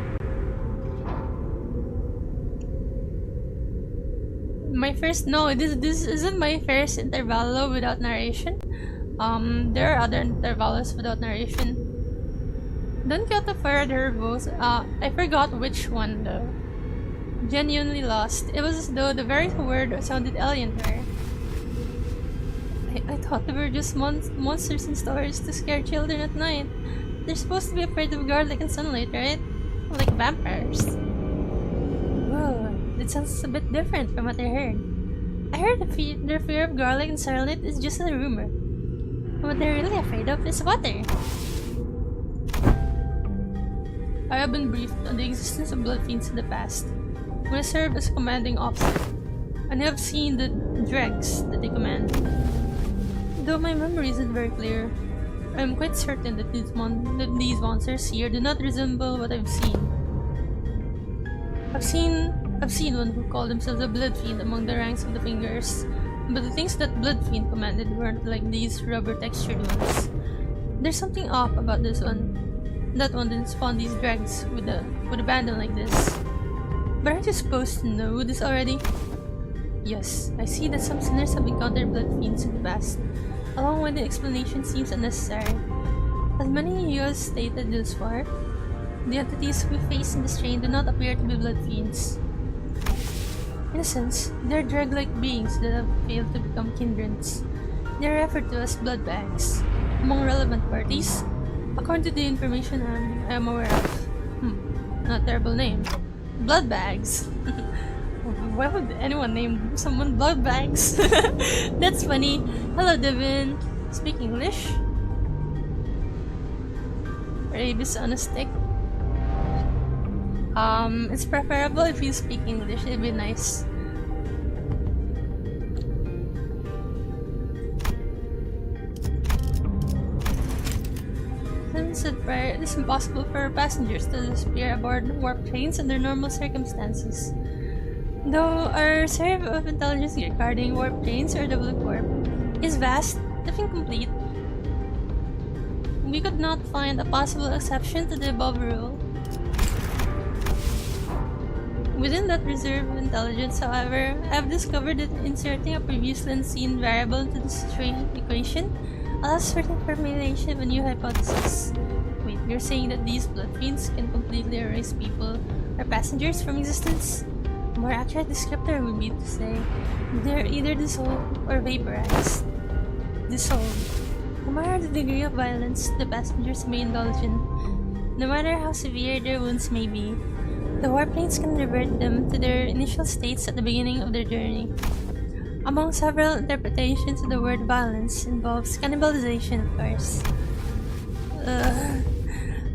This isn't my first intervallo without narration. There are other intervalos without narration. Don't get the further both. I forgot which one though. Genuinely lost. It was as though the very word sounded alien to her. I thought they were just monsters in stories to scare children at night. They're supposed to be afraid of garlic and sunlight, right? Like vampires. Whoa, that sounds a bit different from what I heard. I heard their fear of garlic and sunlight is just a rumor. What they're really afraid of is water. I have been briefed on the existence of blood fiends in the past, when I served as a commanding officer, and have seen the dregs that they command. Though my memory isn't very clear, I am quite certain that these monsters here do not resemble what I've seen. I've seen one who called themselves a blood fiend among the ranks of the fingers, but the things that blood fiend commanded weren't like these rubber textured ones. There's something off about this one. That one didn't spawn these dregs with abandon like this. But aren't you supposed to know this already? Yes, I see that some sinners have encountered blood fiends in the past, along with the explanation seems unnecessary. As many you have stated thus far, the entities we face in this train do not appear to be blood fiends. In a sense, they're drug-like beings that have failed to become kindreds. They are referred to as blood bags among relevant parties, according to the information I am aware of. Not a terrible name. Blood bags. Why would anyone name someone blood bags? That's funny. Hello, Devin. Speak English? Rabies on a stick. It's preferable if you speak English. It'd be nice. It is impossible for passengers to disappear aboard warp trains under normal circumstances. Though our reserve of intelligence regarding warp trains or double warp is vast, if incomplete, we could not find a possible exception to the above rule. Within that reserve of intelligence, however, I have discovered that inserting a previously unseen variable into the situation equation allows for the formulation of a new hypothesis. Wait, you're saying that these blood fiends can completely erase people or passengers from existence? A more accurate descriptor would be to say they're either dissolved or vaporized. Dissolved. No matter the degree of violence the passengers may indulge in, no matter how severe their wounds may be, the warplanes can revert them to their initial states at the beginning of their journey. Among several interpretations of the word violence involves cannibalization, of course.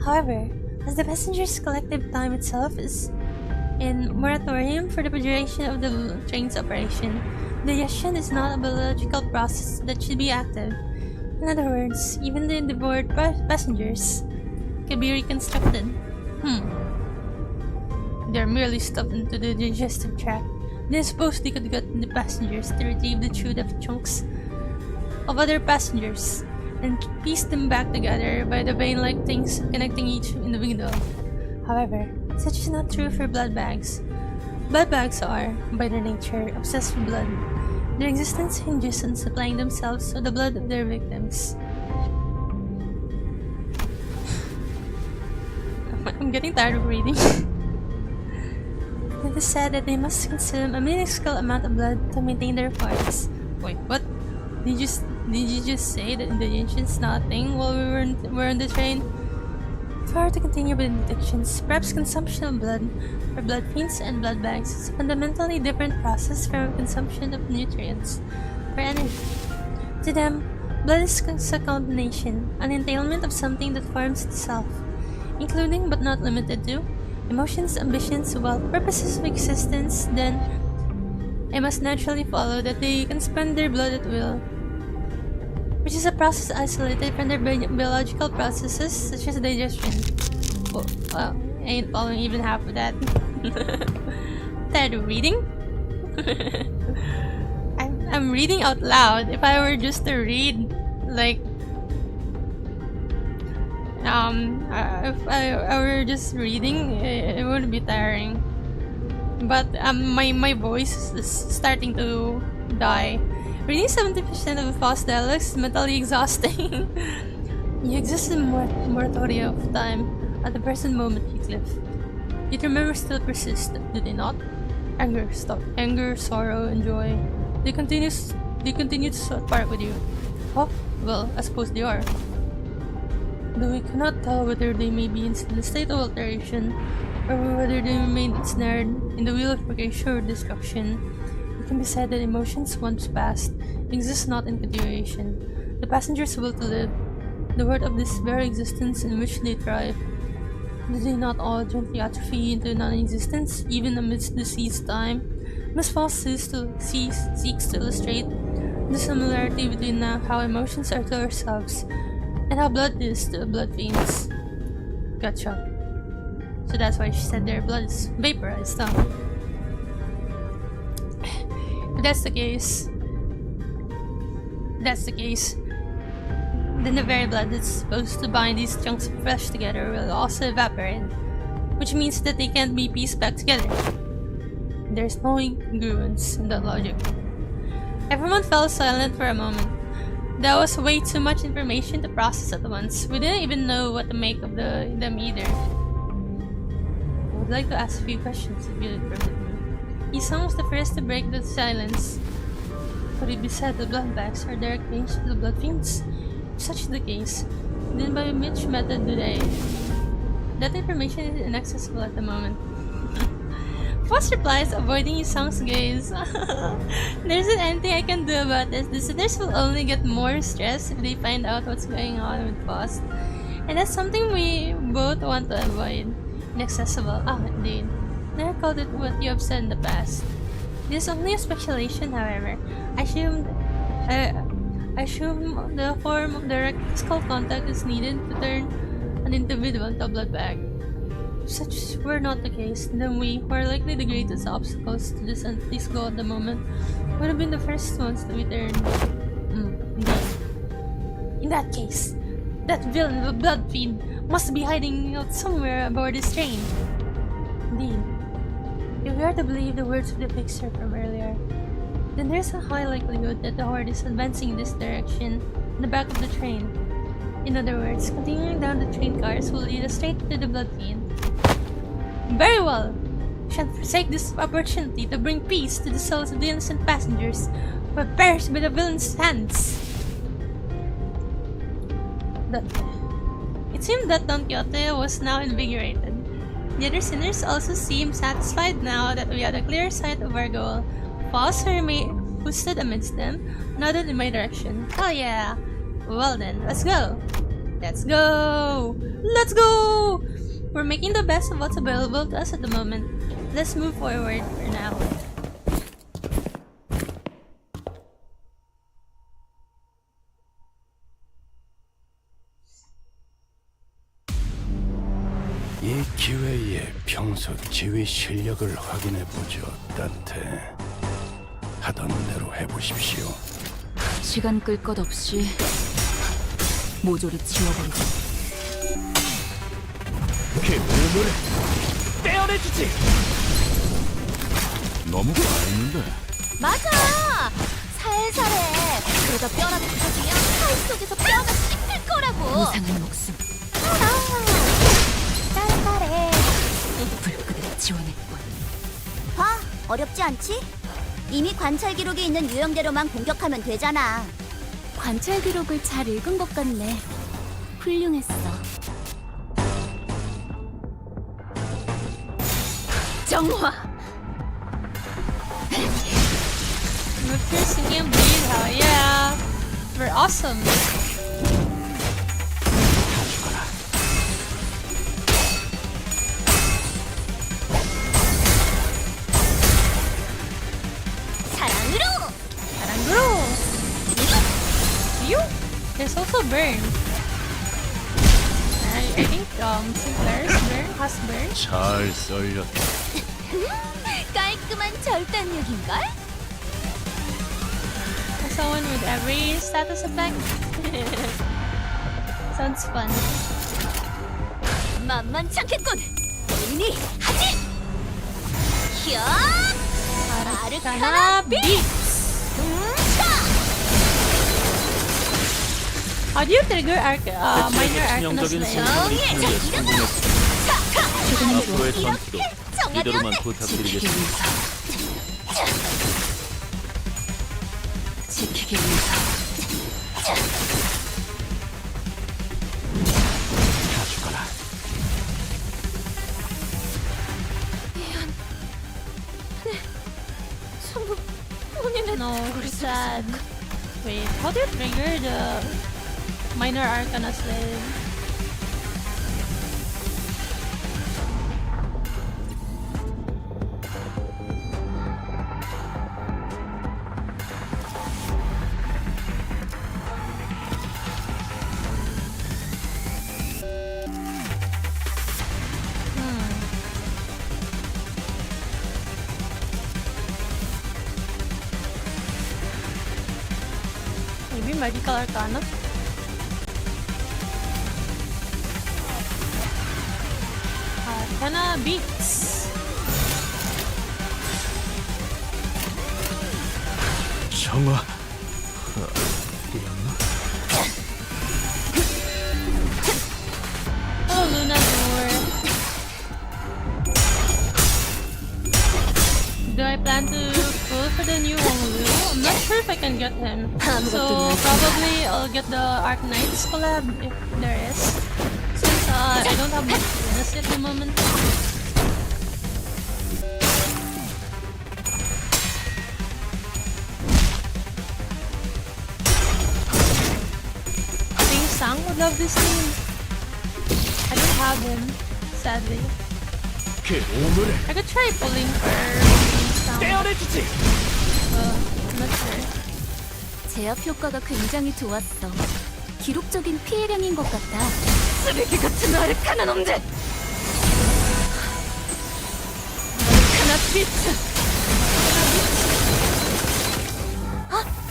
However, as the passenger's collective time itself is in moratorium for the duration of the train's operation. Digestion is not a biological process that should be active. In other words, even the devoured passengers can be reconstructed. They're merely stuffed into the digestive tract. Then suppose they could get the passengers to retrieve the chewed up chunks of other passengers and piece them back together by the vein-like things connecting each individual. However, such is not true for blood bags. Blood bags are, by their nature, obsessed with blood. Their existence hinges on supplying themselves with the blood of their victims. I'm getting tired of reading. It is said that they must consume a minuscule amount of blood to maintain their forms. Wait, what? Did you just say that indigestion is not a thing while we were on the train? For to continue with the detections, perhaps consumption of blood for blood fiends and blood bags is a fundamentally different process from consumption of nutrients for energy. To them, blood is a combination, an entailment of something that forms itself, including but not limited to emotions, ambitions, wealth, purposes of existence. Then it must naturally follow that they can spend their blood at will, which is a process isolated from their biological processes such as digestion. Oh, well, I ain't following even half of that. Tired of reading? I'm reading out loud. If I were just to read, like, if I were just reading, it wouldn't be tiring. But my voice is starting to die. Reading 70% of a false dialogue is mentally exhausting. You exist in a moratoria of time at the present moment, Heathcliff. Yet your memories still persist, do they not? Anger, sorrow, and joy. They continue to spark with you. Oh, well, I suppose they are. Though we cannot tell whether they may be in a state of alteration, or whether they remain ensnared in the wheel of purgation or destruction, it can be said that emotions once past exist not in continuation. The passengers' will to live, the worth of this very existence in which they thrive, do they not all gently atrophy into non-existence, even amidst the sea's time? Miss Falls seeks to illustrate the similarity between how emotions are to ourselves and how blood is to blood fiends. Gotcha. So that's why she said their blood is vaporized, huh? If that's the case, then the very blood that's supposed to bind these chunks of flesh together will also evaporate, which means that they can't be pieced back together. There's no incongruence in that logic. Everyone fell silent for a moment. That was way too much information to process at once. We didn't even know what to make of them either. I would like to ask a few questions if you would permit me. Isang was the first to break the silence. Could it be said that blood bags are direct range to the blood fiends? If such is the case, then by which method do they? That information is inaccessible at the moment. Foss replies, avoiding Yusong's gaze. There isn't anything I can do about this. The sitters will only get more stressed if they find out what's going on with Foss. And that's something we both want to avoid. Inaccessible. Ah, indeed. Never called it what you have said in the past. This is only a speculation, however. I assume the form of direct physical contact is needed to turn an individual into a blood bag. If such were not the case, then we, who are likely the greatest obstacles to this entity's goal at the moment, would have been the first ones to return. Indeed. In that case, that villain of a blood fiend must be hiding out somewhere aboard this train. Indeed. If we are to believe the words of the picture from earlier, then there's a high likelihood that the horde is advancing in this direction in the back of the train. In other words, continuing down the train cars will lead us straight to the blood fiend. Very well! We shan't forsake this opportunity to bring peace to the souls of the innocent passengers who have perished by the villain's hands. It seemed that Don Quixote was now invigorated. The other sinners also seemed satisfied now that we had a clear sight of our goal. Foss, who stood amidst them, nodded in my direction. Oh yeah! Well then, let's go! Let's go! Let's go! We're making the best of what's available to us at the moment. let's move forward for now. 이 기회에 평소 지휘 실력을 확인해보죠, 따태. 하던 대로 해보십시오. 시간 끌 것 없이 모조리 지워버리자. 그 우물을 떼어내주지! 너무 과했는데. 맞아! 살살해. 그러다 뼈라도 터지면 살 속에서 뼈가 씹힐 거라고. 무상한 목숨 살살해. 불끈을 지워냈군. 봐, 어렵지 않지? 이미 관찰 기록이 있는 유형대로만 공격하면 되잖아. 관찰 기록을 잘 읽은 것 같네. 훌륭했어. 정화. We're piercing him, bleed, hell yeah! We're awesome! 사랑으로! Aranguro! You! There's also burn. I think Sinclair's burn has burn. 잘 썰렸다. 깔끔한 절단력인걸? Someone with every status effect. Sounds fun. 만만찮겠군! 이미 하지! 현! Arcana Beats! How do you trigger minor Arcana 치명적인 Slay? 손상을 입히는 데 성공했습니다. 앞으로의 이렇게 전투도 정하면 이대로만 돼! 지키기 부탁드리겠습니다. 위해서. 지키기 위해서. 다 죽어라. 전부 본인의 No, it's sad. Wait, how do you trigger the minor Arcana Slay? Maybe Magical Arcana? Arcana Beats! 정화. Oh, Lunador. Do I plan to pull for the new Wonglu? I'm not sure if I can get him. So probably I'll get the Arc Knights collab if there is. Since I don't have much business at the moment. I think Sang would love this team. I don't have him, sadly. 그 우물을 I could try pulling for Sang. 떼어내주지! I'm not sure. 제압 효과가 굉장히 좋았어. 기록적인 피해량인 것 같아. 쓰레기 같은 아르카나 놈들. 아르카나 비트.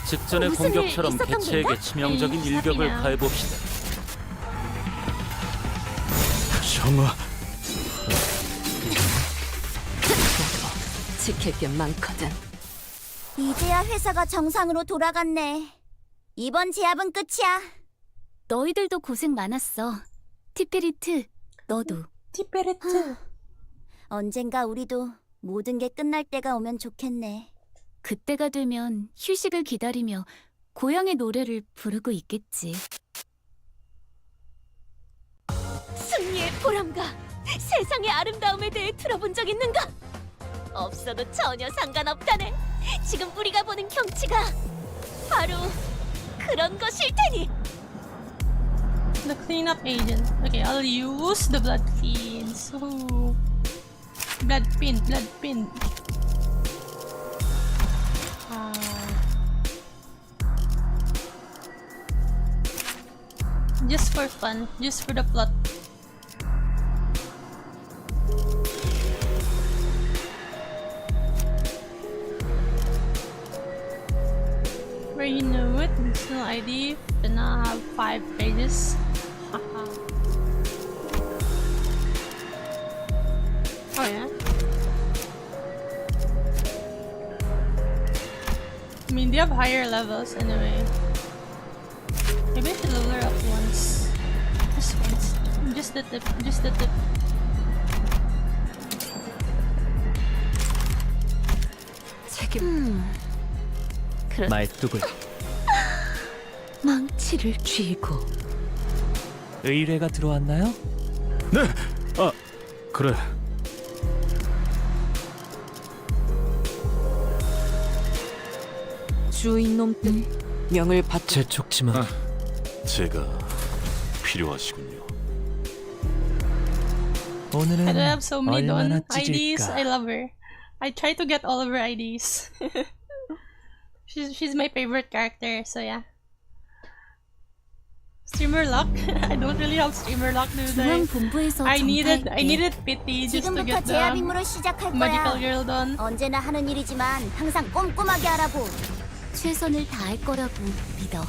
직전의 무슨 일 공격처럼 있었던 개체에게 건가? 치명적인 네, 일격을 사비나. 가해봅시다. 정화. 지킬 게 많거든. 이제야 회사가 정상으로 돌아갔네. 이번 제압은 끝이야. 너희들도 고생 많았어. 티페리트, 너도. 티페레트. 언젠가 우리도 모든 게 끝날 때가 오면 좋겠네. 그때가 되면 휴식을 기다리며 고향의 노래를 부르고 있겠지. 승리의 보람과 세상의 아름다움에 대해 들어본 적 있는가? 없어도 전혀 상관없다네. 지금 우리가 보는 경치가 바로 그런 것일 테니. The cleanup agent. Okay, I'll use the blood fiends. Ooh. Blood fiend, blood fiend. Just for fun, just for the plot. Where you know it, personal ID, then I have 5 pages. Haha. Oh yeah. I mean, they have higher levels anyway. Maybe I should level her up once. Just once. Just the tip. Just the tip. 책임. 말뚝을 망치를 쥐고. 의뢰가 들어왔나요? 네. 아 그래. 주인 놈 명을 받. 재촉지만 아, 제가 필요하시군요. 오늘은 I don't have so many 얼마나 Dawn IDs. I 찢을까? love her. I try to get all of her IDs. she's my favorite character, so yeah. Streamer luck? I don't really have streamer luck, dude. 중앙 본부에서 I needed 전파할게. pity just to 지금부터 get 제압 the 임무를 시작할 magical 거야. girl done. 언제나 하는 일이지만 항상 꼼꼼하게 하라고. 최선을 다할 거라고 믿어.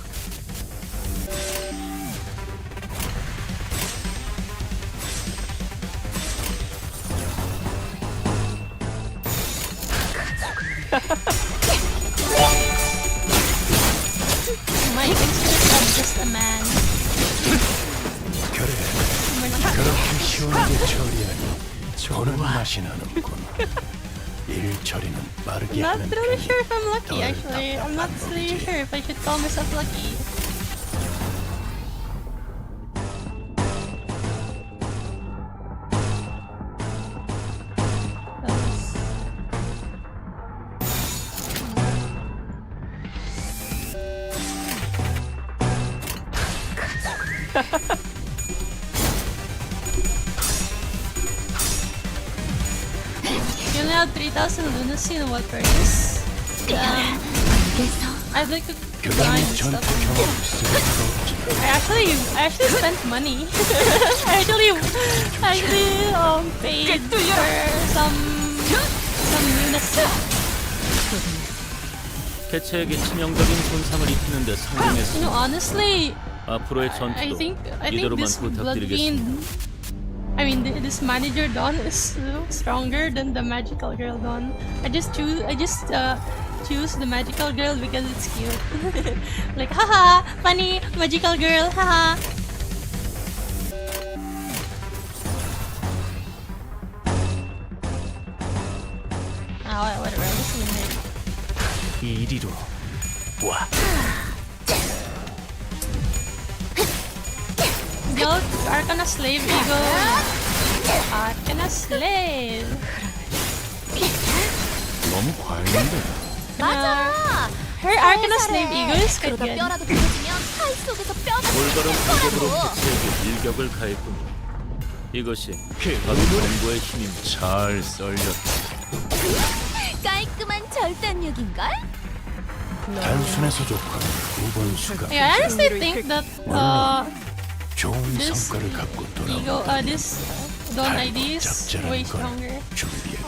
My experience of just a man. 그래, 그렇게 시원하게 처리하니 좋은 맛이 나는군. 일 처리는 빠르게 Not 하는 really 편이 sure if I'm lucky 덜 actually. I'm not really 답답한 sure if I should call myself lucky. You only have 3,000 lunacy in what purpose? I'd like to grind 그다음에 전투 stuff. 경험 있으면 없지. I actually spent money. I actually paid for some lunacy. 개체에게 치명적인 손상을 입히는데 성공했습니다. You know, honestly, 앞으로의 I 전투도 think 이대로만 this blood 부탁드리겠습니다. fiend. I mean, this manager Dawn is stronger than the magical girl Dawn. I just choose the magical girl because it's cute. Like, haha, funny magical girl, haha. Ah, whatever. I'm just gonna make. 이리로 와. Yo, Arcana Slave Ego. Arcana Slave. 너무 과했는데. 맞아. Her Arcana Slave Ego is quite 그러다 good. 뼈라도 부러지면 살 속에서 뼈가 올바른 방법으로 터져나고. 개체에게 일격을 가했군요. 이것이 바로 정보의 힘입니다. 잘 썰렸다. 깔끔한 절단력인걸? 단순해서 좋고 우본수가 Yeah, I honestly think that 좋은 this 성과를 갖고 Ego, 돌아온 this Dawn ID is way stronger. 준비해두지.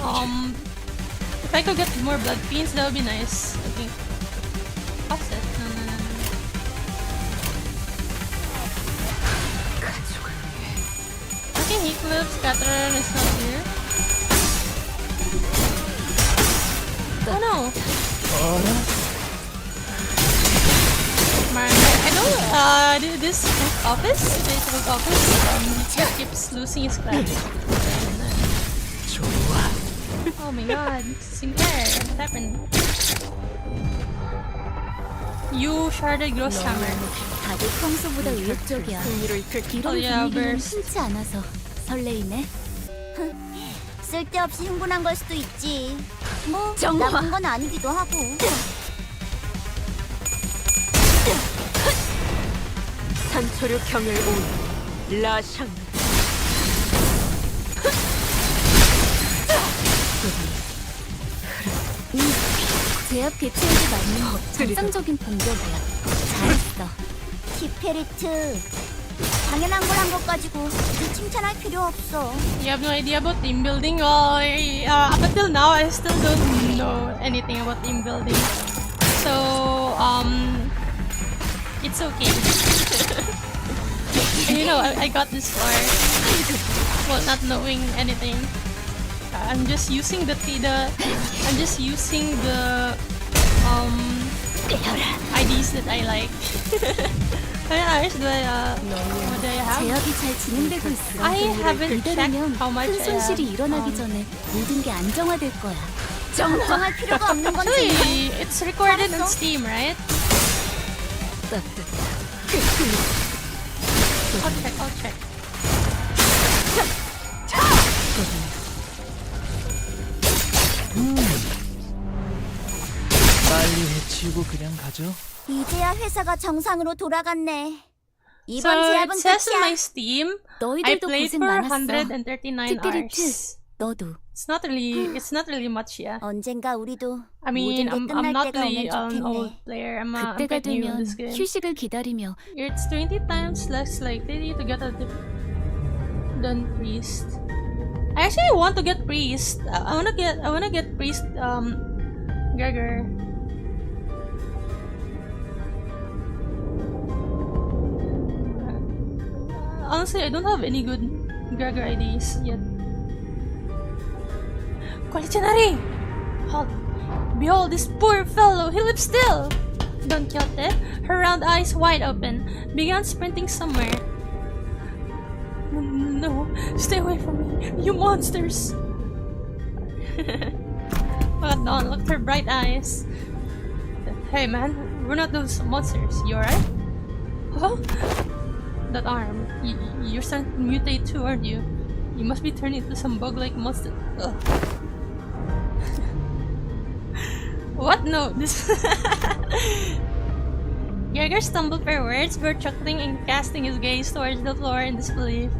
If I could get more blood fiends, that would be nice. I think. Offset. No. Okay, Heathcliff, Scatterer is not here. Oh no! I know, this book office, it keeps losing his class. Oh my god, Sinclair, what happened? You sharded Gross Hammer. 다들 평소보다 의욕적이야. 이런 yeah, 분위기는 burst. 흔치 않아서 설레이네. 쓸데없이 흥분한 걸 수도 있지. 뭐 나쁜 건 아니기도 하고. 산초류 경을 온 라샹. 제압 개체에게 맞는 정상적인 공격이야. 잘했어. 키페리트. 당연한 걸 한 것 가지고 굳이 칭찬할 필요 없어. You have no idea about team building? Well, up until now, I still don't know anything about team building. So, it's okay. You know, I got this far. Well, not knowing anything. I'm just using the IDs that I like. What do I have? 제압이 잘 진행되고 있어. I haven't checked 이대로면 how much 큰 I have. 손실이 일어나기 전에 모든 게 안정화될 거야. 정정할 필요가 없는 건지. Actually, it's recorded on Steam, right? I'll check. 빨리 해치우고 그냥 가죠. 이제야 회사가 정상으로 돌아갔네. So 이번 it 제압은 says on my 끝이야. Steam, I 너희들도 played 고생 for 많았어. 139 티피리트, hours. 너도. It's not really much, yeah. 언젠가 우리도 I mean, 모든 게 I'm 끝날 not 때가 really 오면 an old 좋겠네. player. I'm 그때가 quite new in 되면 this game. 휴식을 기다리며 It's 20 times less likely to get a than priest. I actually want to get priest. I wanna get priest. Gregor. Honestly, I don't have any good Gregor IDs yet. Kolichanari! Halt! Behold this poor fellow, he lives still! Don Quixote, her round eyes wide open, began sprinting somewhere. No, stay away from me, you monsters! Look at Dawn, look at her bright eyes. Hey man, we're not those monsters, you alright? Huh? That arm, you're starting to mutate too, aren't you? You must be turning into some bug-like monster. Ugh. What? No, this. Jaeger stumbled for words before chuckling and casting his gaze towards the floor in disbelief.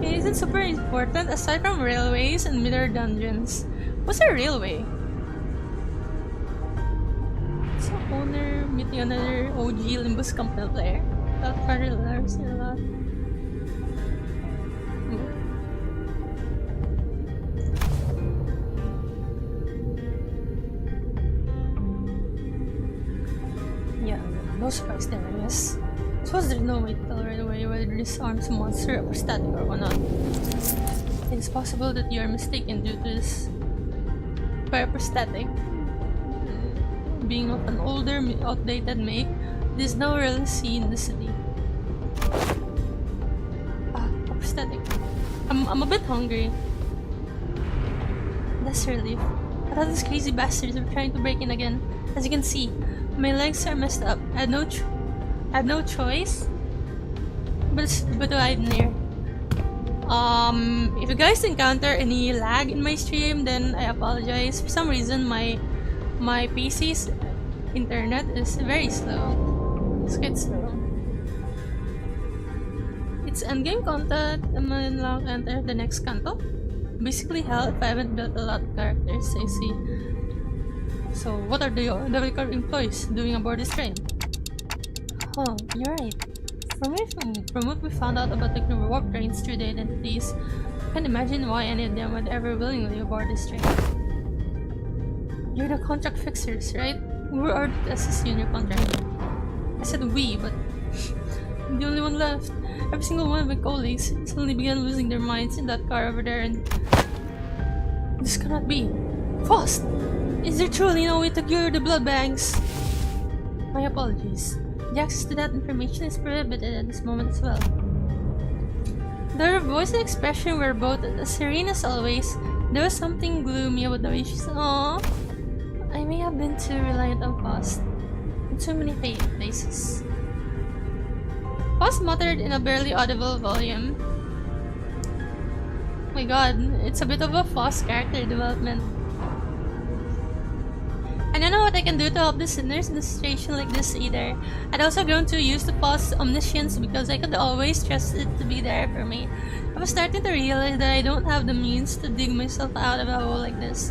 It isn't super important aside from railways and mirror dungeons. What's a railway? It's a owner meeting another OG Limbus company player. Without further letters a lot. Yeah, no surprise there, I guess. Suppose there's no way to tell right away whether this arm's a monster or static or whatnot. It's possible that you are mistaken due to this prosthetic. Being of an older, outdated make, this is now rarely seen in the city. A prosthetic. I'm a bit hungry. That's a relief. I thought these crazy bastards were trying to break in again. As you can see, my legs are messed up. I had no choice but to hide in here. If you guys encounter any lag in my stream, then I apologize. For some reason, my PC's internet is very slow. It's quite slow. It's endgame content. I'm gonna now enter the next canto. Basically hell if I haven't built a lot of characters, I see. So what are the current employees doing aboard this train? Oh, you're right. From what we found out about the warp trains through the identities, I can't imagine why any of them would ever willingly aboard this train. You're the contract fixers, right? We were ordered to assist you in your contract. I said we, but I'm the only one left. Every single one of my colleagues suddenly began losing their minds in that car over there, and this cannot be. Faust! Is there truly no way to cure the blood banks? My apologies. The access to that information is prohibited at this moment as well. Though her voice and expression were both as serene as always, there was something gloomy about the way she said, "Aww, I may have been too reliant on Faust in too many places." Faust muttered in a barely audible volume. Oh my god, it's a bit of a Faust character development. don't know what I can do to help the sinners in a situation like this either. I'd also grown too used to false omniscience because I could always trust it to be there for me. I was starting to realize that I don't have the means to dig myself out of a hole like this.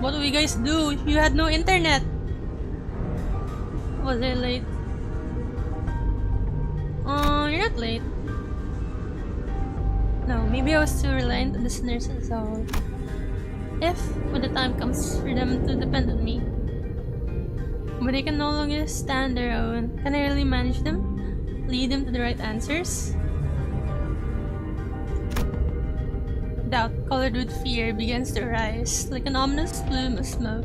What do you guys do? You had no internet. Was I late? You're not late. No, maybe I was too reliant on the sinners as a whole. If, when the time comes for them to depend on me, but they can no longer stand their own, can I really manage them? Lead them to the right answers? Doubt, colored with fear, begins to rise, like an ominous plume of smoke.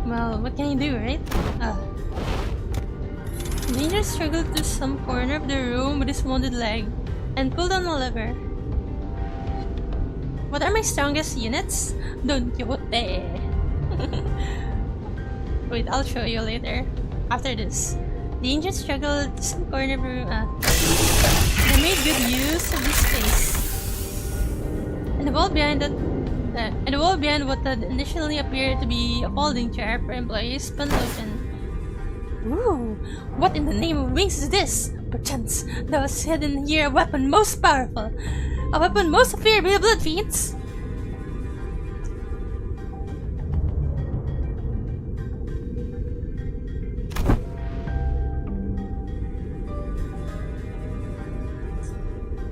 Well, what can you do, right? Danger struggled to some corner of the room with his wounded leg and pulled on a lever. What are my strongest units? Don Quixote. Wait, I'll show you later. After this. Danger struggled to some corner of the room. They made good use of this space. And the wall behind what had initially appeared to be a folding chair for employees spun open. Ooh, what in the name of wings is this? Perchance there was hidden here a weapon most powerful. A weapon most feared by the blood fiends.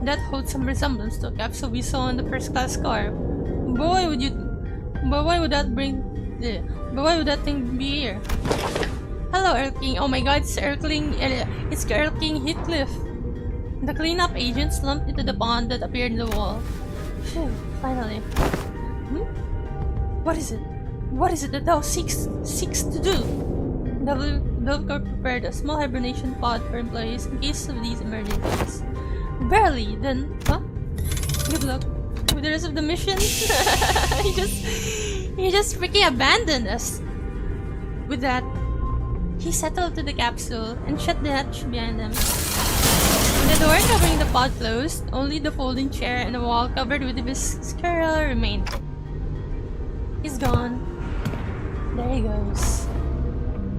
That holds some resemblance to a capsule we saw in the first class car. But why would that thing be here? Hello, Earl King. Oh my god, it's Earl King. It's Earl King Heathcliff. The cleanup agent slumped into the pond that appeared in the wall. Phew, finally. What is it? What is it that thou seeks to do? Dovecore prepared a small hibernation pod for employees in case of these emergencies. Barely, then, huh? Good luck with the rest of the mission. he just freaking abandoned us. With that, he settled to the capsule and shut the hatch behind them. When the door covering the pod closed, only the folding chair and the wall covered with the squirrel remained. He's gone. There he goes.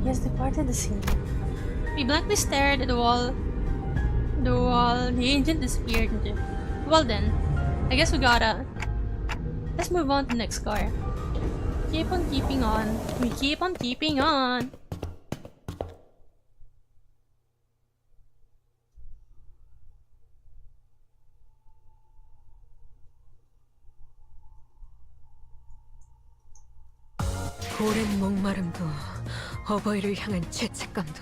He has departed the scene. We blankly stared at the wall the agent disappeared into. Well then, I guess we gotta... Let's move on to the next car. Keep on keeping on. We keep on keeping on. 오랜 목마름도 어버이를 향한 죄책감도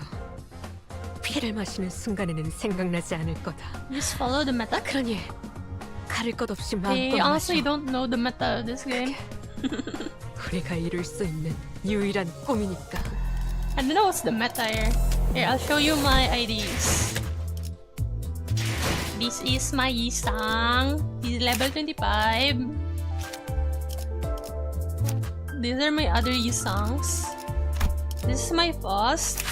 피를 마시는 순간에는 생각나지 않을 거다. Just follow the meta. 그러니 가릴 것 없이 They 마음껏 honestly 마셔. don't know the meta of this game. 우리가 이룰 수 있는 유일한 꿈이니까. I don't know what's the meta here. Here, I'll show you my IDs. This is my Yisang. He's level 25. These are my other Yisangs. This is my Faust.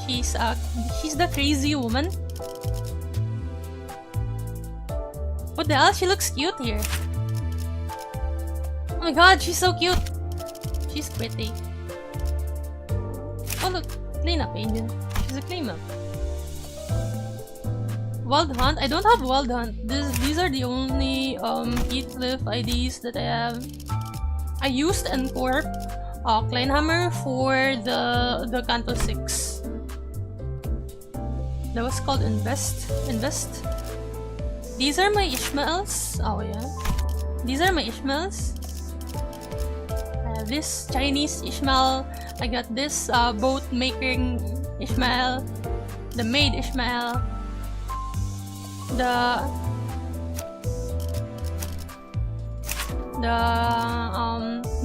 She's the crazy woman. What the hell? She looks cute here. Oh my god, she's so cute. She's pretty. Oh look, cleanup agent. She's a cleanup. Wild Hunt? I don't have Wild Hunt. These are the only Heathcliff IDs that I have. I used Encorp Kleinhammer for the Canto 6. That was called Invest. These are my Ishmaels. Oh yeah. These are my Ishmaels. I have this Chinese Ishmael. I got this boat making Ishmael. The maid Ishmael. The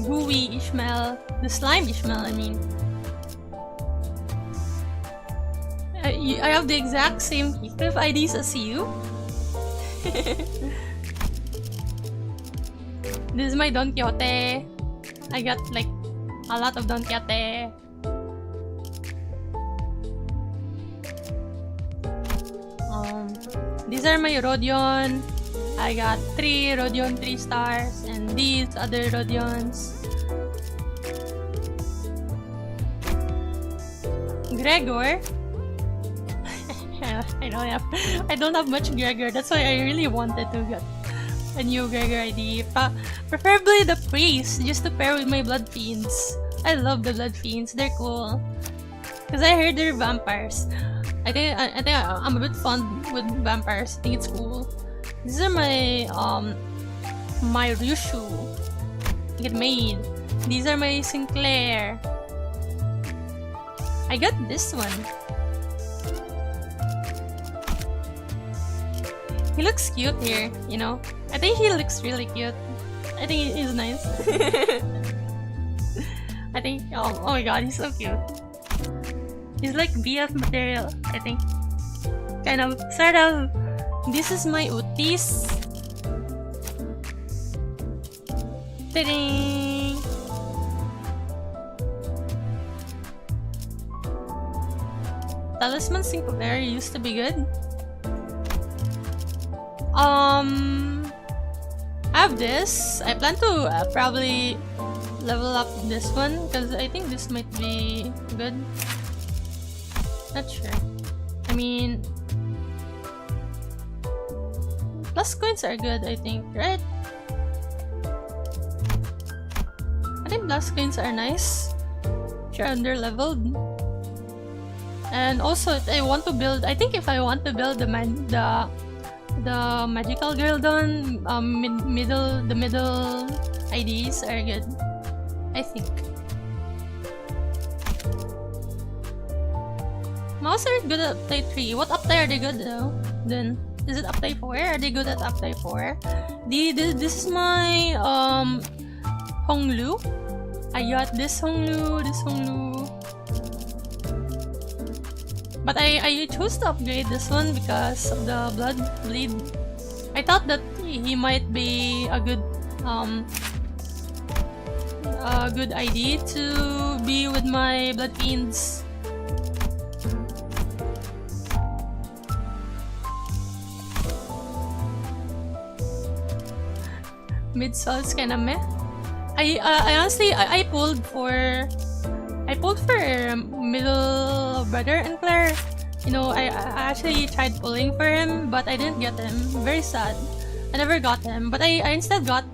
gooey Ishmael, the slime Ishmael, I mean. I have the exact same Heathcliff IDs as you. This is my Don Quixote. I got like a lot of Don Quixote. These are my Rodion. I got 3 Rodion 3 stars and these other Rodions. Gregor. I don't have much Gregor. That's why I really wanted to get a new Gregor ID. Preferably the priest, just to pair with my blood fiends. I love the blood fiends. They're cool. Cause I heard they're vampires. I think I'm a bit fond with vampires. I think it's cool. These are my my Ryushu. Get made. These are my Sinclair. I got this one. He looks cute here, you know. I think he looks really cute. I think he's nice. I think, oh my god, he's so cute. He's like BF material, I think. Kind of, sort of. This is my Utis. Ta-ding! Talisman Sinclair used to be good. I have this. I plan to probably level up this one because I think this might be good. Not sure. I mean, plus coins are good, I think, right? I think plus coins are nice. If you're under leveled. And also, if I want to build, I think if I want to build the magical girl done, the middle IDs are good. I think. Mouse are good at update 3. What update are they good though? Then is it update 4? Are they good at update 4? This is my Honglu. I got this Honglu. But I chose to upgrade this one because of the blood bleed. I thought that he might be a good ID to be with my blood fiends. Mid salt's kinda meh. I honestly I pulled for middle brother and Claire. You know, I actually tried pulling for him, but I didn't get him. Very sad. I never got him, but I instead got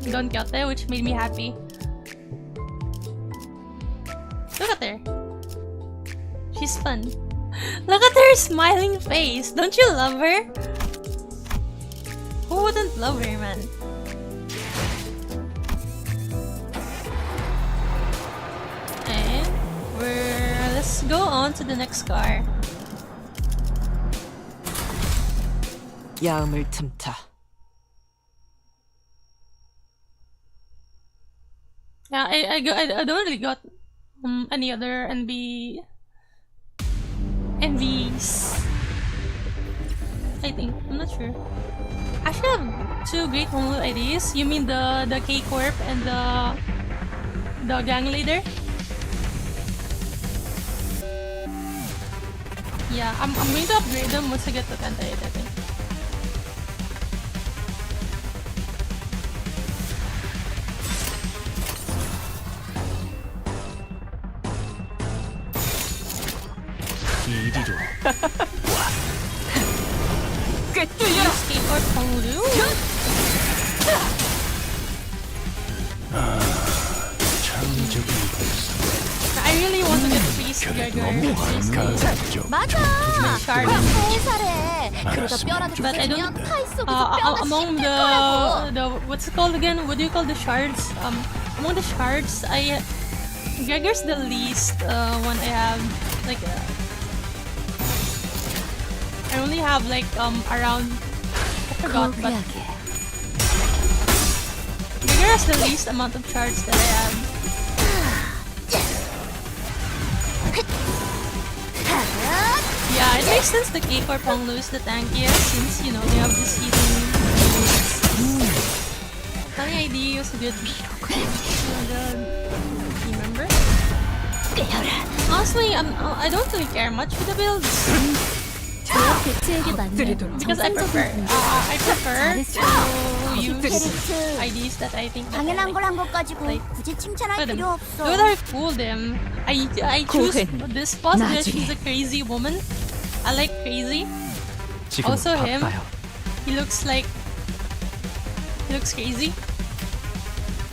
Don Quixote, which made me happy. Look at her. She's fun. Look at her smiling face. Don't you love her? Who wouldn't love her, man? Let's go on to the next car. 야음을 틈타. Yeah, I don't really got any other NVs. I think, I'm not sure. I actually have 2 great Honglu IDs. You mean the K Corp and the gang leader? Yeah, I'm going to upgrade them once I get to 10 I think. Skateboard Honglu? I really want to get Priest Gregor. 맞아. 살해. 그러다 뼈라도 But I don't. 팔 속에서 뼈가 Among 씹힐 거라고. the what's it called again? What do you call the shards? Among the shards, Gregor's the least one I have. Like I only have like around. I forgot, but Gregor has the least amount of shards that I have. Yeah, it makes sense the K Corp Honglu is the tankiest since, you know, they have this healing moves. Funny idea was good. Remember? Honestly, I don't really care much for the builds. 제약 개체에게 맞는 엎드리도록. because I prefer 잘했어. to use 캐릭터 IDs that I think that I 당연한 like. 걸 한 것 가지고 Like, 굳이 칭찬할 But 필요 없어. those are cool them. I choose 고해는 this boss because 나중에. she's a crazy woman. I like crazy. 지금 Also him. 바빠요. He looks crazy.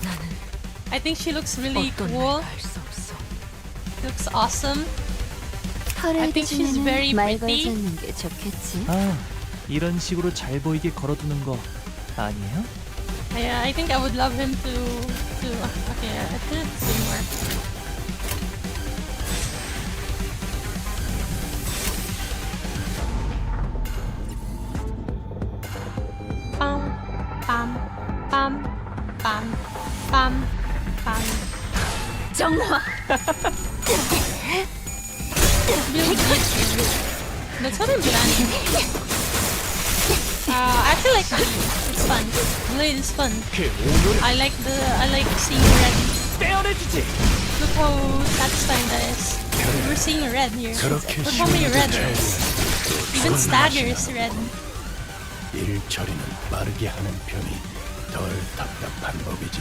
나는 I think she looks really 어떤 cool. 말도 할 수 없어. Looks awesome. I 퍼레이드 think she's very 중에는 말 pretty. 걸지 않는 게 좋겠지. 아, 이런 식으로 잘 보이게 걸어두는 거 아니에요? Yeah, I think I would love him to okay, I should say more. Pam, pam, pam, pam, pam, pam. 정화. That's what I'm planning. I actually like Blade. It's fun. Blade is fun. I like seeing red. Look how satisfying that is. We're seeing red here. 그렇게 Look how many 쉬운 red 일도 there is. 잘 Even 술을 staggers 마시고 red. 일 처리는 빠르게 하는 편이 덜 답답한 법이지.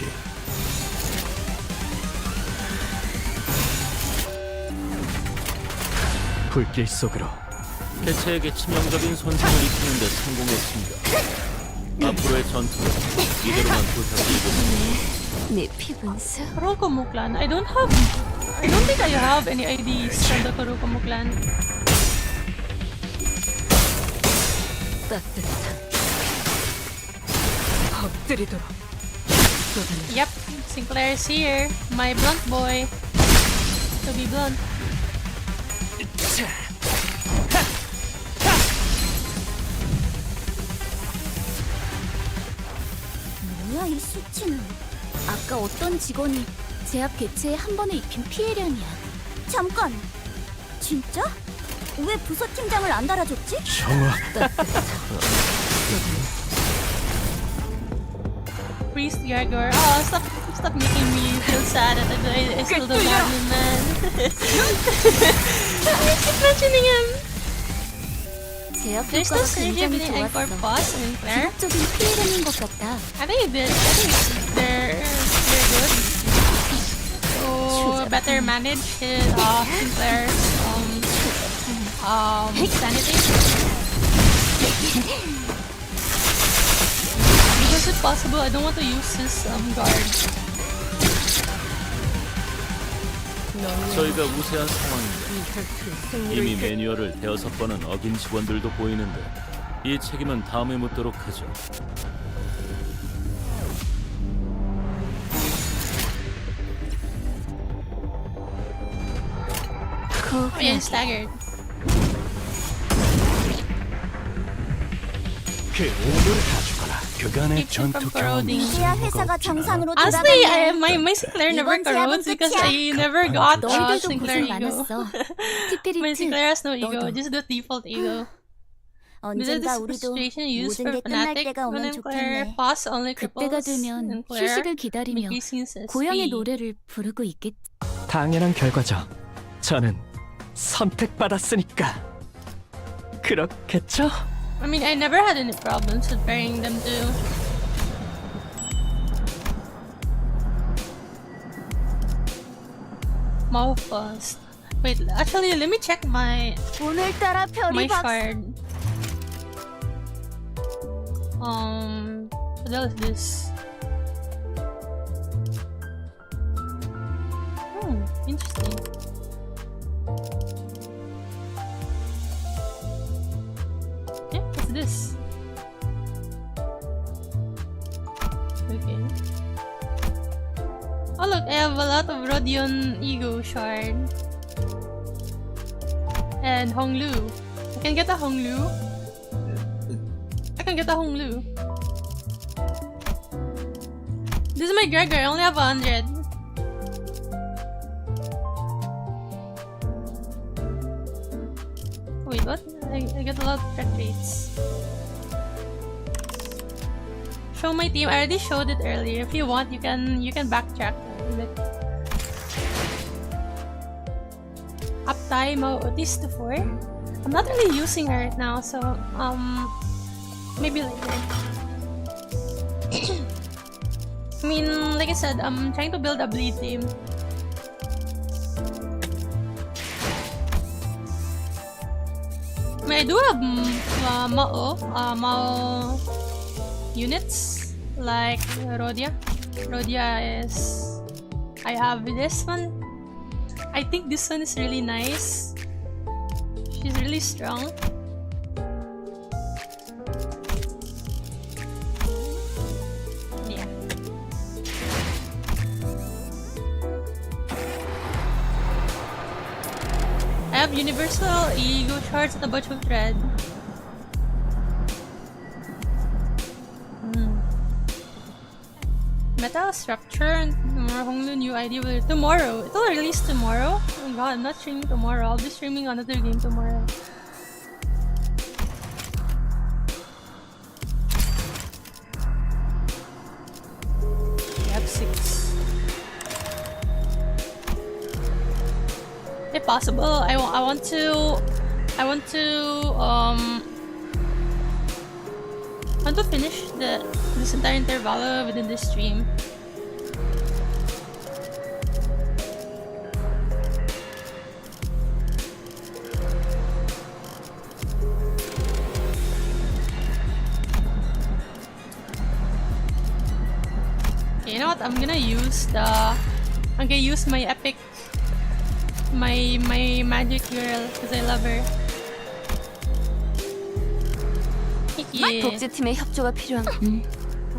불길 속으로 개체에게 치명적인 손상을 입히는 데 성공했습니다. 앞으로의 전투는 이대로만 부탁드리겠습니다. 내 피분수. Kurokomo clan. I don't think I have any IDs from the Kurokomo clan. 따뜻한 엎드리도록. 쏟아내. Yep, Sinclair's here. My blunt boy. To be blunt. 뭐야 이 수치는. 아까 어떤 직원이 제압 개체에 한 번에 입힌 피해량이야. 잠깐. 진짜? 왜 부서팀장을 안 달아줬지? 정화. Priest Gregor. Oh, stop making me feel sad that I still don't have him, man. I keep mentioning him. 제압 There's no 효과가 synergy 굉장히 between Encore 좋았어. Boss and Sinclair. 기록적인 피해량인 것 같다. I think they're good. To better manage his Sinclair's sanity. Because if possible, I don't want to use his guard. 저희가 우세한 상황인데 이 혈투의 이미 승리를 매뉴얼을 대여섯 번은 어긴 직원들도 보이는데 이 책임은 다음에 묻도록 하죠. Oh yeah, staggered. 그 오물을 가져가라. 그간의 Keeps him from 전투 corroding. 경험이 이제야 회사가 정상으로 Honestly, 돌아가네. my Sinclair never 이번 제압은 corrodes because 끝이야. I never got 너희들도 Sinclair 고생 ego. 많았어. My 티피리트. Sinclair has no ego, 너도. just the default ego. 언젠가 This 우리도 frustration used 모든 for 게 끝날 fanatic 때가 when 오면 Sinclair 좋겠네. boss only 그때가 cripples 되면 Sinclair, 휴식을 기다리며 increasing his 고향의 speed. 노래를 부르고 있겠지. 당연한 결과죠. 저는 선택받았으니까 그렇겠죠? I mean, I never had any problems with pairing them too. Mouth bust. Wait, actually, let me check my 오늘따라 별이 박. shard. What else is this? Interesting. Yeah, what's this? Okay. Oh look, I have a lot of Rodion Ego Shard. And Honglu. I can get a Honglu. I can get a Honglu. This is my Gregor, I only have 100. Wait, what? I get a lot of pet rates. Show my team. I already showed it earlier. If you want, you can backtrack a bit. Uptime autis to 4. I'm not really using her right now, so maybe later. I mean, like I said, I'm trying to build a bleed team. I do have Mao units like Rodia. Rodia is. I have this one. I think this one is really nice. She's really strong. Yeah. I have universal ego shards and a bunch of thread. Metal structure and more Honglu new idea will tomorrow. It'll release tomorrow. Oh my god, I'm not streaming tomorrow. I'll be streaming another game tomorrow. We have 6. If possible, I want to finish this entire interval within this stream. Okay, you know what? I'm gonna use my epic, my magic girl because I love her. Yeah. 독재팀의 협조가 필요한.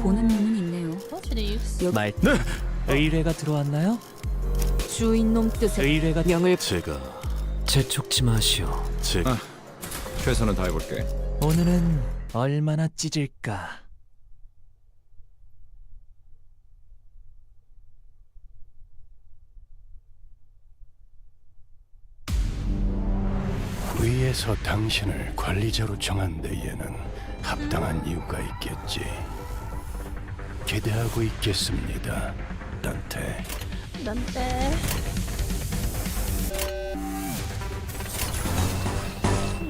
보는 눈은 있네요. What should I use? 말 의뢰가 들어왔나요? 주인놈 뜻에 의뢰가 명을 제가 재촉지 마시오. 최선을 다해볼게. 오늘은 얼마나 찢을까? 위에서 당신을 관리자로 정한 데에는 합당한 이유가 있겠지. 기대하고 있겠습니다, 단테. Dante.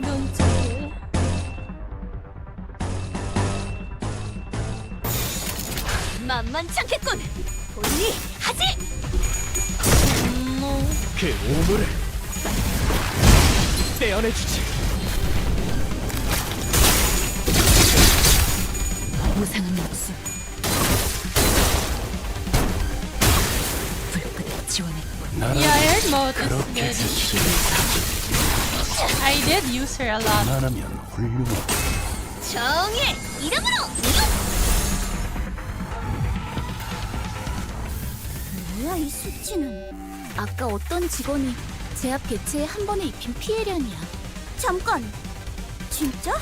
Dante. 만만치 않겠군. 본인이 하지. No. 그 오물을 떼어내주지. 무상은 없음. 불끝에 지원했군. 나는 Yeah, I heard Moat is 그렇게 good. 했으니 I did use her a lot. 그만하면 훌륭하고. 정의 이름으로. 뭐야 이 수치는? 아까 어떤 직원이 제압 개체에 한 번에 입힌 피해량이야. 잠깐. 진짜?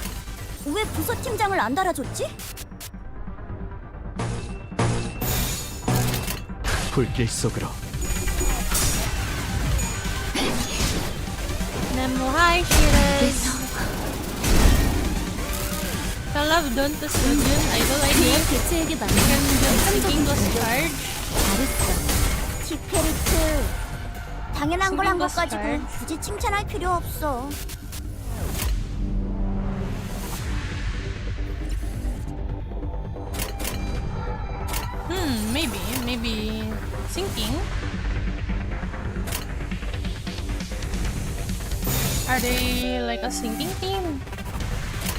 왜 부서팀장을 안 달아줬지? 불길 속으로. Nemuri Shiras. I love Dante's Dungeon. Idol idea. 제압 개체에게 You 맞는 can just 현상적인 King's 공격. card. 잘했어. 키페리트. 당연한 걸 한 것 King's 가지고 card. 굳이 칭찬할 필요 없어. Maybe sinking. Are they like a sinking team?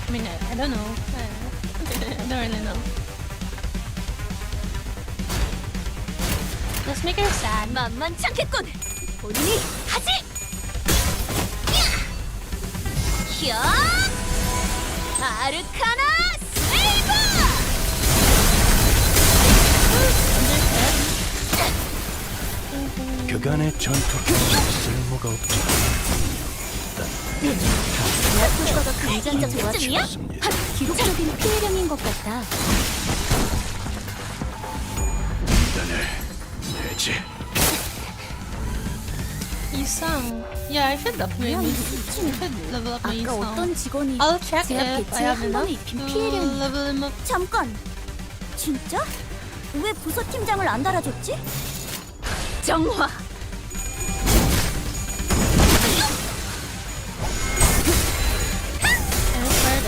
I mean, I don't know. I don't really know. Let's make her sad. 만만치 않겠군. 본인이 하지. 야! 아르카나 세이버! 그간의 전투력은 쓸모가 없지. 제압 효과가 긍정적 특징이야? 좋습니다. 기록적인 피해량인 것 같다. 단을 내지. Isang. Yeah, I should upgrade 뭐야 이 this. I 수치는? should level up my 아까 Isang. 어떤 직원이 I'll check 제압 if I 개체에 have 한 번에 enough 입힌 to 피해량이. level him up. 잠깐. 진짜? 왜 부서팀장을 안 달아줬지? 정화.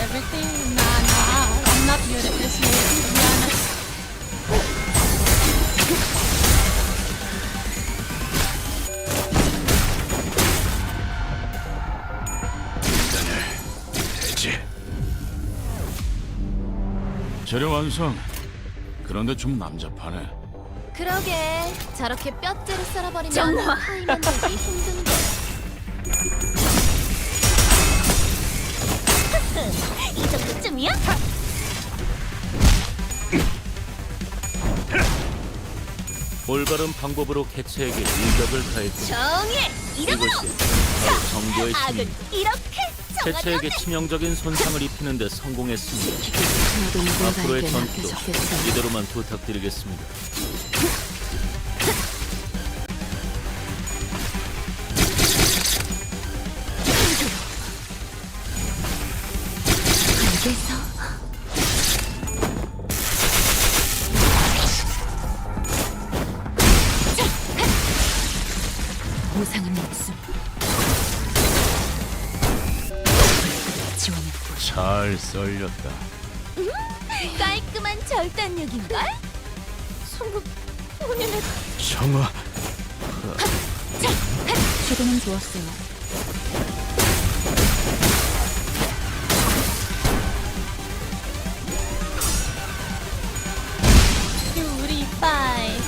everything? Nah, I'm not good at this game, to be honest. 재료 완성. 그런데 좀 남잡하네. 그러게 저렇게 뼈째로 썰어버리면 하이 만들기 힘든데. 이 정도쯤이야? 올바른 방법으로 개체에게 일격을 가했군. 정의의 이름으로 이것이 바로 정보의 악은 힘입니다. 이렇게 개체에게 정하면 치명적인 손상을 입히는 데 성공했습니다. 앞으로의 전투도 이대로만 부탁드리겠습니다. 그래서 보상은 목숨. 지원했고 잘 썰렸다. 깔끔한 절단력인걸? 송국 본인의 정화. 최근은 좋았어요. Purify.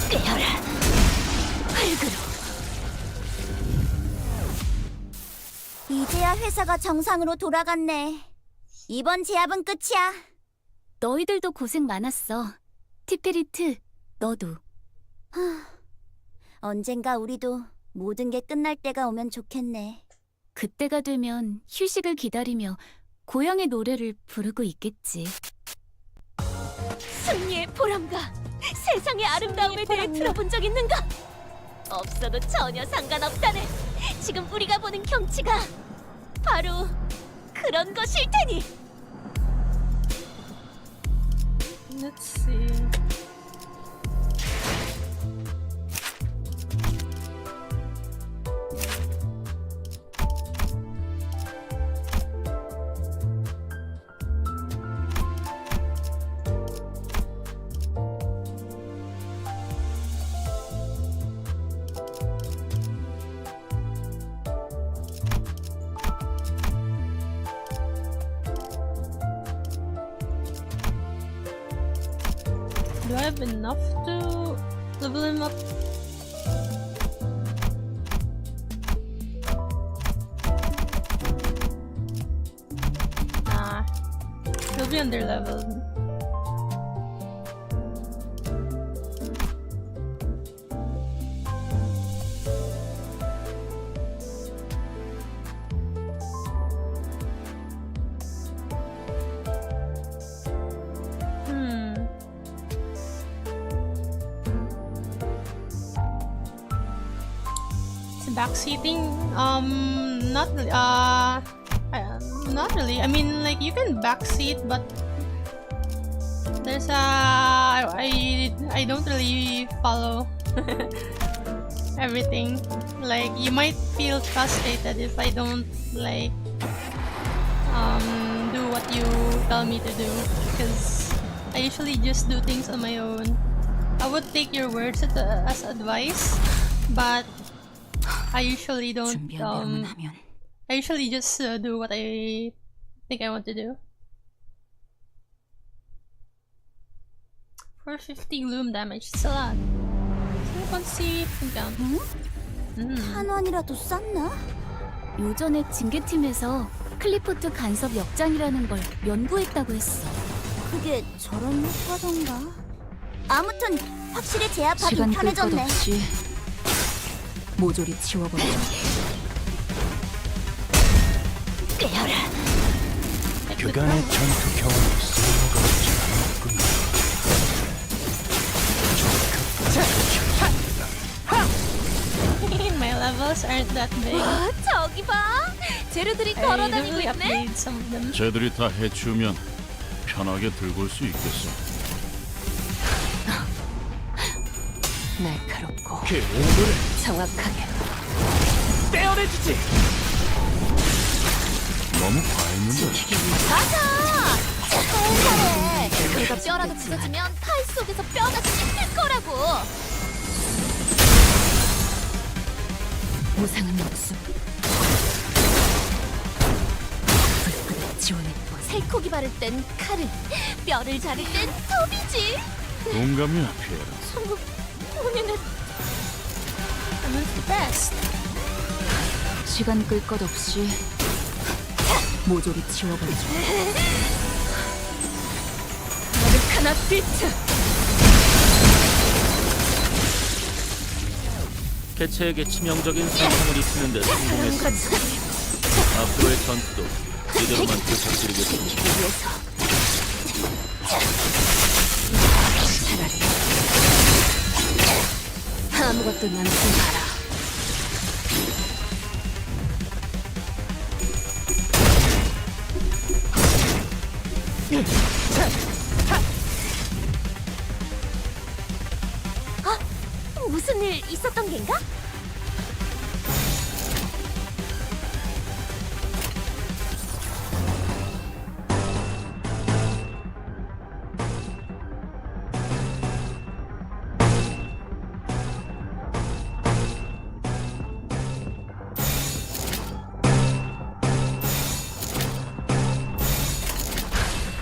깨어라 흙으로. 이제야 회사가 정상으로 돌아갔네. 이번 제압은 끝이야. 너희들도 고생 많았어. 티페리트, 너도. 언젠가 우리도 모든 게 끝날 때가 오면 좋겠네. 그때가 되면 휴식을 기다리며 고향의 노래를 부르고 있겠지. 승리의 보람과 세상의 아름다움에 대해 들어본 적 있는가? 없어도 전혀 상관없다네. 지금 우리가 보는 경치가 바로 그런 것일 테니. Let's see. Do I have enough to level him up? Nah, he'll be under leveled. Backseating, not really. I mean, like, you can backseat, but there's I don't really follow everything. Like, you might feel frustrated if I don't like do what you tell me to do, because I usually just do things on my own. I would take your words as advice, but I usually don't. I usually just do what I think I want to do. 450 gloom damage. It's a lot. see 한 원이라도 쌌나? 요전에 징계팀에서 클리포트 간섭 역장이라는 걸 연구했다고 했어. 그게 저런 효과던가? 아무튼 확실히 제압하기 시간 끌 것 편해졌네. 없이 모조리 치워버리자. 깨어라. 그간의 전투 경험이 쓸모가 없지 않았군요. My levels aren't that big. 와, 저기 봐. 재료들이 I 걸어다니고 really 있네. upgrade some of them. 쟤들이 다 해치우면 편하게 들고 올 수 있겠어. 날카롭고 그 오물을 정확하게 떼어내주지. 너무 과했는데. 맞아! 살살해! 그러다 뼈라도 부서지면 팔 속에서 뼈가 씹힐 거라고! 무상은 없음. 불끈 지원해보. 살코기 바를 땐 칼을, 뼈를 자를 땐 톱이지! 동감이야, 피에라. 성국, 본인은 I'm the best. 시간 끌 것 없이 모조리 지워버리죠. 아르카나 비트. 개체에게 치명적인 상황을 입히는 데 성공했습니다. 앞으로의 전투도 이대로만 부탁드리겠습니다. 차라리 아무것도 남지 마라. 무슨 일 있었던 겐가?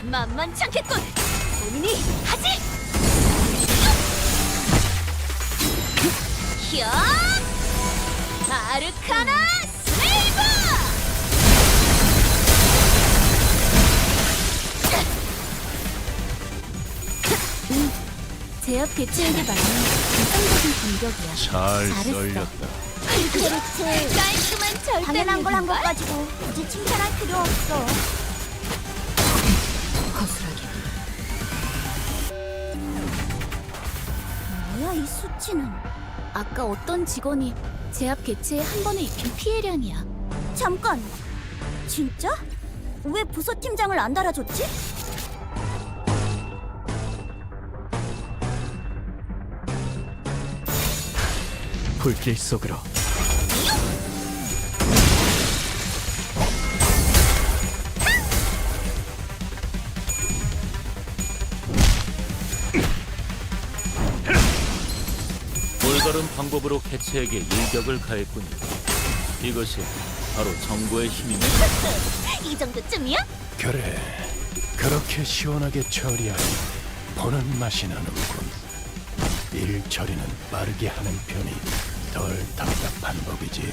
만만찮겠군! 본인이 하지! 히어! 아르카나 슬레이버! 제압 개체에게 맞는 이상적인 공격이야. 잘 잘했어. 썰렸다. 그렇지. 깔끔한 절대 당연한 걸 한 것 가지고 굳이 칭찬할 필요 없어. 거슬하게. 뭐야 이 수치는? 아까 어떤 직원이 제압 개체에 한 번에 입힌 피해량이야. 잠깐. 진짜? 왜 부서팀장을 안 달아줬지? 불길 속으로. 올바른 방법으로 개체에게 일격을 가했군요. 이것이 바로 정보의 힘입니다. 이 정도쯤이야? 그래, 그렇게 시원하게 처리하니 보는 맛이 나는군. 일 처리는 빠르게 하는 편이 덜 답답한 법이지.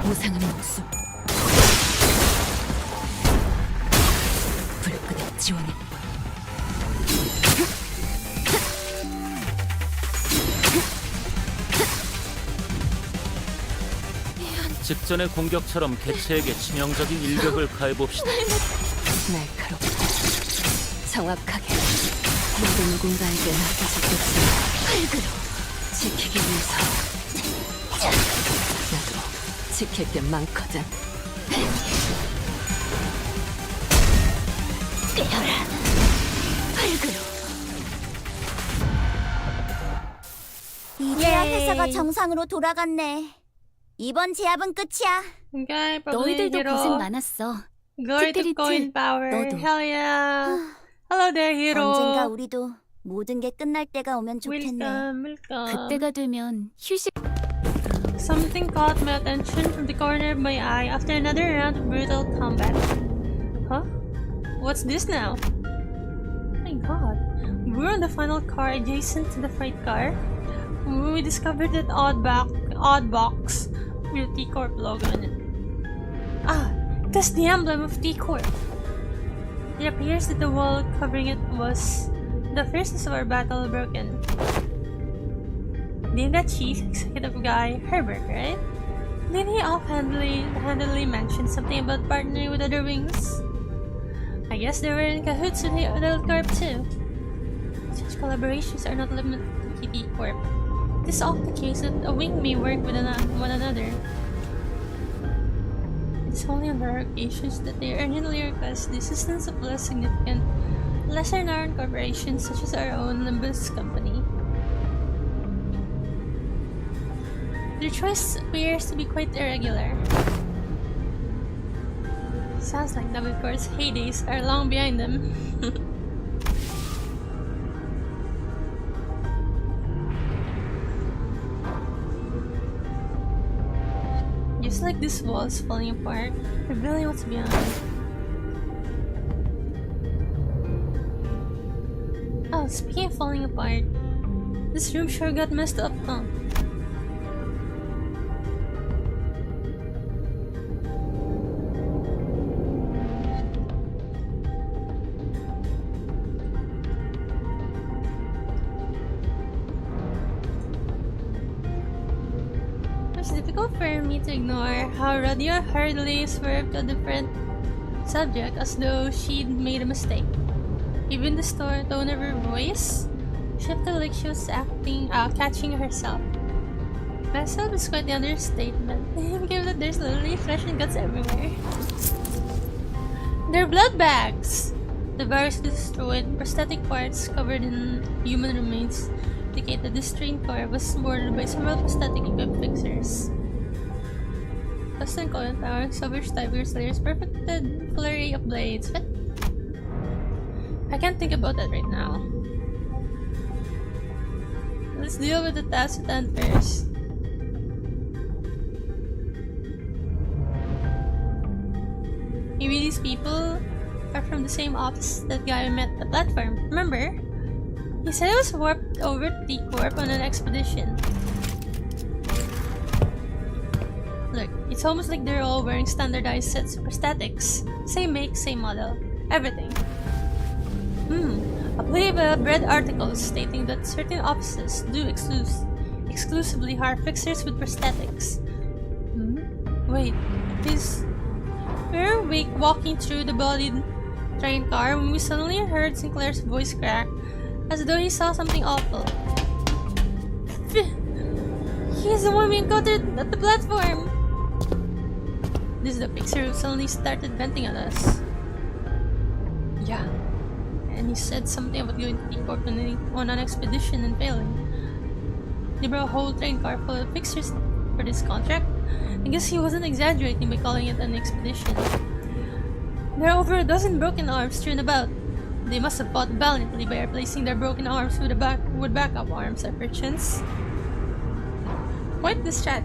무상은 목숨. 불끈에 지원해보. 직전의 공격처럼 개체에게 치명적인 일격을 가해봅시다. 날카롭고 정확하게 모두 누군가에게 맡겨졌겠지만 흙으로 지키기 위해서 나도 지킬 게 많거든. 깨어라. 흙으로. 이제야 회사가 정상으로 돌아갔네. 이번 제압은 끝이야. Okay, probably 너희들도 hero. 고생 많았어. Glory to 스피리트, coin power. 너도. Hell yeah. Hello there, hero. 언젠가 우리도 모든 게 끝날 때가 오면 좋겠네. Welcome, welcome. 그때가 되면 휴식. Something caught my attention from the corner of my eye after another round of brutal combat. Huh? What's this now? My god. We're on the final car adjacent to the freight car. We discovered that odd box with a T-Corp logo on it. Ah, that's the emblem of T-Corp. It appears that the wall covering it was the fierceness of our battle broken. Didn't that chief executive guy, Herbert, right? Didn't he offhandedly mention something about partnering with other wings? I guess they were in cahoots with the Adult Corp too. Such collaborations are not limited to KT Corp. It is often the case that a wing may work with one another. It is only on rare occasions that they urgently request the assistance of less significant lesser-known corporations such as our own Limbus company. Their choice appears to be quite irregular. Sounds like Navicor's heydays are long behind them. Just like this wall is falling apart, revealing what's beyond. Oh, speaking of falling apart, this room sure got messed up, huh? It's difficult for me to ignore how Radia hurriedly swerved to a different subject as though she'd made a mistake. Even the tone of her voice shifted like she was catching herself. Messed up is quite the understatement, given that there's literally flesh and guts everywhere. They're blood bags! The virus destroyed prosthetic parts covered in human remains indicate that this trained car was boarded by several prosthetic equipped fixers. Custom coil tower, savage tiger slayers, perfected flurry of blades. What? I can't think about that right now. Let's deal with the task at hand first. Maybe these people are from the same office that guy we met at the platform. Remember? He said he was warped over to T-Corp on an expedition. Look, it's almost like they're all wearing standardized sets of prosthetics. Same make, same model. Everything. I believe I've read articles stating that certain offices do exclusively hire fixers with prosthetics. Wait, we were walking through the bloodied train car when we suddenly heard Sinclair's voice crack, as though he saw something awful. He's the one we encountered at the platform! This is the fixer who suddenly started venting at us. Yeah. And he said something about going to T-Corp on an expedition and failing. They brought a whole train car full of fixers for this contract. I guess he wasn't exaggerating by calling it an expedition. There are over a dozen broken arms strewn about. They must have fought valiantly by replacing their broken arms with backup arms, perchance. Quite the strat.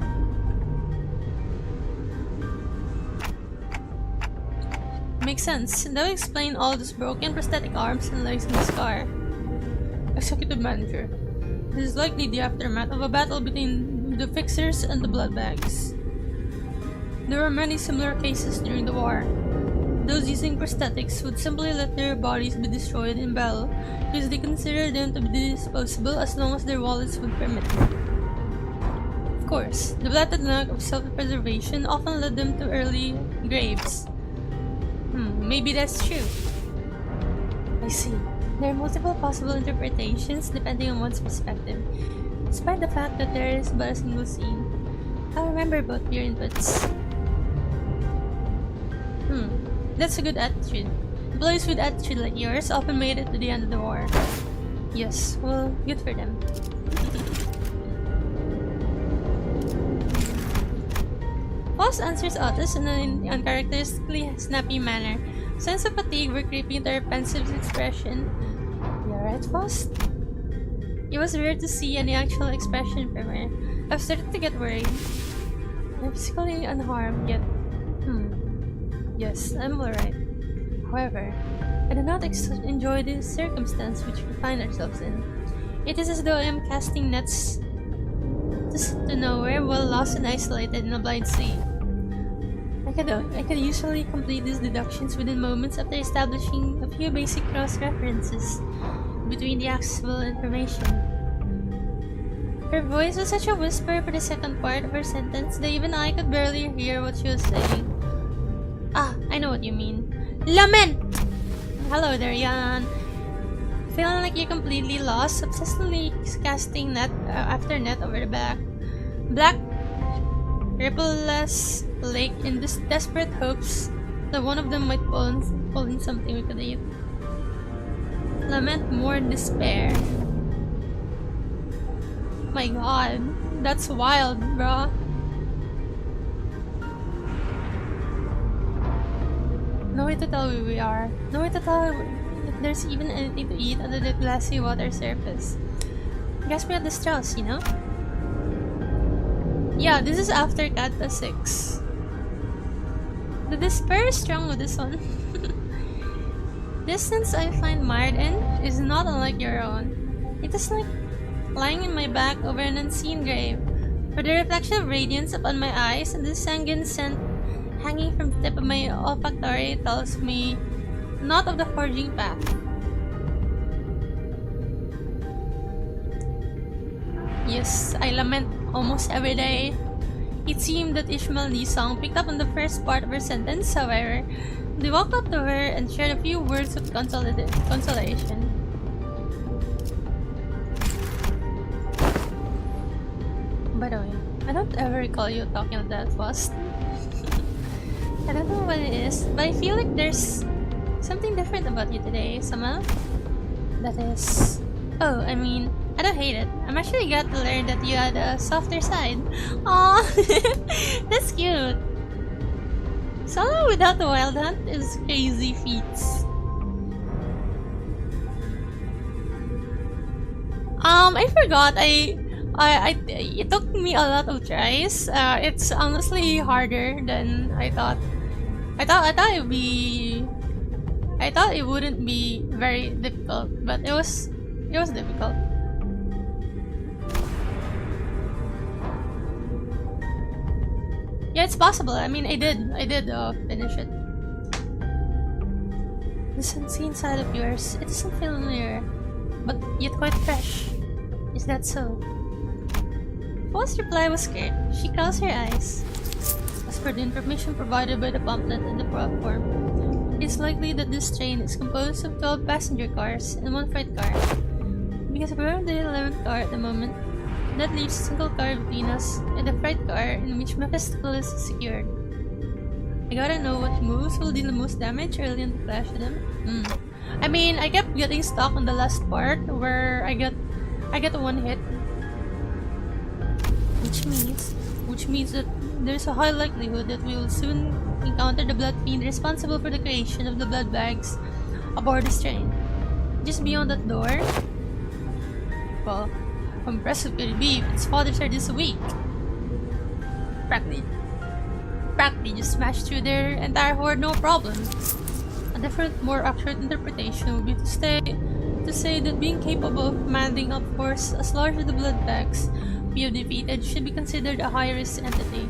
Makes sense. That would explain all those broken prosthetic arms and legs in this car. Executive Manager. This is likely the aftermath of a battle between the fixers and the bloodbags. There were many similar cases during the war. Those using prosthetics would simply let their bodies be destroyed in battle because they considered them to be disposable as long as their wallets would permit it. Of course, the blatant lack of self-preservation often led them to early graves. Maybe that's true. I see. There are multiple possible interpretations depending on one's perspective, despite the fact that there is but a single scene. I'll remember both your inputs. That's a good attitude. Employees with attitude like yours often made it to the end of the war. Yes, well, good for them. Foss answers Otis in an uncharacteristically snappy manner. Sense of fatigue were creeping into her pensive expression. You alright, Foss? It was rare to see any actual expression from her. I've started to get worried. I'm physically unharmed, yet... Yes, I'm alright. However, I do not enjoy the circumstance which we find ourselves in. It is as though I am casting nets to nowhere while lost and isolated in a blind sea. I could usually complete these deductions within moments after establishing a few basic cross-references between the accessible information. Her voice was such a whisper for the second part of her sentence that even I could barely hear what she was saying. Ah, I know what you mean. Lament! Hello there, Jan. Feeling like you're completely lost, obsessively casting net after net over the back. Black, rippleless lake in desperate hopes that one of them might pull in something we could eat. Lament, mourn, despair. My god, that's wild, bruh. No way to tell where we are. No way to tell if there's even anything to eat under the glassy water surface. Guess we had the straws, you know? Yeah, this is after Kata 6. The despair is strong with this one. Distance I find mired in is not unlike your own. It is like lying in my back over an unseen grave, for the reflection of radiance upon my eyes and the sanguine scent hanging from the tip of my olfactory tells me not of the forging path. Yes, I lament almost every day. It seemed that Ishmael Nisong picked up on the first part of her sentence, however. They walked up to her and shared a few words of consolation. By the way, I don't ever recall you talking that fast. I don't know what it is, but I feel like there's something different about you today, Sama. That is... Oh, I mean, I don't hate it. I'm actually glad to learn that you had a softer side. Aww, that's cute. Solo without the wild hunt is crazy feats. I forgot. It took me a lot of tries. It's honestly harder than I thought. I thought it wouldn't be very difficult, but it was difficult. Yeah, it's possible. I mean, I did finish it. This unseen side of yours, it isn't familiar, but yet quite fresh. Is that so? Paul's reply was scared. She closed her eyes. As per the information provided by the pamphlet in the platform, it's likely that this train is composed of 12 passenger cars and 1 freight car. Because we're on the 11th car at the moment, that leaves a single car between us and the freight car in which Mephistopheles is secured. I gotta know what moves will deal the most damage early in the clash with them. I mean, I kept getting stuck on the last part where I get 1 hit. Which means that there's a high likelihood that we will soon encounter the blood fiend responsible for the creation of the blood bags aboard this train. Just beyond that door, well, how impressive could it be if its fathers are this weak? Practically just smash through their entire horde, no problem. A different, more accurate interpretation would be to say that being capable of commanding a force as large as the blood bags we have defeated should be considered a high-risk entity.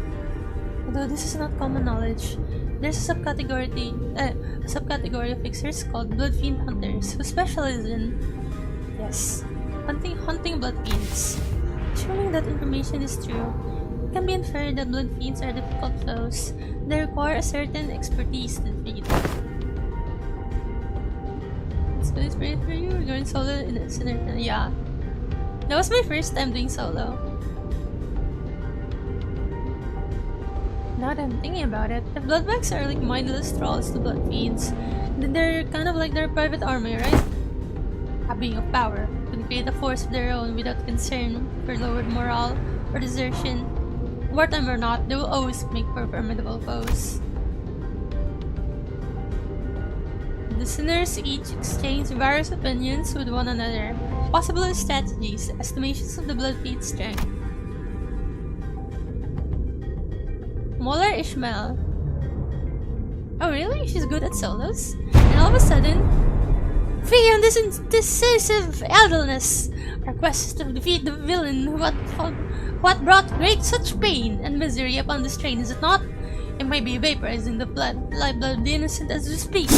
Although this is not common knowledge, there's a subcategory of fixers called blood fiend hunters who specialize in, yes, hunting blood fiends. Assuming that information is true, it can be inferred that blood fiends are difficult foes that require a certain expertise to defeat. Let's go this way for you. We're going solo in a center. Yeah. That was my first time doing solo. Now that I'm thinking about it, if bloodbags are like mindless thralls to blood fiends, then they're kind of like their private army, right? A being of power can create a force of their own without concern for lowered morale or desertion. Wartime or not, they will always make for formidable foes. The listeners each exchange various opinions with one another, possible strategies, estimations of the blood fiend's strength. Molar Ishmael. Oh really? She's good at solos? And all of a sudden, free on this indecisive idleness! Our quest is to defeat the villain what brought such pain and misery upon this train, is it not? It might be vaporizing the lifeblood of the innocent as we speak.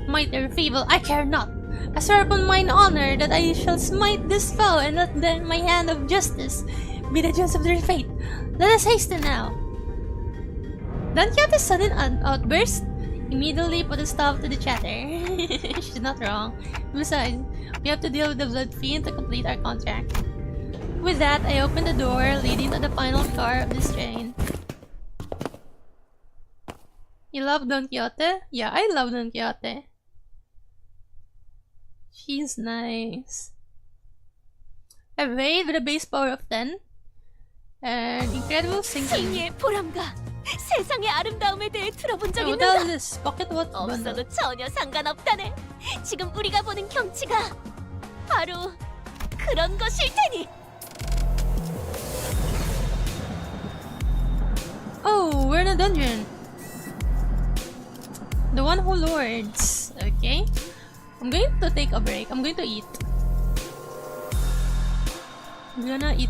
Might or feeble, I care not. I swear upon mine honor that I shall smite this foe and let my hand of justice be the judge of their fate. Let us hasten now. Don Quixote's sudden outburst immediately put a stop to the chatter. She's not wrong. Besides, we have to deal with the blood fiend to complete our contract. With that, I opened the door leading to the final car of this train. You love Don Quixote? Yeah, I love Don Quixote. She's nice. Evade with a base power of 10. And incredible sinking. 승리의 보람과 세상의 아름다움에 대해 들어본 적 What the hell 있는가? is this? Pocket what bundle? 없어도 전혀 상관없다네. 지금 우리가 보는 경치가 바로 그런 것일 테니. Oh, we're in a dungeon. The one who lords. Okay. I'm going to take a break. I'm going to eat. I'm gonna eat.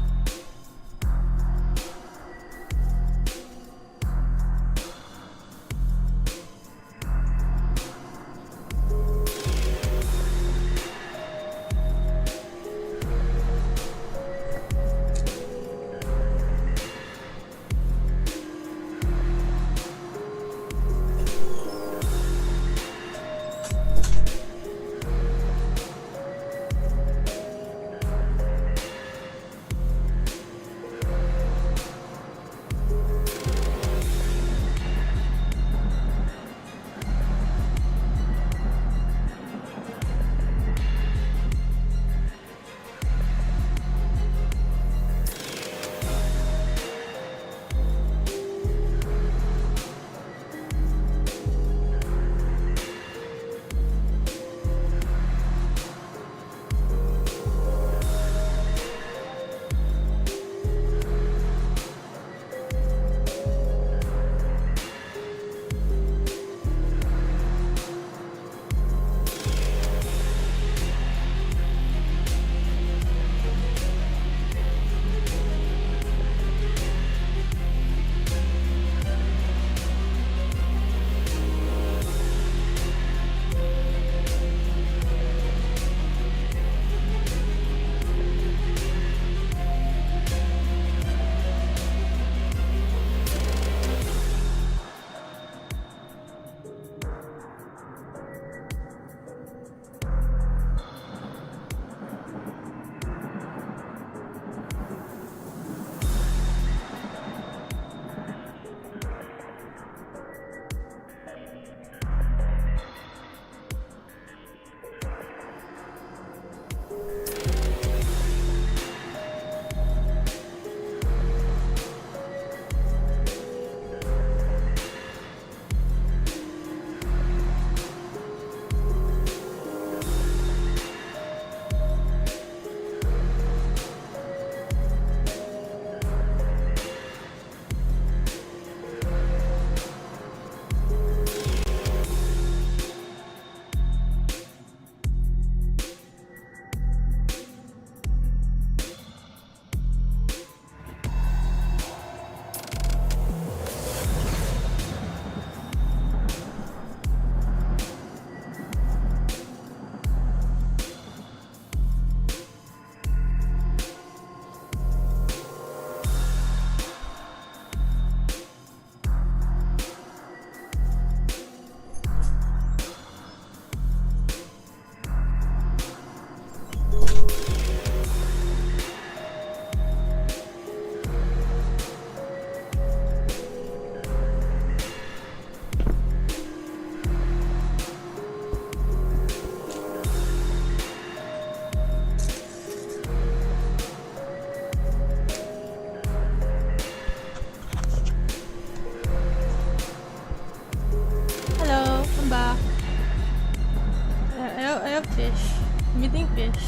I'm eating fish.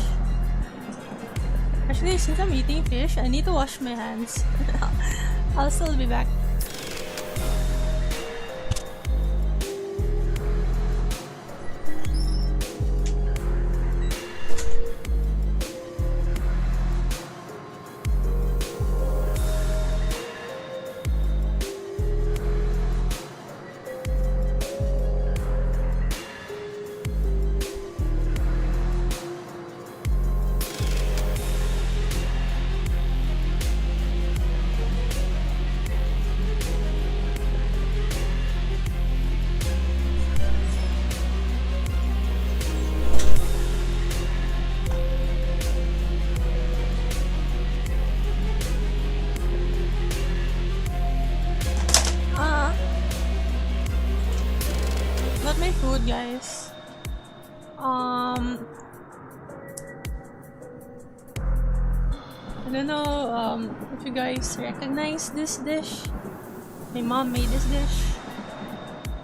Actually, since I'm eating fish, I need to wash my hands. I'll still be back. Not my food, guys. don't know if you guys recognize this dish. My mom made this dish.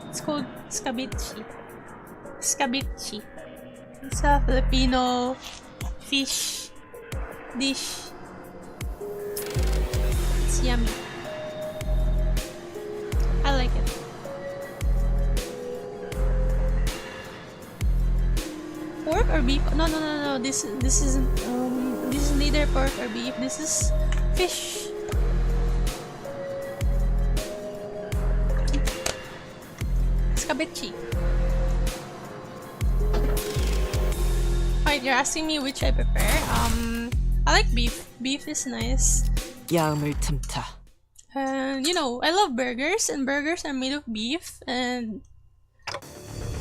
It's called scabeche. Scabeche. It's a Filipino fish dish. It's yummy. I like it. Pork or beef? No. This isn't. This is neither pork or beef. This is fish. Scabeche. Alright, you're asking me which I prefer. I like beef. Beef is nice. 야음을 틈타. And you know, I love burgers, and burgers are made of beef. And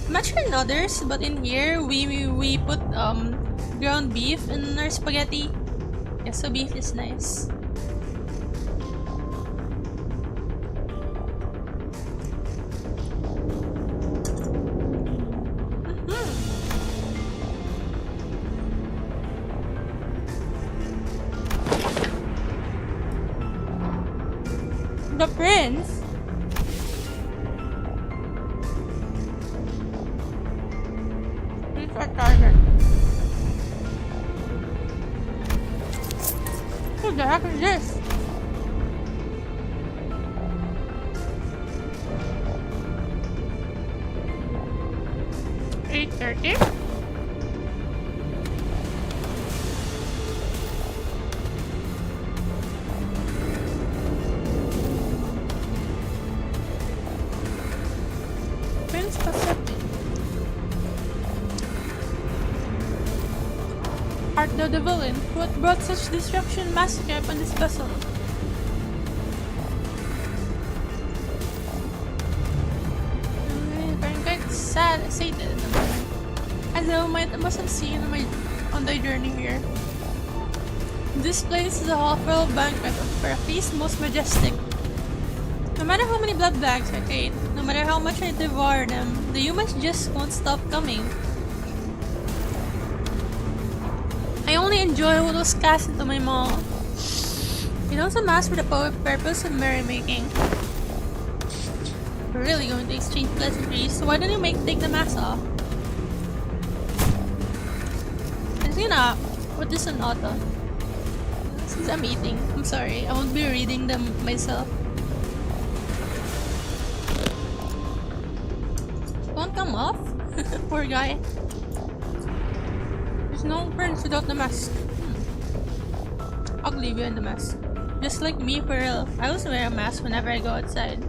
I'm not sure in others, but in here we put ground beef in our spaghetti. Yeah, so beef is nice. The prince? He's a tiger. Who the heck is this? $8.30? Prince Pacific. Art thou the villain? What brought such destruction and massacre upon this vessel? Parang quite sad, sated. As I must have seen on thy journey here. This place is a hall for a banquet, for a feast most majestic. No matter how many blood bags I ate, no matter how much I devour them, the humans just won't stop coming. I only enjoy what was cast into my maw. You know, some mask for the purpose of merrymaking. We're really going to exchange pleasantries, so why don't you take the mask off? I'm just gonna put this on auto. Since I'm eating, I'm sorry, I won't be reading them myself. Won't come off? Poor guy. There's no prince without the mask. I'll leave you in the mask. Just like me, for real. I also wear a mask whenever I go outside.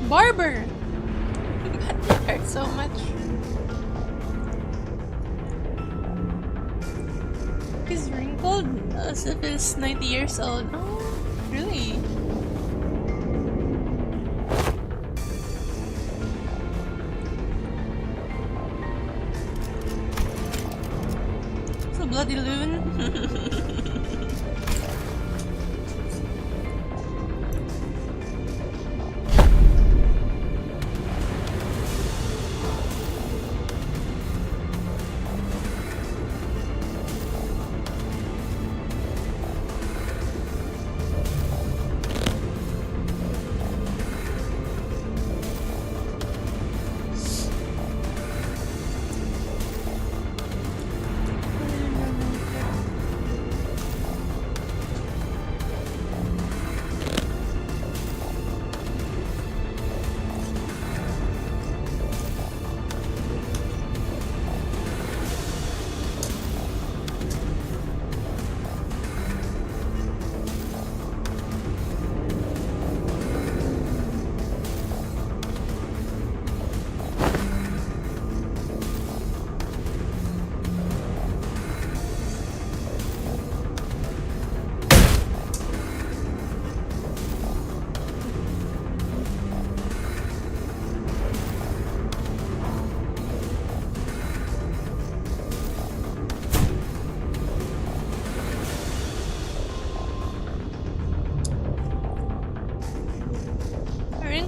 Barber! That hurts so much. He's wrinkled as if he's 90 years old. Oh, really? It's a bloody loon.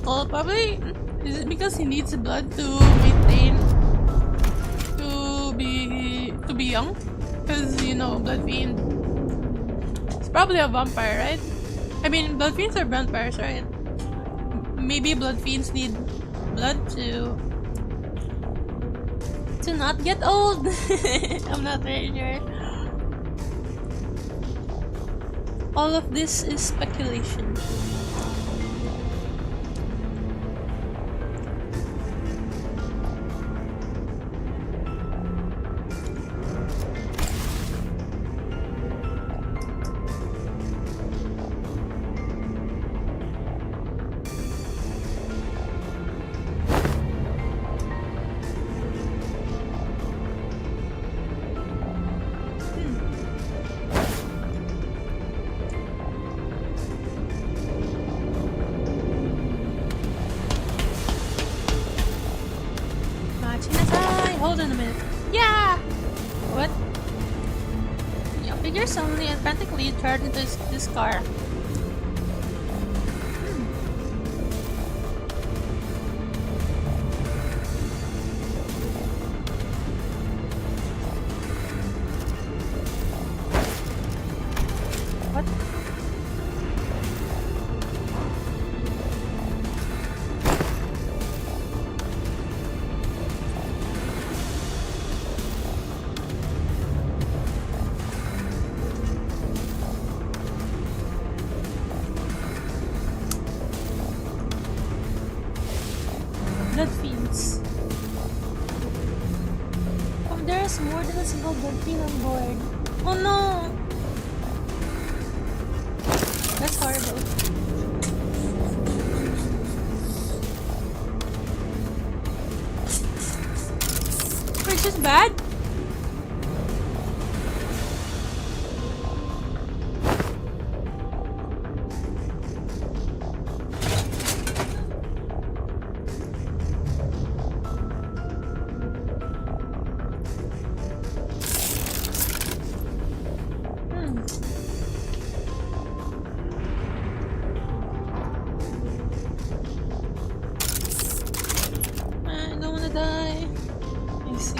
Well, probably is it because he needs blood to maintain to be young? Because you know, blood fiend. It's probably a vampire, right? I mean, blood fiends are vampires, right? Maybe blood fiends need blood to not get old. I'm not very sure. All of this is speculation. Hold on a minute. Yeah! What? Your figure suddenly and frantically turned into this car. What? Blood fiends. Oh, there's more than a single blood fiend on board. Oh no! That's horrible. We're just bad? I don't wanna die. I see.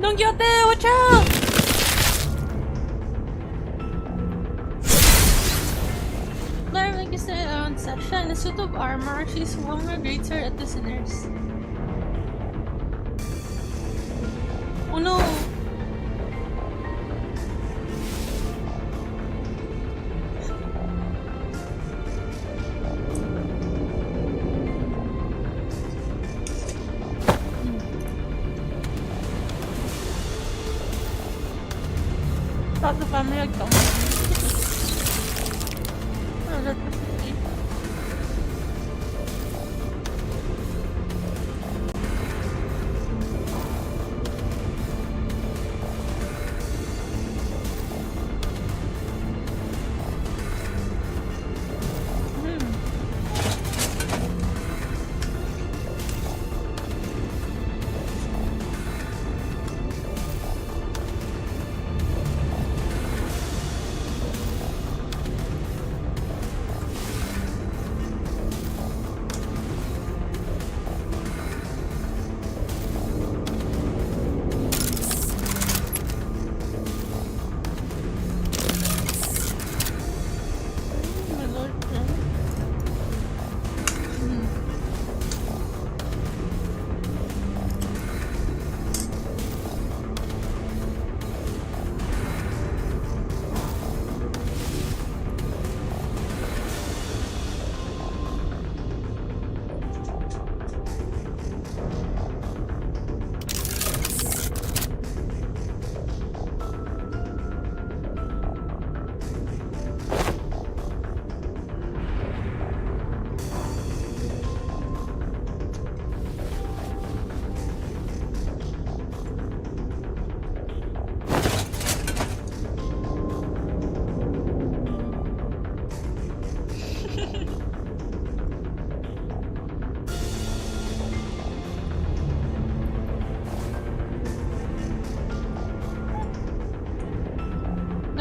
Don't get there! Watch out! Claire like is on Sasha in a suit of armor. She swung her greatsword at the sinners. Oh no! Thought the family had come. Oh, that was okay.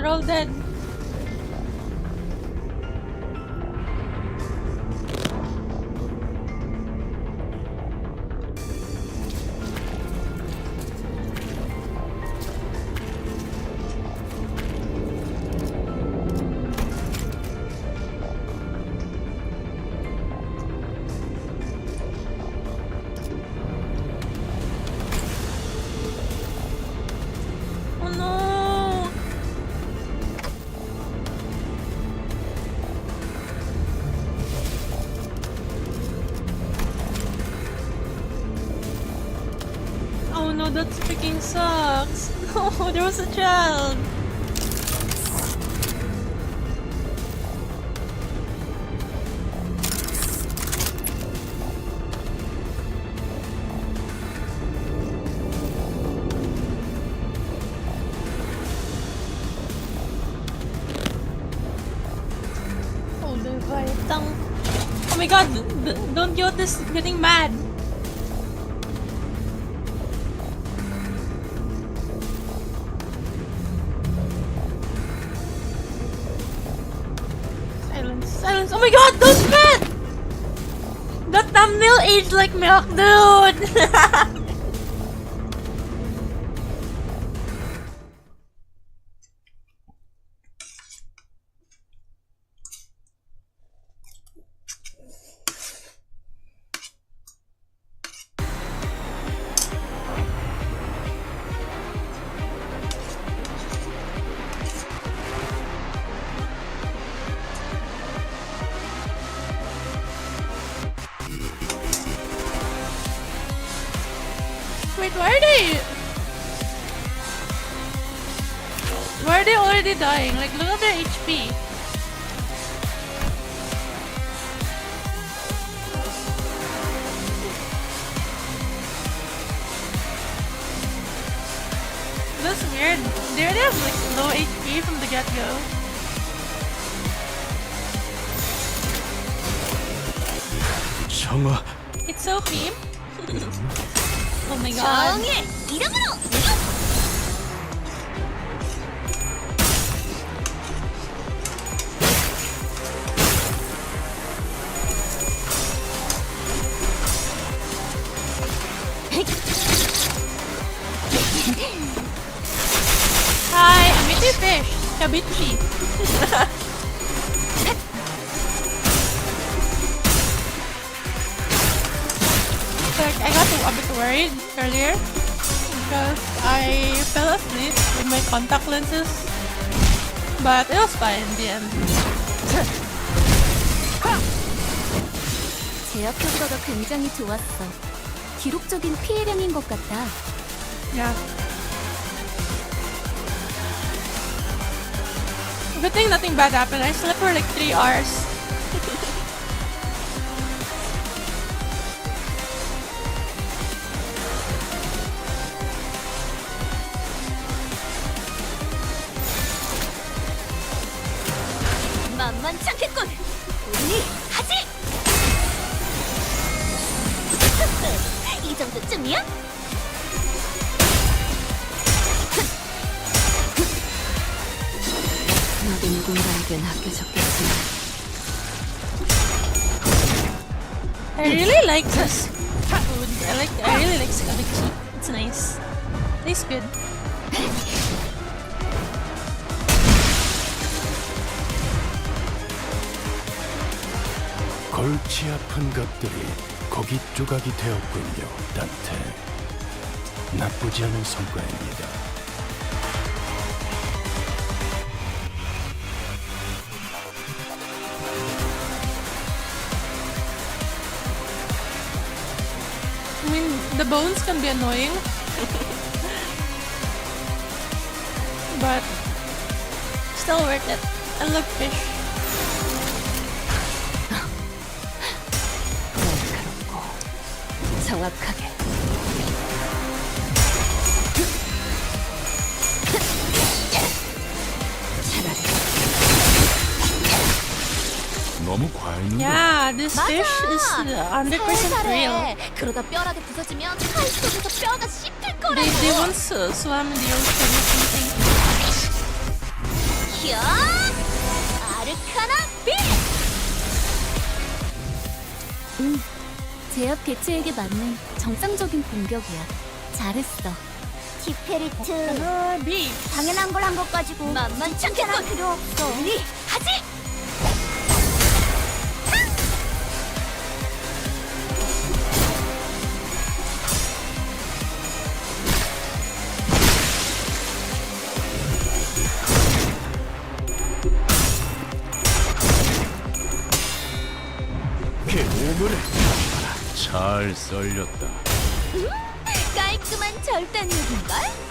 They're all dead. Oh no! Oh no, that freaking sucks. No, there was a child. Oh, the tongue. Oh my god, don't get this getting mad. Silence, silence. Oh my god, don't spit! The thumbnail aged like milk, dude! Wait, why are they? Why are they already dying? Like, look at their HP. That's weird. They already have like low HP from the get-go. 정화. It's so cream. Oh my god. 정의 이름으로. Hi, I'm eating fish. Kabichi. Like, I got a bit worried earlier because I fell asleep with my contact lenses, but it was fine in the end. 제압 효과가 굉장히 좋았어. 기록적인 피해량인 것 같다. Yeah. Good thing nothing bad happened. I slept for like 3 hours. 만만치 않겠군. 우리 하지. 이 정도쯤이야? 너도 누군가에겐 아껴졌겠지. I really like this food. I really like ceviche. It's nice. Tastes good. 골치 아픈 것들이 고기 조각이 되었군요, 단테. 나쁘지 않은 성과입니다. I mean, the bones can be annoying, but still worth it. I love fish. 정확하게. 너무 과했는데. Yeah, this fish is 100% real. 살살해. 그러다 뼈라도 부서지면 칼 속에서 뼈가 씹힐 거라고. They once swam in the ocean or something. 히어! 아르카나 빛! 제압 개체에게 맞는 정상적인 공격이야. 잘했어. 티페리트. B. 당연한 걸 한 것 가지고 만만찮게는 필요 없어. 우리 하지! 그 오물을 잘 썰렸다. 깔끔한 절단력인걸?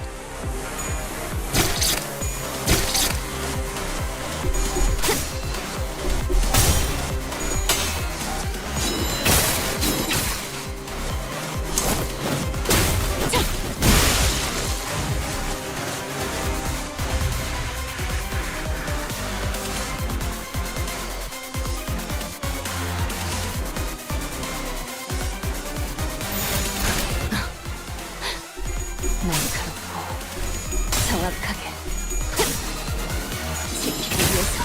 날카롭고 정확하게 지키기 위해서.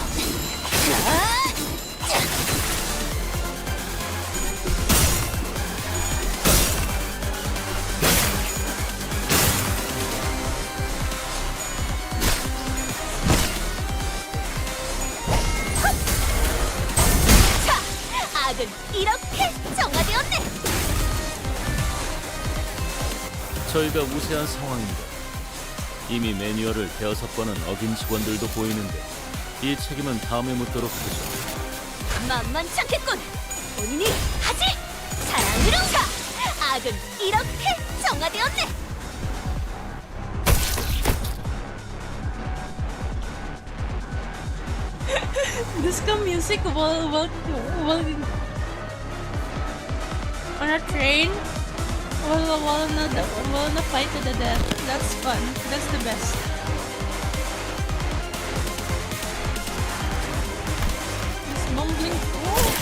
자, 악은 이렇게 정화되었네. 저희가 우세한 상황입니다. 이미 매뉴얼을 대여섯 번은 어긴 직원들도 보이는데 이 책임은 다음에 묻도록 하죠. 만만찮겠군. 본인이 하지. 사랑으로 자. 악은 이렇게 정화되었네. Disco music while on a train, while on a fight to the death. That's fun. That's the best. This mumbling. Oh.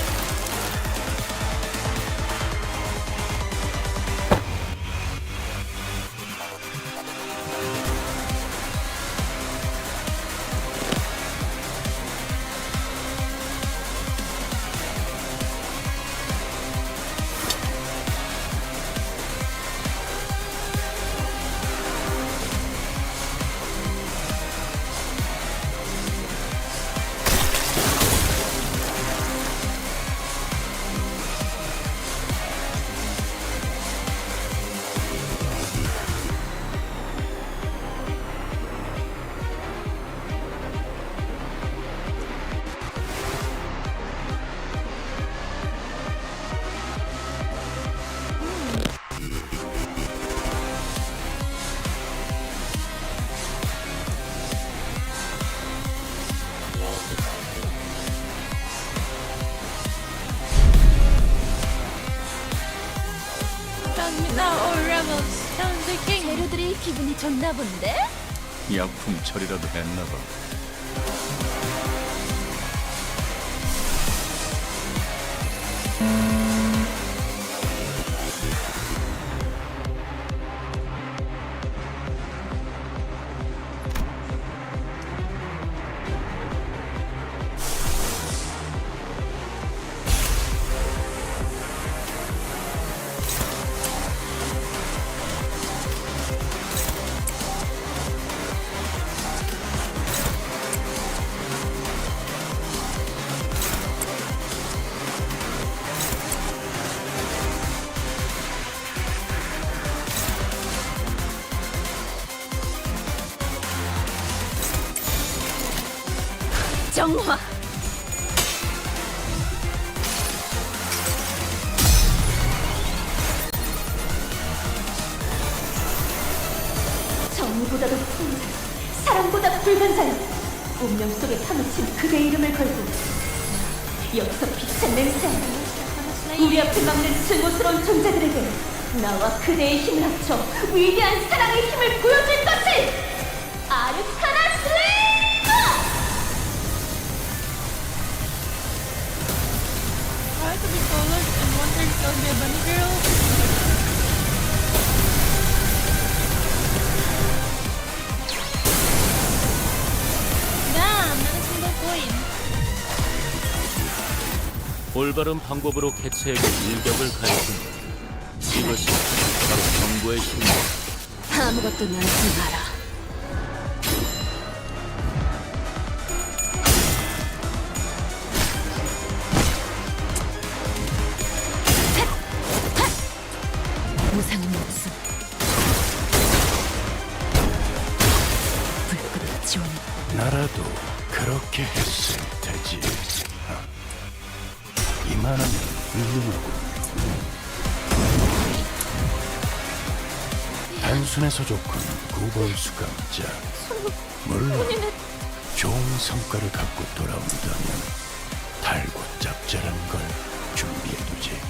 Tell me now, oh rebels, tell the king. 재료들이 기분이 좋나 본데? 약품 처리라도 했나봐. 정화. 정의보다도 풍산, 사랑보다 불간사는 운명 속에 파묻힌 그대 이름을 걸고 여기서 빛의 냄새, 우리 앞을 막는 증오스러운 존재들에게 나와 그대의 힘을 합쳐 위대한 사랑의 힘을 보여줄 것을! 아르카나 슬레이버! Try to be followed and wanted killed by a bunny girl. Damn! 올바른 방법으로 개체에게 일격을 가해준 것. 이것이 바로 정보의 힘이다. 아무것도 넣지 마라. 무상은 없음. 불끈 지원. 나라도 그렇게 했을 테지. 이만하면 훌륭하고 단순해서 좋군. 구벌수감자. 물론 좋은 성과를 갖고 돌아온다면 달고 짭짤한 걸 준비해두지.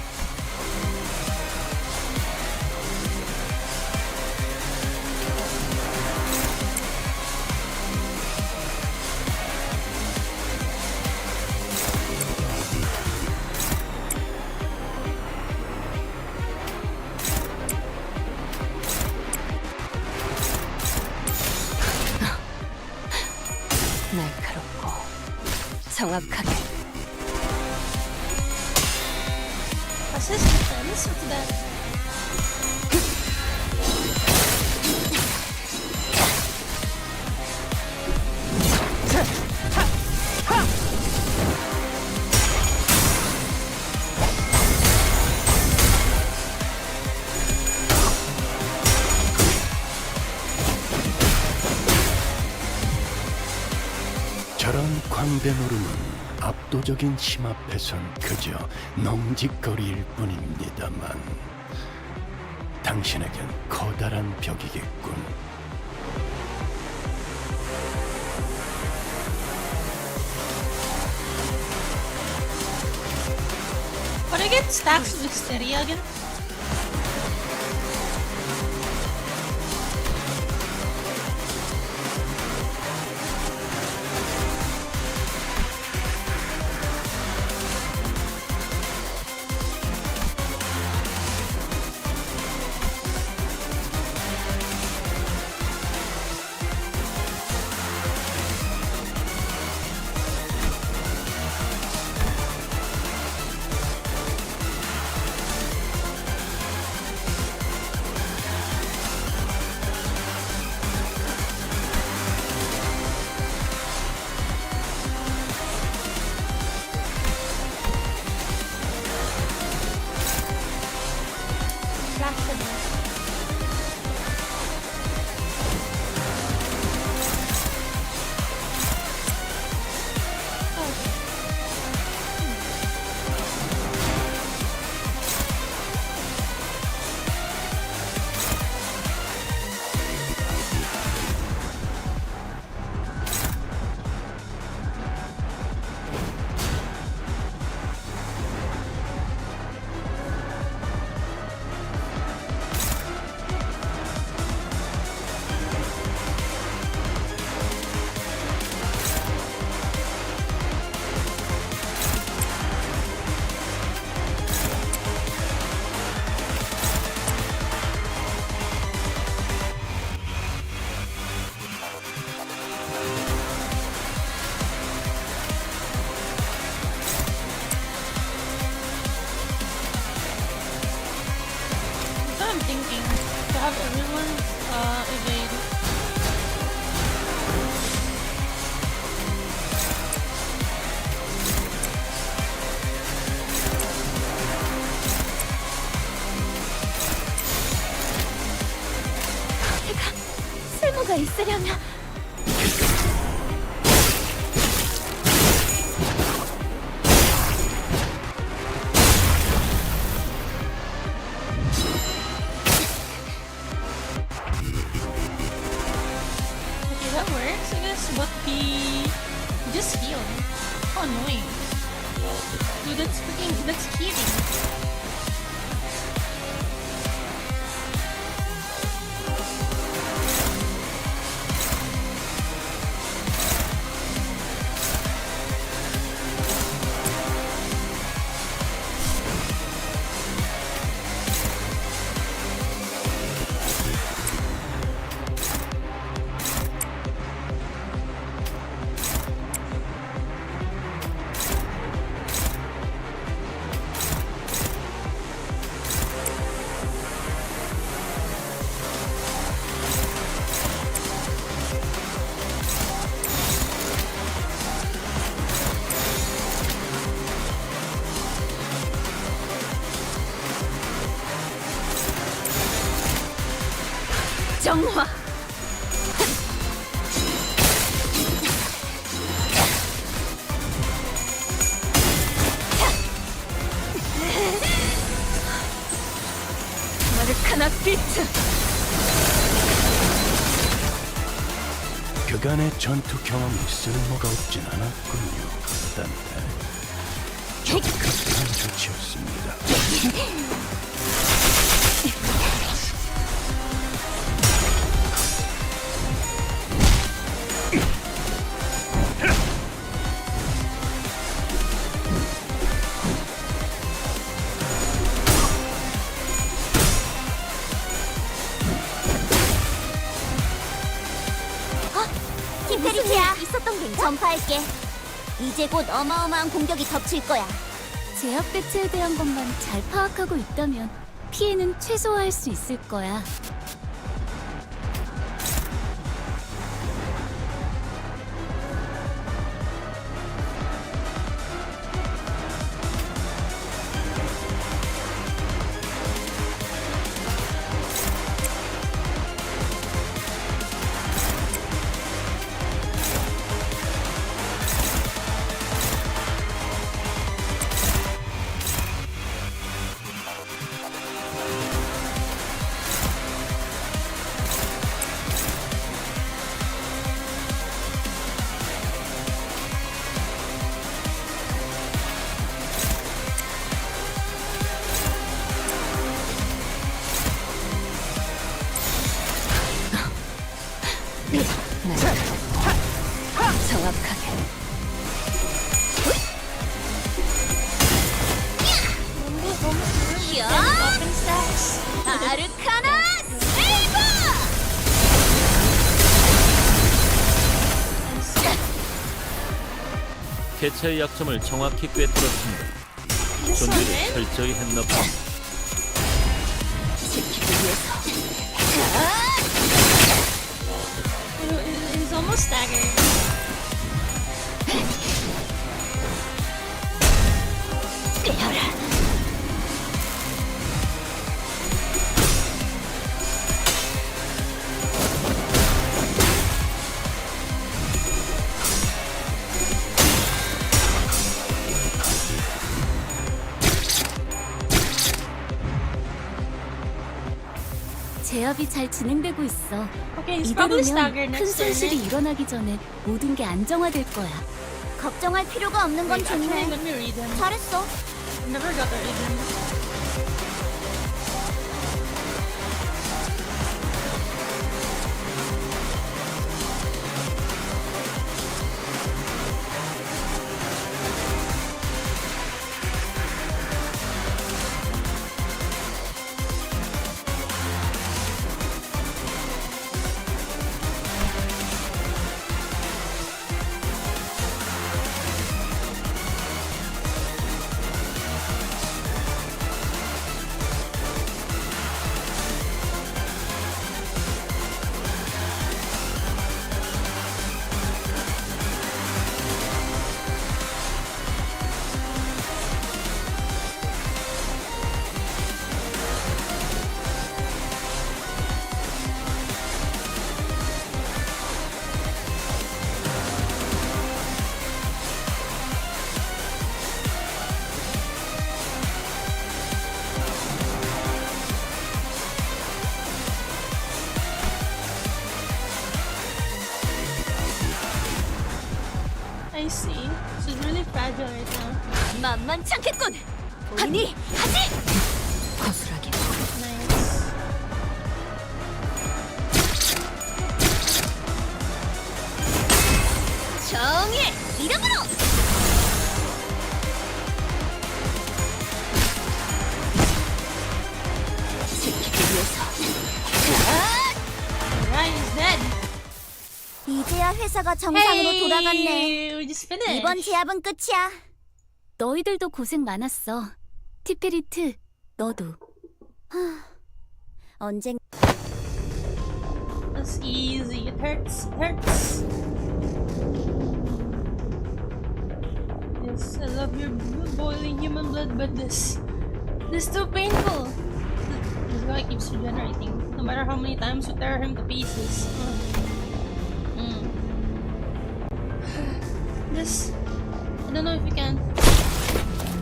날카롭고 정확하게. Assistance with that. 저런 광대 노름은 압도적인 힘 앞에선 그저 넋짓거리일 뿐입니다만 당신에겐 커다란 벽이겠군. But I get stacks of Hysteria again. I'm thinking to have everyone evade. 쓸모가 있으려나? Okay, that works, I guess, but just heal. How annoying. Dude, that's cheating. 정화. 마르카나 피트. 그간의 전투 경험이 쓸모가 없진 않았군요. 딴데 적극한 조치였습니다. 히페리트야, 있었던 게 전파할게. 이제 곧 어마어마한 공격이 덮칠 거야. 제압 배치에 대한 것만 잘 파악하고 있다면 피해는 최소화할 수 있을 거야. 정확하게. 아르카나 세이버! 개체의 약점을 정확히 꿰뚫었습니다. 준비를 철저히 했나 봅니다. 지키기 위해서. He's almost staggered. 깨어라. 제압이 잘 진행되고 있어. Okay, he's probably staggered 이대로면 큰 next turn. 손실이 일어나기 전에 모든 게 안정화될 거야. 걱정할 필요가 없는 건 Wait, actually, 좋네. let me read them. 잘했어. Never got to read them. I see. She's really fragile right now. 만만찮겠군. 보이니? 하지! 거슬하게. Nice. 정의 이름으로! 지키기 위해서. Alright, he's dead. 이제야 회사가 정상으로 돌아갔네. Hey, we just finished. 이번 제압은 끝이야. 너희들도 고생 많았어. 티페리트, 너도. 언젠 That's easy. It hurts. It hurts. Yes, I love your boiling human blood, but this is too painful. guy keeps regenerating, no matter how many times we tear him to pieces. This... I don't know if you can...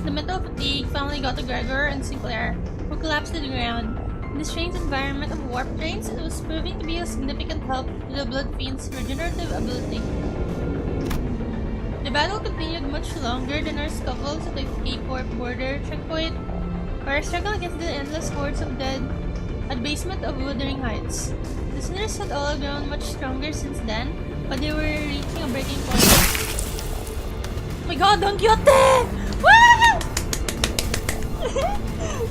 The mental fatigue finally got to Gregor and Sinclair, who collapsed to the ground. In the strange environment of warp trains, it was proving to be a significant help to the Blood Fiend's regenerative ability. The battle continued much longer than our scuffles at the K-Corp border checkpoint, or our struggle against the endless hordes of dead at basement of Wuthering Heights. The sinners had all grown much stronger since then, but they were reaching a breaking point. Oh my god, Don Quixote! Woo!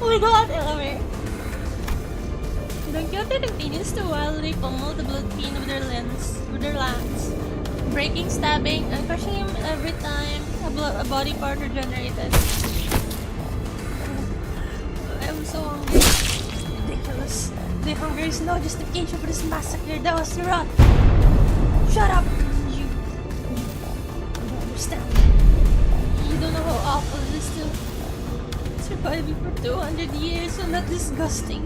Oh my god, I love it. Don Quixote continues to wildly pummel the Blood Fiend with their lance, breaking, stabbing, and crushing him every time a body part regenerated. I'm so hungry. It's ridiculous. The hunger is no justification for this massacre. That was rot. Shut up! You don't understand. You don't know how awful it is to surviving for 200 years so not disgusting,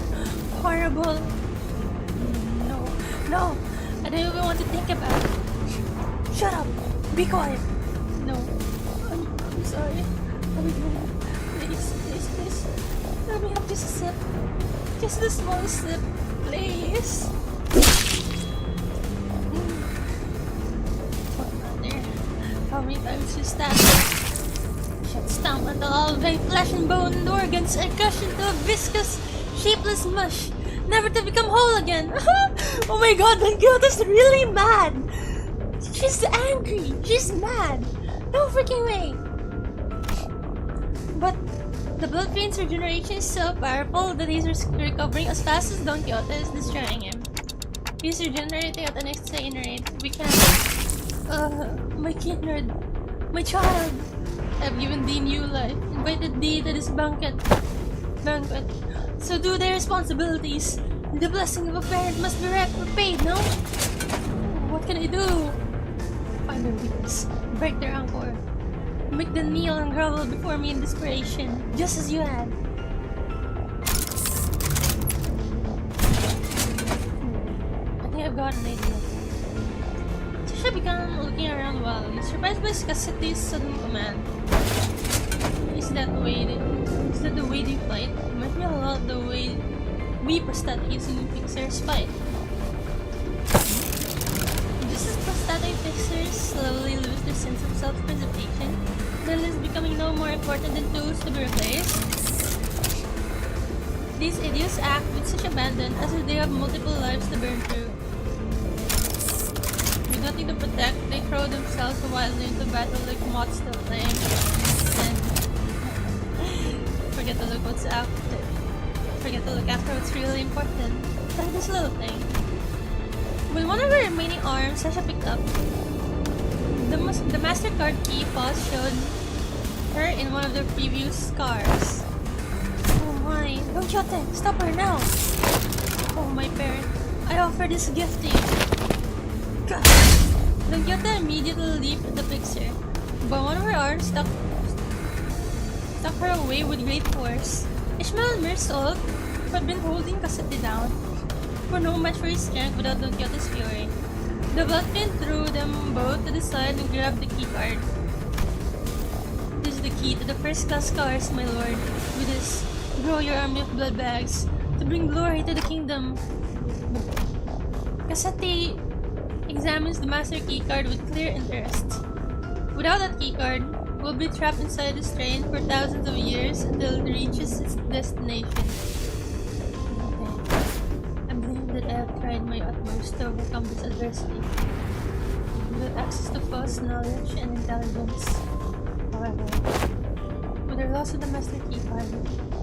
horrible. No, I don't even want to think about it. Shut up! Be quiet! No, I'm sorry. Please. Let me have just a sip. Just the smallest sip, please. How many times you stab? Should stomp until all of my flesh and bone and organs are crushed into a viscous, shapeless mush, never to become whole again. Oh my god, Don Quixote's really mad! She's angry! She's mad! No freaking way! But the Blood Fiend's regeneration is so powerful that he's recovering as fast as Don Quixote is destroying him. He's regenerating at an insane rate. We can't... my kindred, my child! I've given thee new life, invited thee to this banquet. So do their responsibilities. The blessing of a parent must be repaid, no? What can I do? Find their weakness, break their anchor, make them kneel and grovel before me in desperation, just as you had. I think I've got an idea. Sasha began looking around wildly, surprised by Cassidy's sudden command. Is that the way they fight? It might be a lot the way we prosthetic using Fixer's fight. Just as prosthetic fixers slowly lose their sense of self-preservation, their lives becoming no more important than tools to be replaced. These idiots act with such abandon as if they have multiple lives to burn through. With nothing to protect, they throw themselves wildly into battle like moths to a flame. And forget to look after what's really important. Like this little thing. With one of her remaining arms, Sasha picked up the MasterCard key Foss showed her in one of the previous cars. Oh my, Don Quixote, stop her now! Oh my parent, I offer this gift to you. God. Don Quixote immediately leaped at the picture, but one of her arms stuck her away with great force. Ishmael and Mirsolv, who had been holding Cassette down, were no match for his strength without Don Quixote's fury. The Blood Fiend threw them both to the side and grabbed the keycard. This is the key to the first-class cars, my lord. With this, grow your army of blood bags to bring glory to the kingdom. Cassette examines the master keycard with clear interest. Without that keycard, we'll be trapped inside this train for thousands of years until it reaches its destination. I believe that I have tried my utmost to overcome this adversity. With access to false knowledge and intelligence. However, with the loss of the master keycard,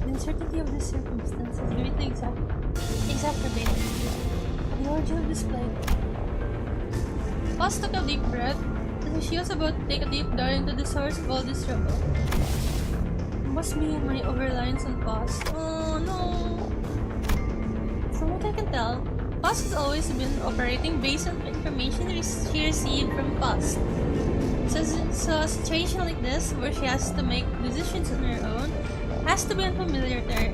the uncertainty of this circumstance has greatly exacerbated the origin of this plague. Foss took a deep breath. She was about to take a deep dive into the source of all this trouble. It must be my over-reliance on Foss. Oh no! From what I can tell, Foss has always been operating based on information she received from Foss. So a situation like this, where she has to make decisions on her own, has to be unfamiliar to her.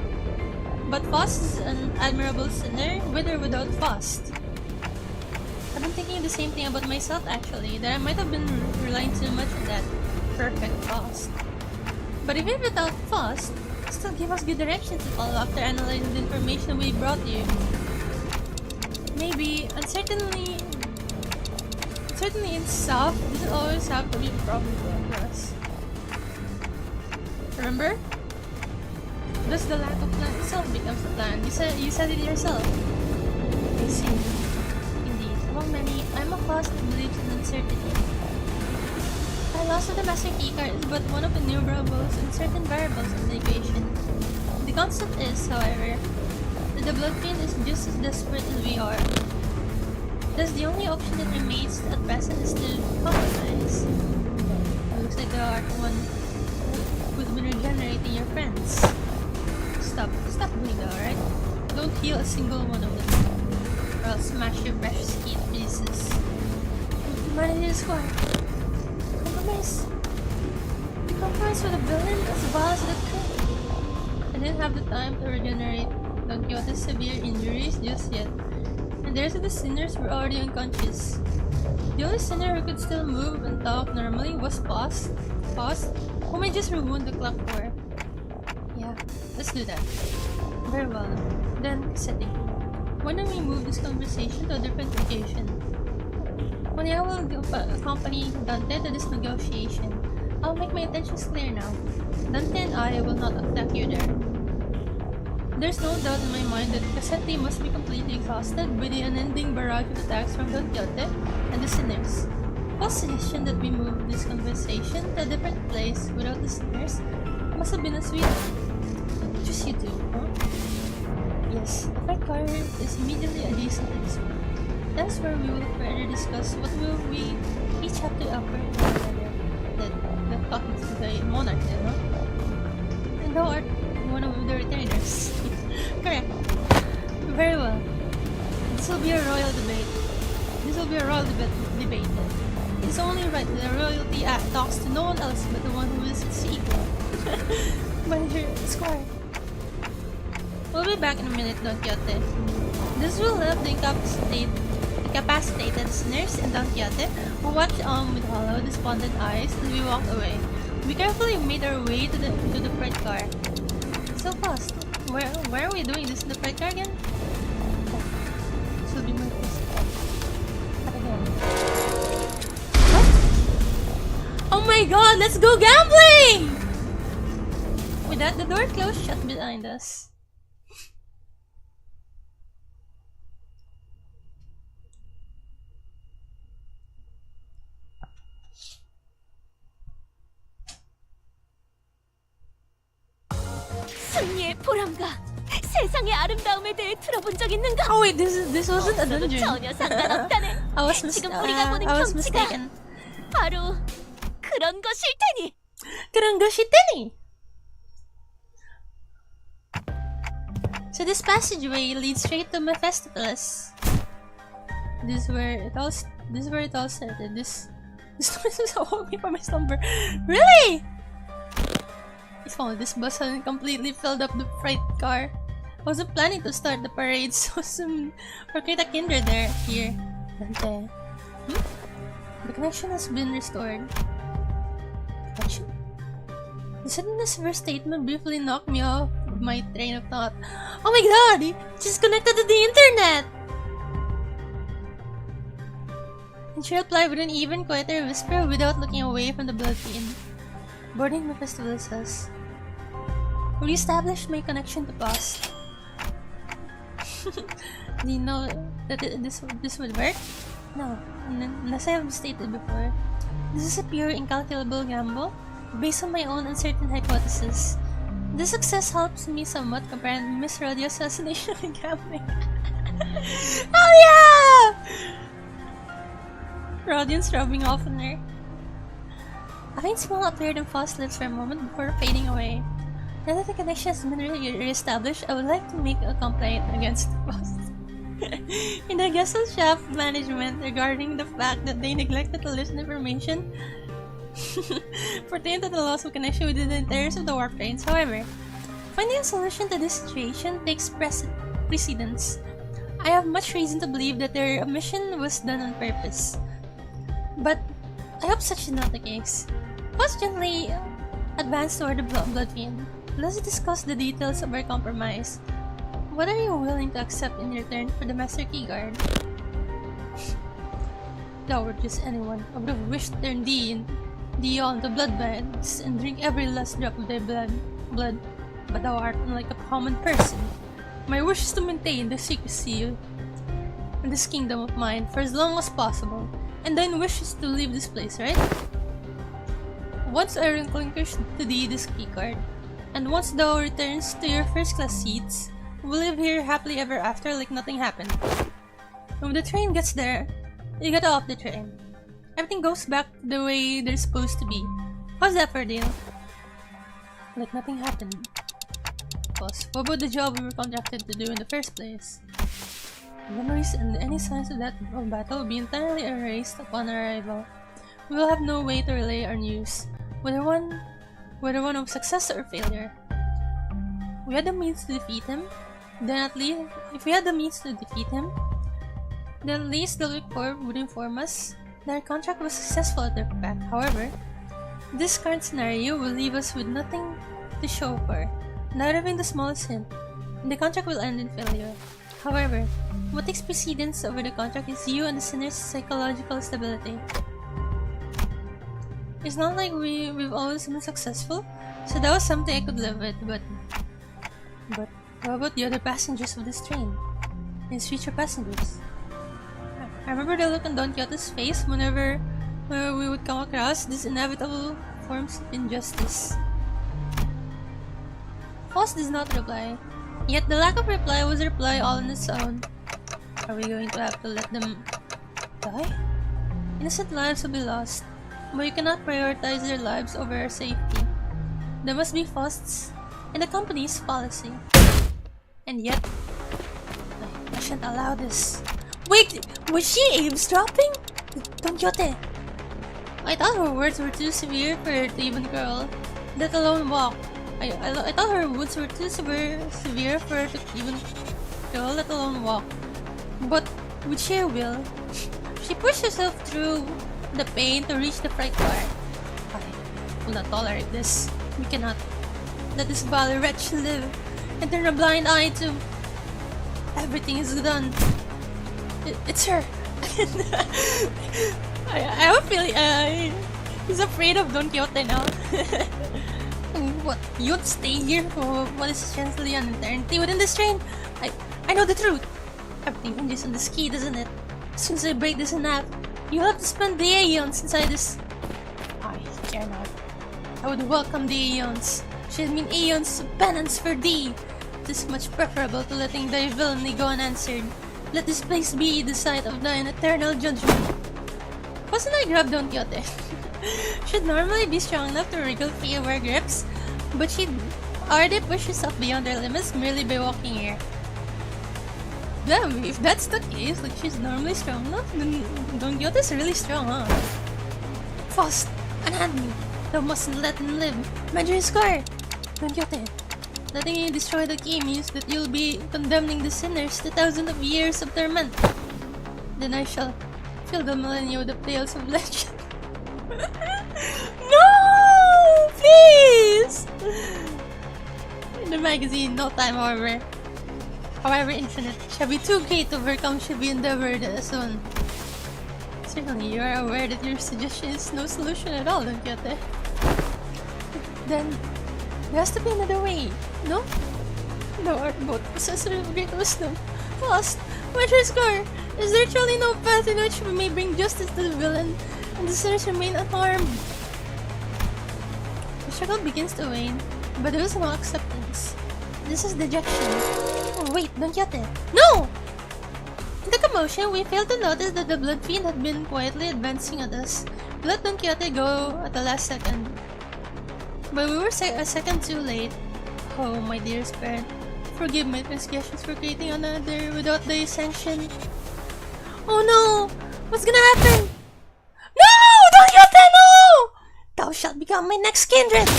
But Faust is an admirable sinner, with or without Faust. I've been thinking the same thing about myself actually, that I might have been relying too much on that perfect Faust. But even without Faust, still give us good direction to follow after analyzing the information we brought you. Maybe, uncertainly in stuff doesn't always have to be a problem for us. Remember? Thus the lack of plan itself becomes the plan. You said it yourself. I see. Indeed, among many, I'm a Faust who believes in uncertainty. Our loss of the master keycard is but one of innumerable uncertain variables in the equation. The concept is, however, that the blood fiend is just as desperate as we are. Thus, the only option that remains at present is to compromise. Looks like there are one who's been regenerating your friends. Stop doing that, alright? Don't heal a single one of them, or I'll smash your precious key to pieces. Humanity is squad. Compromise. The compromise with a villain as well as the could. I didn't have the time to regenerate Don Quixote's severe injuries just yet. And the rest of the sinners were already unconscious. The only sinner who could still move and talk normally was Faust, whom I just ruined the clock for. Yeah, let's do that. Very well. Then, setting. Why don't we move this conversation to a different occasion? Only I will accompany Dante to this negotiation. I'll make my intentions clear now. Dante and I will not attack you there. There's no doubt in my mind that Cassetti must be completely exhausted by the unending barrage of attacks from Don Quixote and the sinners. Paul's suggestion that we move this conversation to a different place without the sinners must have been a sweet one. Just you two, huh? Yes, the fight car is immediately adjacent to this one. That's where we will further discuss what will we each have to offer to one another. That talking to the monarch there, huh? And thou art one of the retainers. Correct. Very well. This will be a royal debate. It's only right that the royalty talks to no one else but the one who is its equal. My dear Squire. We'll be back in a minute, Don Quixote. This will help the incapacitated sinners and Don Quixote, who watched on with hollow, despondent eyes as we walked away. We carefully made our way to the freight car. So fast. Where are we doing this in the freight car again? This will be my first step. What? Oh my god, let's go gambling! With that, the door closed shut behind us. 승리의 보람과 세상의 아름다움에 대해 들어본 적 있는가? Oh wait, this wasn't a 없어도 dungeon. 전혀 상관없다네. 지금 우리가 보는 I was 경치가 mistaken. 바로 그런 것일 테니. 그런 것이 되니. So this passageway leads straight to Mephistopheles. This is where it all started. This is all me from my slumber. Really? If only this bus hadn't completely filled up the freight car. I wasn't planning to start the parade so soon. Or create a kinder here. Dante. The connection has been restored. Connection? The suddenness of her statement briefly knocked me off my train of thought. Oh my god! She's connected to the internet! And she replied with an even quieter whisper without looking away from the blood fiend. Boarding Mephistopheles says, re-establish my connection to past. Do you know that this would work? No, as I have stated before, this is a pure incalculable gamble based on my own uncertain hypothesis. This success helps me somewhat comprehend Miss Rodio's assassination and gambling. Oh yeah! Rodion's rubbing off on her. A faint smile appeared on Faust's lips for a moment before fading away. Now that the connection has been re-established, I would like to make a complaint against Faust. In the Gesell Shaft management regarding the fact that they neglected to list information pertaining to the loss of connection with the interiors of the warp trains. However, finding a solution to this situation takes precedence. I have much reason to believe that their mission was done on purpose. But I hope such is not the case. Let's gently advance toward the blood fiend. Let's discuss the details of our compromise. What are you willing to accept in return for the Master Key Guard? Thou were just anyone, I would have wished to turn thee all into blood baths and drink every last drop of thy blood. But thou art unlike a common person. My wish is to maintain the secrecy in this kingdom of mine for as long as possible, and thine wish is to leave this place, right? Once I relinquish to thee this key card, and once thou returns to your first class seats, we'll live here happily ever after like nothing happened. When the train gets there, you get off the train. Everything goes back the way they're supposed to be. How's that for a deal? Like nothing happened. Boss, what about the job we were contracted to do in the first place? Memories and any signs of that battle will be entirely erased upon arrival. We will have no way to relay our news, whether one of success or failure. We had the means to defeat him. Then at least, if we had the means to defeat him, then at least the Lick Corps would inform us that our contract was successful at their back. However, this current scenario will leave us with nothing to show for, not having the smallest hint, and the contract will end in failure. However, what takes precedence over the contract is you and the sinner's psychological stability. It's not like we've always been successful, so that was something I could live with, but what about the other passengers of this train? Its future passengers? I remember the look on Don Quixote's face whenever we would come across these inevitable forms of injustice. Faust does not reply, yet the lack of reply was a reply all on its own. Are we going to have to let them die? Innocent lives will be lost, but we cannot prioritize their lives over our safety. That must be Faust's and the company's policy. And yet, I shouldn't allow this. Wait, was she eavesdropping? Don Quixote! I thought her words were too severe for her to even crawl, let alone walk. I thought her wounds were too severe for her to even crawl, let alone walk. But with sheer will, she pushed herself through the pain to reach the freight car. I will not tolerate this. We cannot let this vile wretch live and turn a blind eye to everything is done. It's her. I have a feeling he's afraid of Don Quixote now. What? You'd stay here for what is essentially an eternity within this train? I know the truth. Everything hinges on this key, doesn't it? As soon as I break this in half, you'll have to spend the aeons inside this. I care not. I would welcome the aeons. Should mean aeons of penance for thee. It is much preferable to letting thy villainy go unanswered. Let this place be the site of thine eternal judgment. Wasn't I grabbed Don Quixote? She'd normally be strong enough to wriggle free of our grips, but she'd already pushed herself beyond her limits merely by walking here. Damn, if that's the case, like she's normally strong enough, then Don Quixote's really strong, huh? Faust, unhand me. Thou mustn't let him live. Measure his score! Don Quixote, letting you destroy the key means that you'll be condemning the sinners to thousands of years of torment. Then I shall fill the millennium with the tales of legend. No! Please! In the magazine, no time, however infinite, shall be too great to overcome should be endeavored soon. Certainly, you are aware that your suggestion is no solution at all, Don Quixote. Then, there has to be another way, no? Thou art both possessor of great wisdom. Faust, what's your score? Is there truly no path in which we may bring justice to the villain and the sinners remain unharmed? The struggle begins to wane, but there is no acceptance. This is dejection. Oh wait, Don Quixote. No! In the commotion, we failed to notice that the blood fiend had been quietly advancing at us. We let Don Quixote go at the last second. But we were a second too late. Oh, my dearest parent, forgive my transgressions for creating another without thy sanction. Oh no! What's gonna happen? No! Don Quixote, no! Thou shalt become my next kindred!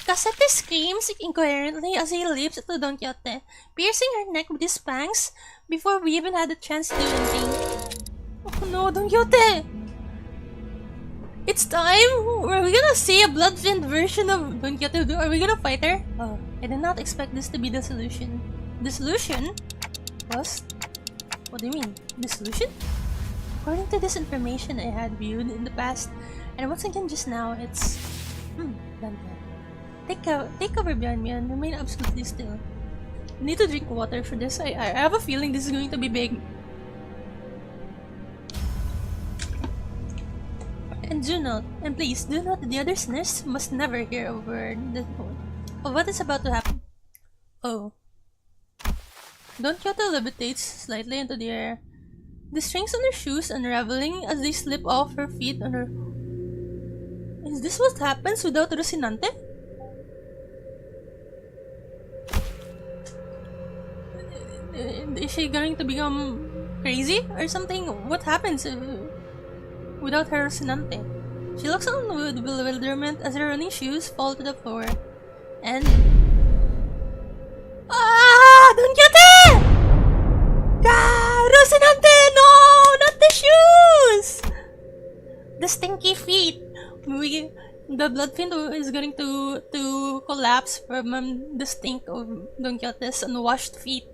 Cassette screams incoherently as he leaps to Don Quixote, piercing her neck with his fangs before we even had a chance to do anything. Oh no, Don Quixote! It's time! Are we gonna see a blood-fiend version of Don Quixote? Are we gonna fight her? Oh, I did not expect this to be the solution. The solution was... What do you mean? The solution? According to this information I had viewed in the past, and once again just now, it's... Dante. Take cover behind me and remain absolutely still. I need to drink water for this. I have a feeling this is going to be big. And do not, and please do not, the other sinners must never hear a word of what is about to happen. Oh. Don Quixote levitates slightly into the air. The strings on her shoes unraveling as they slip off her feet on her... Is this what happens without Rocinante? Is she going to become crazy or something? What happens without her Rocinante? She looks on with bewilderment as her running shoes fall to the floor. And... Ah! Don Quixote! Ah! Rocinante! No! Not the shoes! The stinky feet! The blood fiend is going to collapse from the stink of Don Quixote's unwashed feet.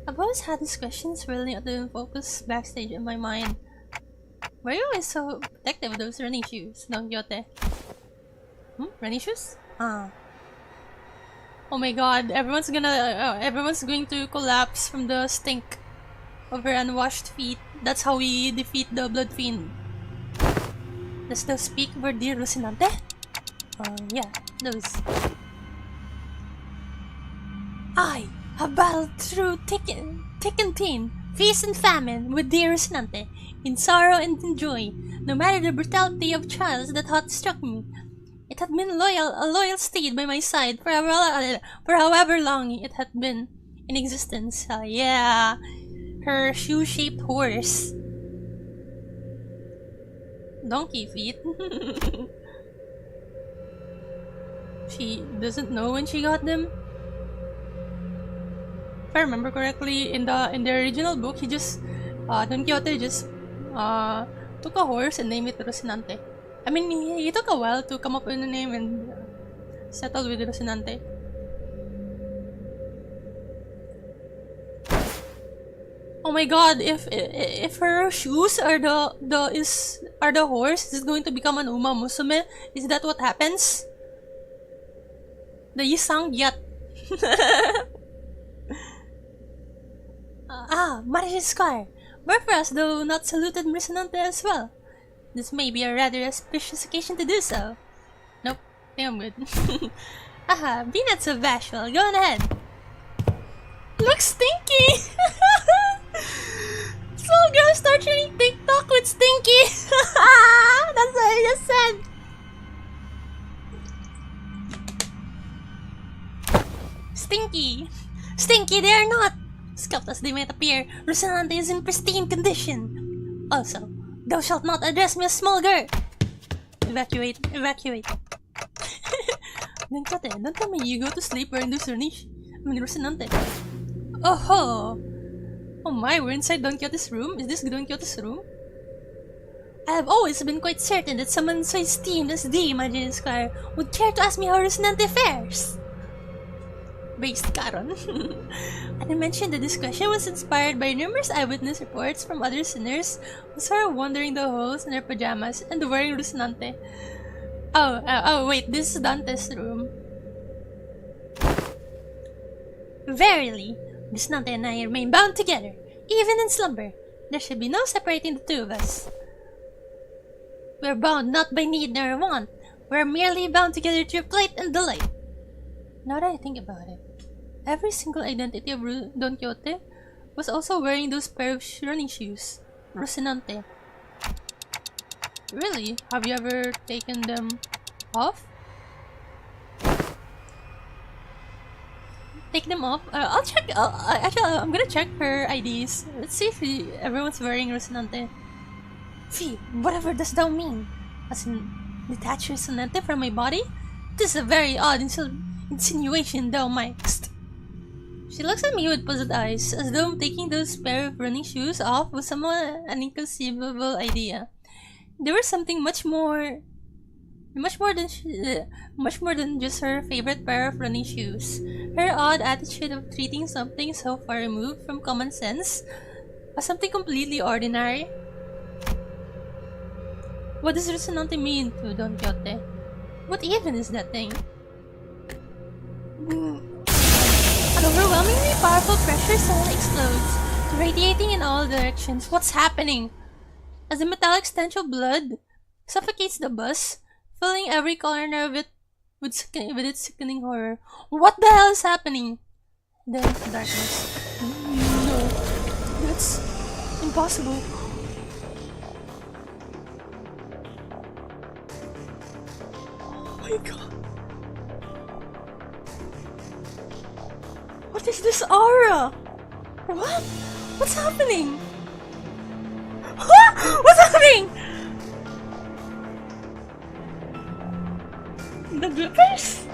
I've always had these questions swirling at the focus backstage in my mind. Why are you always so protective of those running shoes, Don Quixote? Running shoes? Ah. Oh my god, everyone's going to collapse from the stink of her unwashed feet. That's how we defeat the blood fiend. Does those speak for dear Rocinante? Yeah, those. I have battled through thick and thin, feast and famine with dear Rocinante, in sorrow and in joy, no matter the brutality of trials that had struck me. It had been a loyal steed by my side for however long it had been in existence. Yeah, her shoe-shaped horse. Donkey feet. She doesn't know when she got them. If I remember correctly, in the original book, he just Don Quixote just took a horse and named it Rocinante. I mean, he took a while to come up with a name and settle with Rocinante. Oh my god, if her shoes are the horse, is it going to become an Uma Musume? Is that what happens? The Yisang Gyat. Mari's scar. Were for us, though not saluted Rocinante as well. This may be a rather auspicious occasion to do so. Nope, I think I'm good. Haha, be not so bashful, go on ahead. Looks stinky! Small girl start sharing TikTok with Stinky! That's what I just said! Stinky! Stinky, they are not! Scuffed as they might appear, Rocinante is in pristine condition. Also, thou shalt not address me as small girl! Evacuate. Don Quixote, don't tell me you go to sleep wearing those Rocinante. Oh ho! Oh my, we're inside Don Quixote's room? Is this Don Quixote's room? I have always been quite certain that someone so esteemed as thee, my dear Squire, would care to ask me how Rocinante fares. Based Caron. And I mentioned that this question was inspired by numerous eyewitness reports from other sinners who saw her wandering the halls in her pajamas and wearing Rocinante. Oh wait, this is Dante's room. Verily, Rocinante and I remain bound together, even in slumber. There should be no separating the two of us. We are bound not by need nor want. We are merely bound together through plight and delight. Now that I think about it, every single identity of Don Quixote was also wearing those pair of running shoes, Rocinante. Really? Have you ever taken them off? Take them off? I'll check. Actually, I'm gonna check her IDs. Let's see if everyone's wearing Rocinante. Fee, whatever does thou mean? As in, detach Rocinante from my body? This is a very odd insinuation, thou mightst. She looks at me with puzzled eyes, as though taking those pair of running shoes off was somewhat an inconceivable idea. There was something much more than just her favorite pair of running shoes. Her odd attitude of treating something so far removed from common sense as something completely ordinary. What does Rocinante mean to Don Quixote? What even is that thing? An overwhelmingly powerful pressure suddenly explodes, radiating in all directions. What's happening? As the metallic stench of blood suffocates the bus, filling every corner of it with its sickening horror. What the hell is happening? Then darkness. No, that's impossible. Oh my god. What is this aura? What? What's happening? What's happening? The grippers?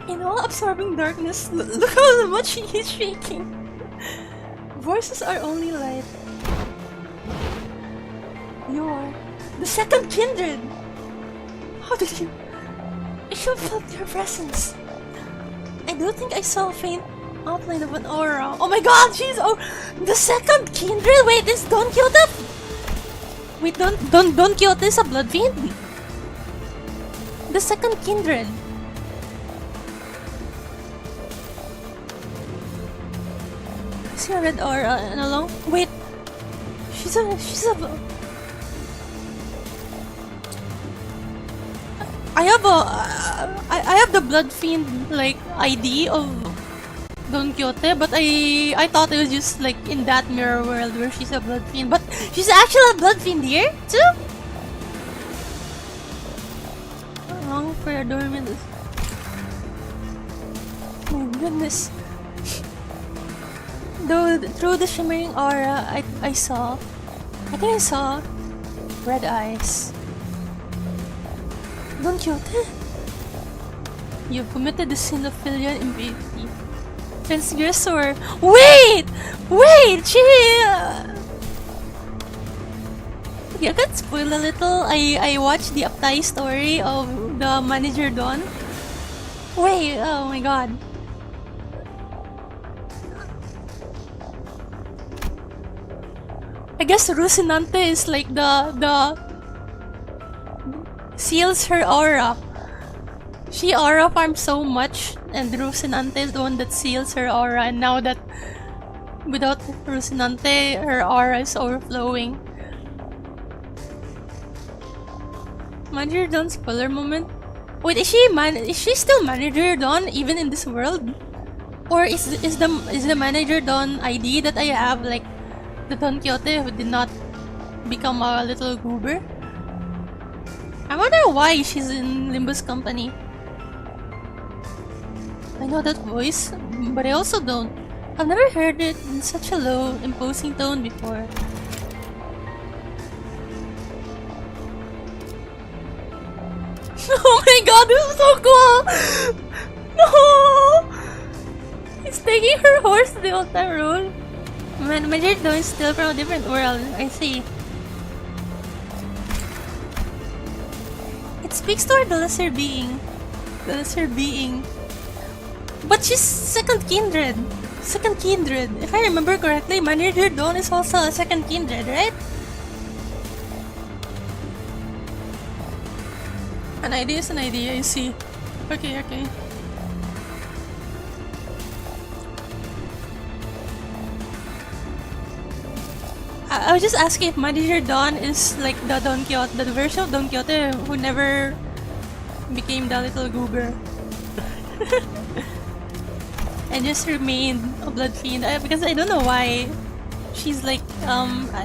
In all absorbing darkness, look how much he is shaking. Voices are only light. You're the second kindred. How did you? I should have felt your presence. I do think I saw a faint outline of an aura. Oh my god, she's the second kindred. Wait, is Don Quixote? Wait, Don Quixote is a blood fiend. The second kindred. I see a red aura and a long. Wait, she's a. I have the blood fiend like ID of Don Quixote, but I thought it was just like in that mirror world where she's a blood fiend, but she's actually a blood fiend here too. Long for adornment. My goodness. Though through the shimmering aura, I think I saw red eyes. Don Quixote, you've committed the sin of filial impiety. Transgressor. Wait! She. I can spoil a little. I watched the Aptai story of the manager Don. Wait, oh my god. I guess Rocinante is like the seals her aura. She aura farms so much, and Rocinante is the one that seals her aura, and now that without Rocinante, her aura is overflowing. Manager Don's spoiler moment? Wait, is she still Manager Don even in this world? Or is the Manager Don ID that I have like the Don Quixote who did not become a little goober? I wonder why she's in Limbus company. I know that voice, but I also don't. I've never heard it in such a low, imposing tone before. Oh my god, this is so cool! No! He's taking her horse to the Altar Road. Man, Major Don is still from a different world, I see. It speaks to her the lesser being. But she's second kindred. If I remember correctly, Manager Don is also a second kindred, right? An idea is an idea, I see. Okay. I was just asking if Manager Don is like the Don Quixote, the version of Don Quixote who never became the little goober. And just remained a blood fiend. Because I don't know why she's like,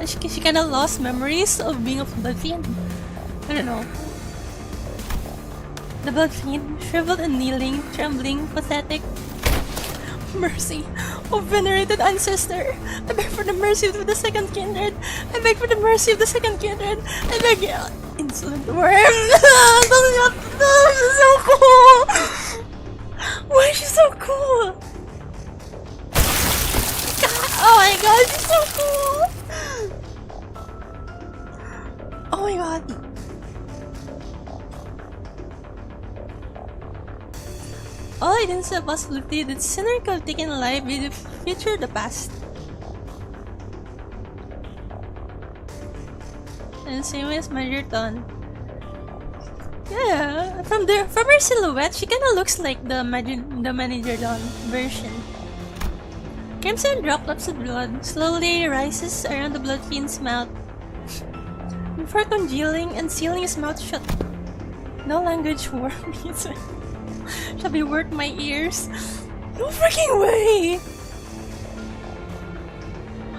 she kind of lost memories of being a blood fiend. I don't know. The blood fiend, shriveled and kneeling, trembling, pathetic. Mercy, oh venerated ancestor! I beg for the mercy of the second kindred! I beg for the mercy of the second kindred! I beg you! Insolent worm! She's so cool! Why is she so cool? Oh my god, she's so cool! Oh my god. All items have a possibility that sinner could have taken life in the future or the past. And same way as Majorton. Yeah, from her silhouette, she kinda looks like the Majorton version. Crimson droplets of blood slowly rises around the blood fiend's mouth before congealing and sealing his mouth shut. No language for me shall be worth my ears. No freaking way!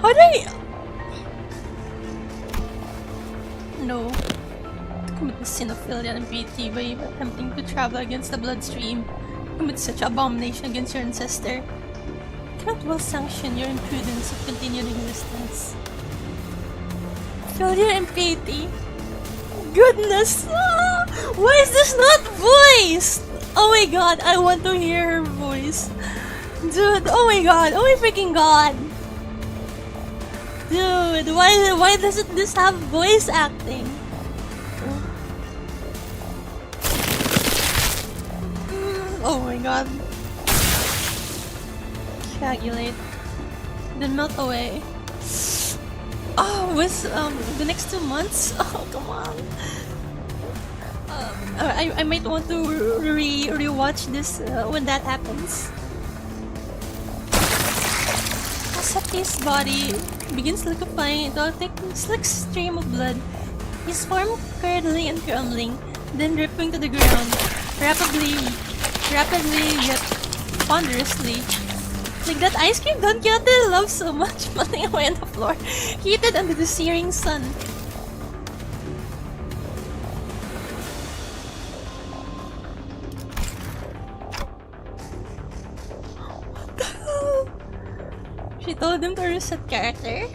How do I... No. To commit the sin of filial impiety by attempting to travel against the bloodstream, commit such abomination against your ancestor. Cannot well sanction your imprudence of continued existence. Filial impiety? Goodness! Ah, why is this not voiced? Oh my god, I want to hear her voice. Dude, oh my god, oh my freaking god. Dude, why doesn't this have voice acting? Oh my god. Coagulate. Then melt away. Oh, with the next 2 months? Oh, come on. I might want to rewatch this when that happens. Asati's body begins liquefying into a thick, slick stream of blood. His form curdling and crumbling, then dripping to the ground, rapidly yet ponderously. Like that ice cream Don Quixote loves so much, melting away on the floor, heated under the searing sun. What the hell? She told him to reset character.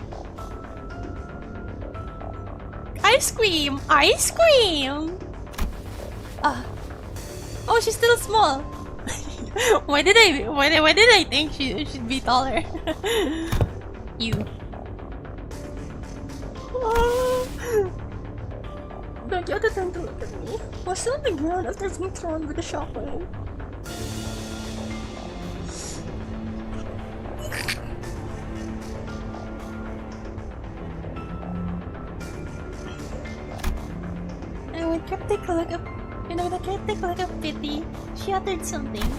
Ice cream! Ice cream! Ah. Oh, she's still small. why did I think she should be taller? You. Oh. Don't you have the time to look at me? I was still on the ground after being thrown with a shockwave. And with cryptic look of with a cryptic look of pity, she uttered something.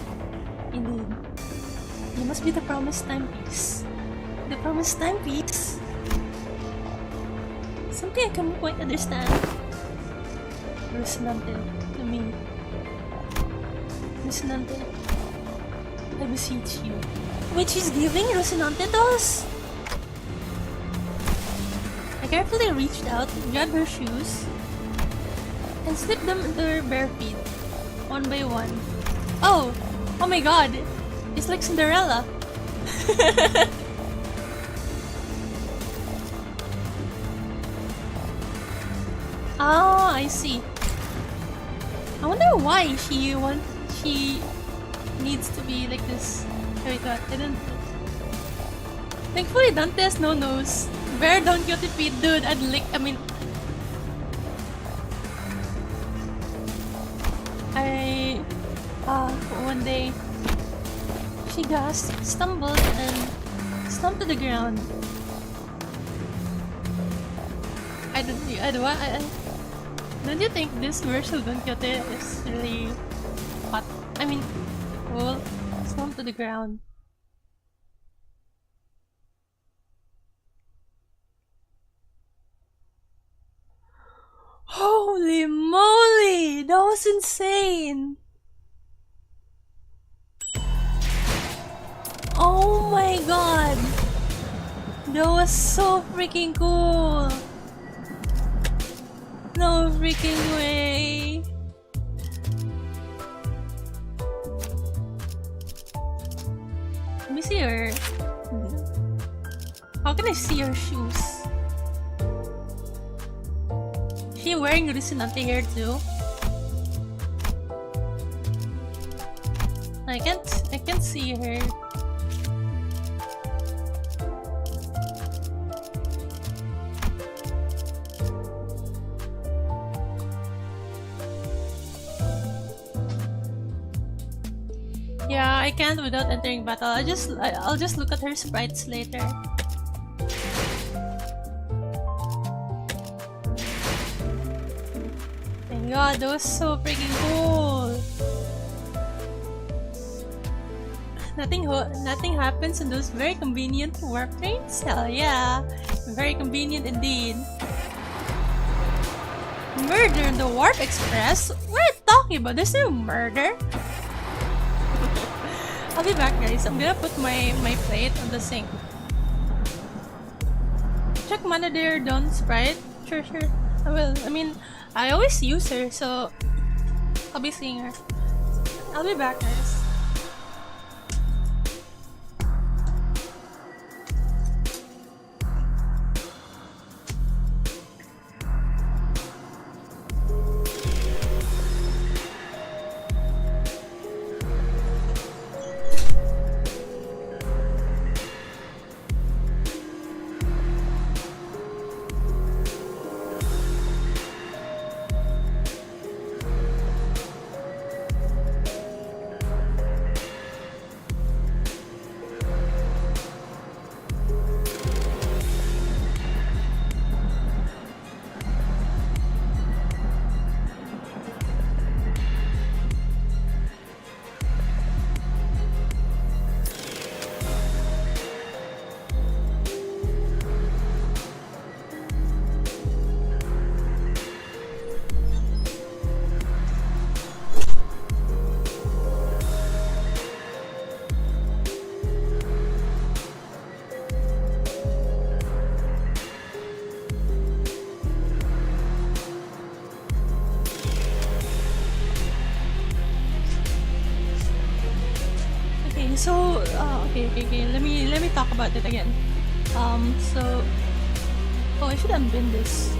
Indeed. You must be the promised timepiece. The promised timepiece? Something I can't quite understand. Rocinante, to me. Rocinante, I beseech you. Wait, she's giving Rocinante to us? I carefully reached out, grabbed her shoes, and slipped them into her bare feet, one by one. Oh! Oh my god! It's like Cinderella! Oh, I see. I wonder why she needs to be like this. Wait, what? I didn't... Thankfully Dante has no nose. Bare Don Quixote feet, dude, I'd lick, one day, she gasped, stumbled, and slumped to the ground. Don't you think this version of Don Quixote is really hot? Well, slumped to the ground. Holy moly! That was insane! Oh my god! That was so freaking cool! No freaking way! Let me see her. How can I see her shoes? She wearing Rocinante here too? I can't see her. Yeah, I can't without entering battle. I'll just look at her sprites later. Thank God, that was so freaking cool. Nothing happens in those very convenient warp trains. Hell yeah, very convenient indeed. Murder in the Warp Express? What are you talking about? There's no murder. I'll be back, guys. I'm gonna put my plate on the sink. Check mana there, Dawn Sprite. Sure. I will. I mean, I always use her, so I'll be seeing her. I'll be back, guys. So, okay. Let me talk about it again. So, oh, I should unbin this.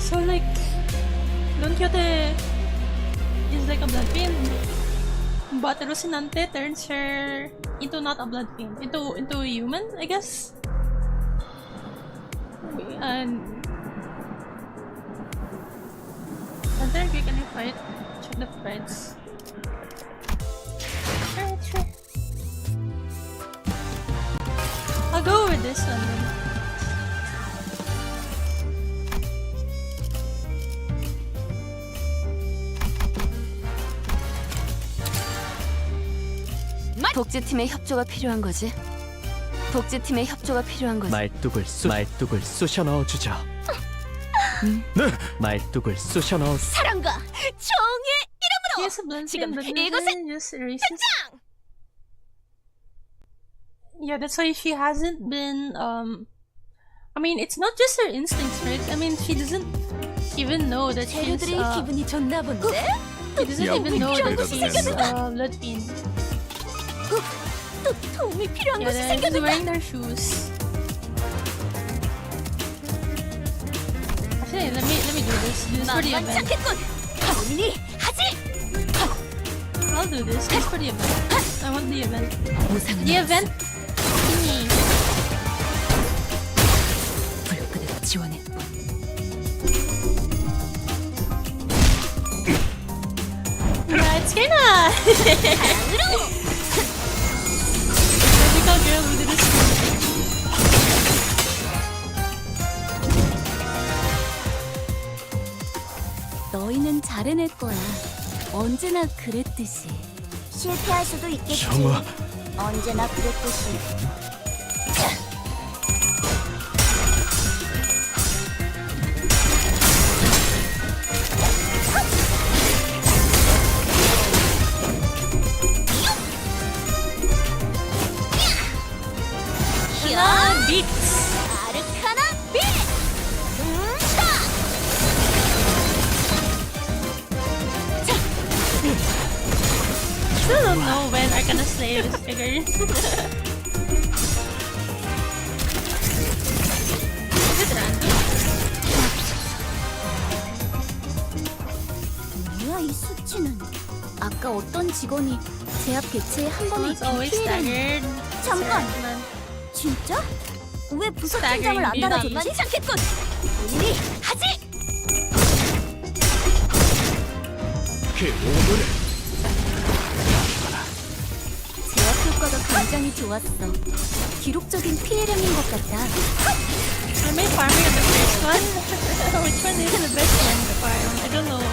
So, like, Don Quixote is like a blood fiend, but Rocinante turns her into not a blood fiend, into a human, I guess. And there, can you fight? Check the sprites. Sure. I'll go with this one then. 복제팀의 협조가 필요한 거지. 복제팀의 협조가 필요한 거지. 말뚝을 쑤셔 넣어주죠. 네! 말뚝을 쑤셔 넣어. 사랑과 정의 이름으로 Yes, a blood 지금 fiend, but 이곳은 just erases. Yeah, that's why she hasn't been. I mean, it's not just her instincts, right? I mean, she doesn't even know that she's. 재료들이 기분이 좋나 본데? She doesn't even know that she's blood fiend. 또 도움이 필요한 Yeah, 것이 they're just 생겼는데. wearing their shoes. Actually, let me do this. Do this for the event. 만만찮겠군. 본인이 하지. I'll do this. Just for the event. I want the event. 보상은 The event thingy. 불끄대로 지원해. Yeah, it's kinda. Magical girl with the disc. 너희는 잘해낼 거야. 언제나 그랬듯이. 실패할 수도 있겠지. 정화. 언제나 그랬듯이. Yeah, beats. 아르카나 빛! Still don't know when Arcana Slayer is triggered. 이 수치는 아까 어떤 직원이 제압 개체에 한 번에 It's always 피해를 staggered. 잠깐! Sorry, 진짜? 왜 부서 Staggering 팀장을 안 build-up. 달아줬지? 많지 않겠군! 우리 하지! 그 오물을 제압 효과가 굉장히 좋았어. 기록적인 피해량인 것 같다. I made farming on the first one. Which one is the best one to farm? I don't know.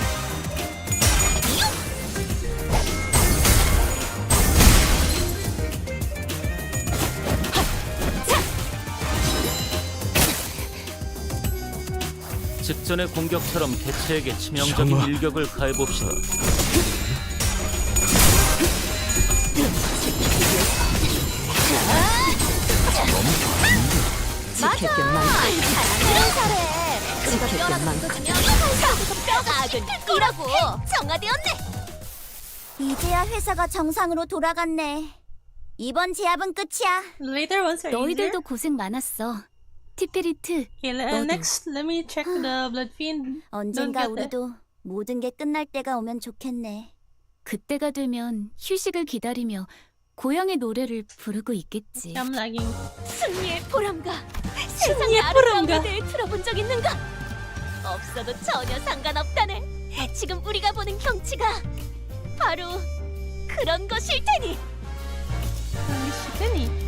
직전의 공격처럼 개체에게 치명적인 정화. 일격을 가해봅시다. 지킬 게 많다. 지킬 게 많다. 이라고 정화되었네. 이제야 회사가 정상으로 돌아갔네. 이번 제압은 끝이야. The later ones are easier. 너희들도 고생 많았어. 티페리트, Okay, 너도. next, let me check the blood fiend. 언젠가 Don't get it. 우리도 모든 게 끝날 때가 오면 좋겠네. 그때가 되면 휴식을 기다리며 고향의 노래를 부르고 있겠지. I'm lagging. 승리의 보람과 승리의 세상의 아름다움에 보람과. 대해 들어본 적 있는가? 없어도 전혀 상관없다네. 지금 우리가 보는 경치가 바로 그런 것일 테니. Holy shit, Penny.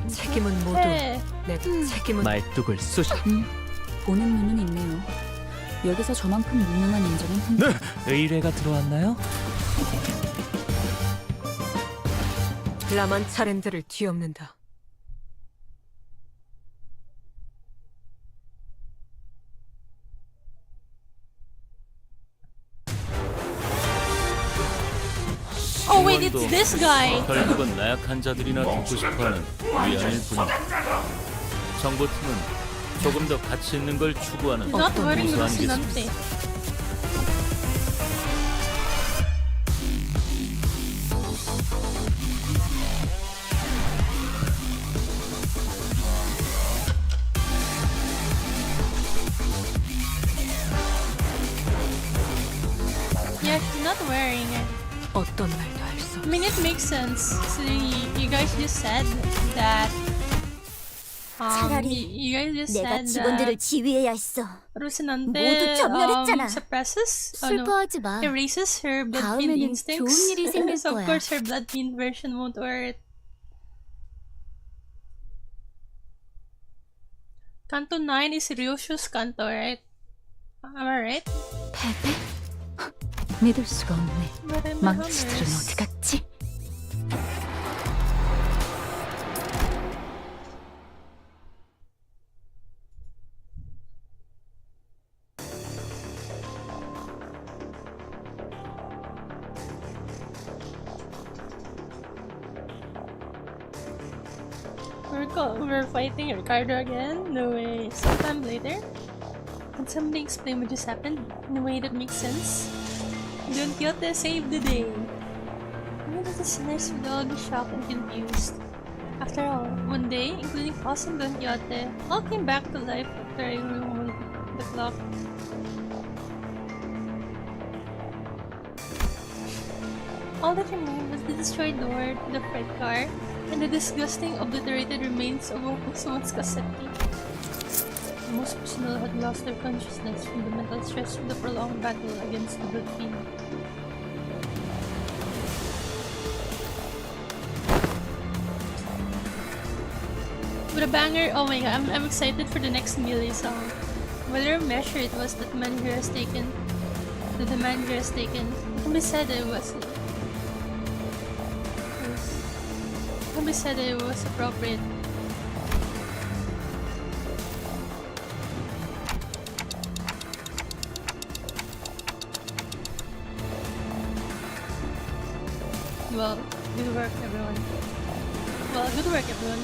책임은 모두 네. 내 책임은 말뚝을 쏘시. 보는 눈은 있네요. 여기서 저만큼 유능한 인재는 흔... 의뢰가 들어왔나요? 라만 차렌드를 뒤엎는다. Oh wait, it's this guy. 결국은 나약한 자들이나 듣고 싶어하는 위안일 뿐이다. 정보팀은 조금 더 가치 있는 걸 추구하는 He's not wearing 무수한 Rocinante. 기술이다. Yeah, she's not wearing it. 어떤 말도 할 수 I 없어. mean, it makes sense. So you guys just said that. 차라리 you guys just 내가 said 직원들을 that 지휘해야 했어. Rocinante 모두 전멸했잖아. suppresses. Oh no, 슬퍼하지 마. erases her blood fiend 다음에는 instincts. 좋은 일이 생길 So of 거야. course her blood fiend version won't wear it. Kanto 9 is Ryoshu's Kanto, right? Am I right? 패배? 믿을 수가 없네. But I'm 망치들은 Hammers. 어디 갔지? We're fighting Ricardo again? No way. Sometime later? Can somebody explain what just happened in a way that makes sense? Don Quixote saved the day. Why did the sinners would all be shocked and confused? After all, one day, including Paus and Don Quixote, all came back to life after I removed the clock. All that remained was the destroyed door to the freight car and the disgusting obliterated remains of Okusuma's Kaseki. Most personnel had lost their consciousness from the mental stress of the prolonged battle against the Blood Fiend. With a banger, oh my god, I'm excited for the next Melee song. Whether measure it was that the manager has taken, it can be said that it was. It can be said that it was appropriate. Well, good work everyone. Well, good work everyone.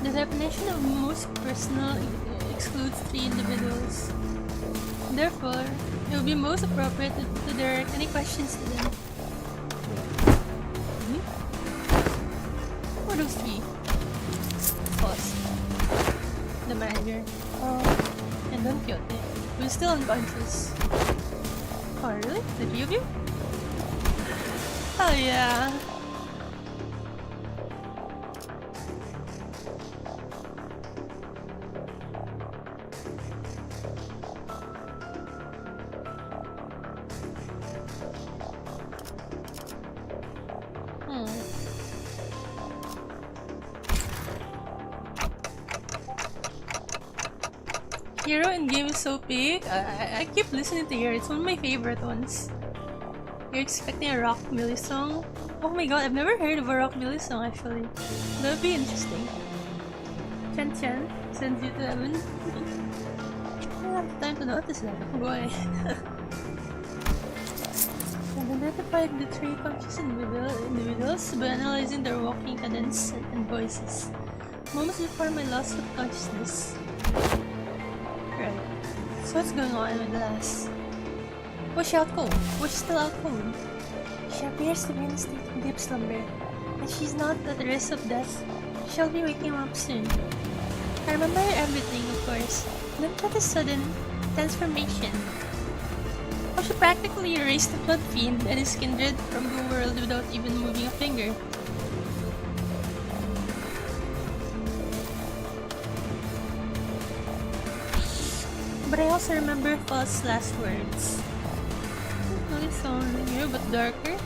The definition of most personal excludes 3 individuals. Therefore, it would be most appropriate to direct any questions to them. Who are those 3? Pause. The manager. Oh, and Don Quixote, who's still unconscious. Oh, really? The 3 of you? Oh yeah. Hero in game is so big. I keep listening to Hero. It's one of my favorite ones. You're expecting a rockabilly song? Oh my god, I've never heard of a rockabilly song actually. That would be interesting. Chan Chan sends you to heaven. I don't have time to notice that. Go ahead. I've identified the 3 conscious individuals by analyzing their walking cadence and voices. Moments before my loss of consciousness. Right. So what's going on with the last? Was she out cold? Was she still out cold? She appears to be in a state of deep slumber, and she's not at the risk of death. She'll be waking up soon. I remember everything, of course. Then got a sudden transformation. How she practically erased the blood fiend and his kindred from the world without even moving a finger. But I also remember Fal's last words. Really sound new but darker.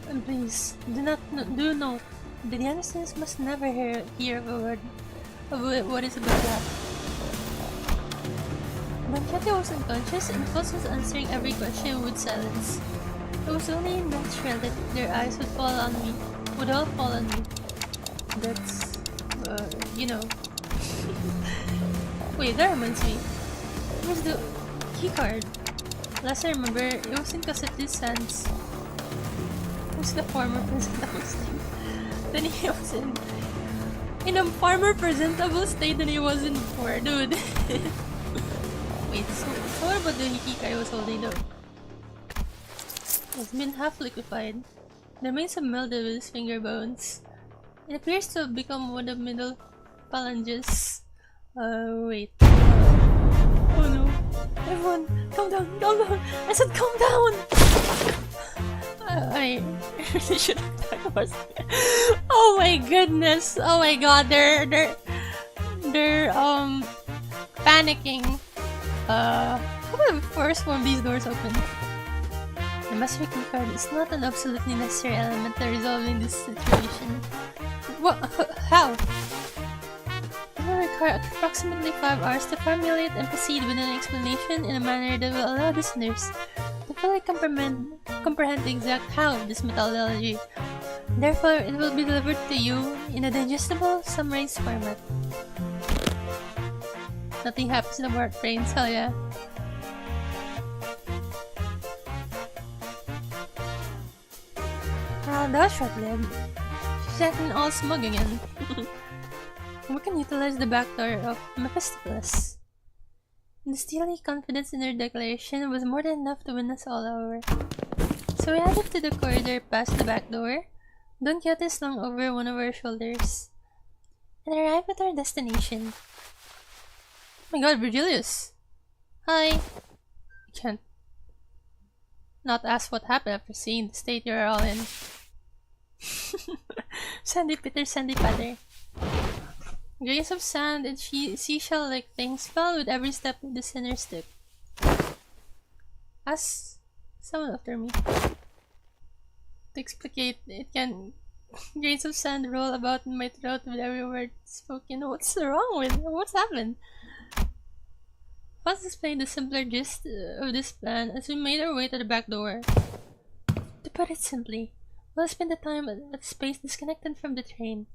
And please, do note that the innocents must never hear of a word of what is about that. When Katy was unconscious and Foss was answering every question with silence, it was only natural that their eyes would all fall on me. That's, you know. Wait, that reminds me. Where's the keycard? Last I remember, it was in Cassetti's hands. Who's the former presentable state? Then he was in a former presentable state than he was in before, dude. Wait, so what about the keycard I was holding though? It's been half liquefied. The remains have melted with his finger bones. It appears to have become one of the middle phalanges. Wait. Oh no. Everyone, calm down, calm down! I said calm down! I really should have talked about it. Oh my goodness! Oh my god, they're panicking. How about the first one of these doors open? The master key card is not an absolutely necessary element to resolving this situation. What? How? It will require approximately 5 hours to formulate and proceed with an explanation in a manner that will allow listeners to fully comprehend the exact how of this methodology. Therefore, it will be delivered to you in a digestible, summarized format. Nothing happens in the warp brains, hell yeah. Well, that was short-lived. She's acting all smug again. We can utilize the back door of Mephistopheles. The steely confidence in her declaration was more than enough to win us all over. So we headed to the corridor past the back door. Don Quixote slung over one of our shoulders and arrived at our destination. Oh my god, Virgilius! Hi! I can't not ask what happened after seeing the state you're all in. Sandy Peter, Sandy Patter. Grains of sand and seashell-like things fell with every step of the sinner's step. Ask someone after me. To explicate, it can grains of sand roll about in my throat with every word spoken. What's wrong with? What's happened? Let's explain the simpler gist of this plan as we made our way to the back door. To put it simply, we'll spend the time at a space disconnected from the train.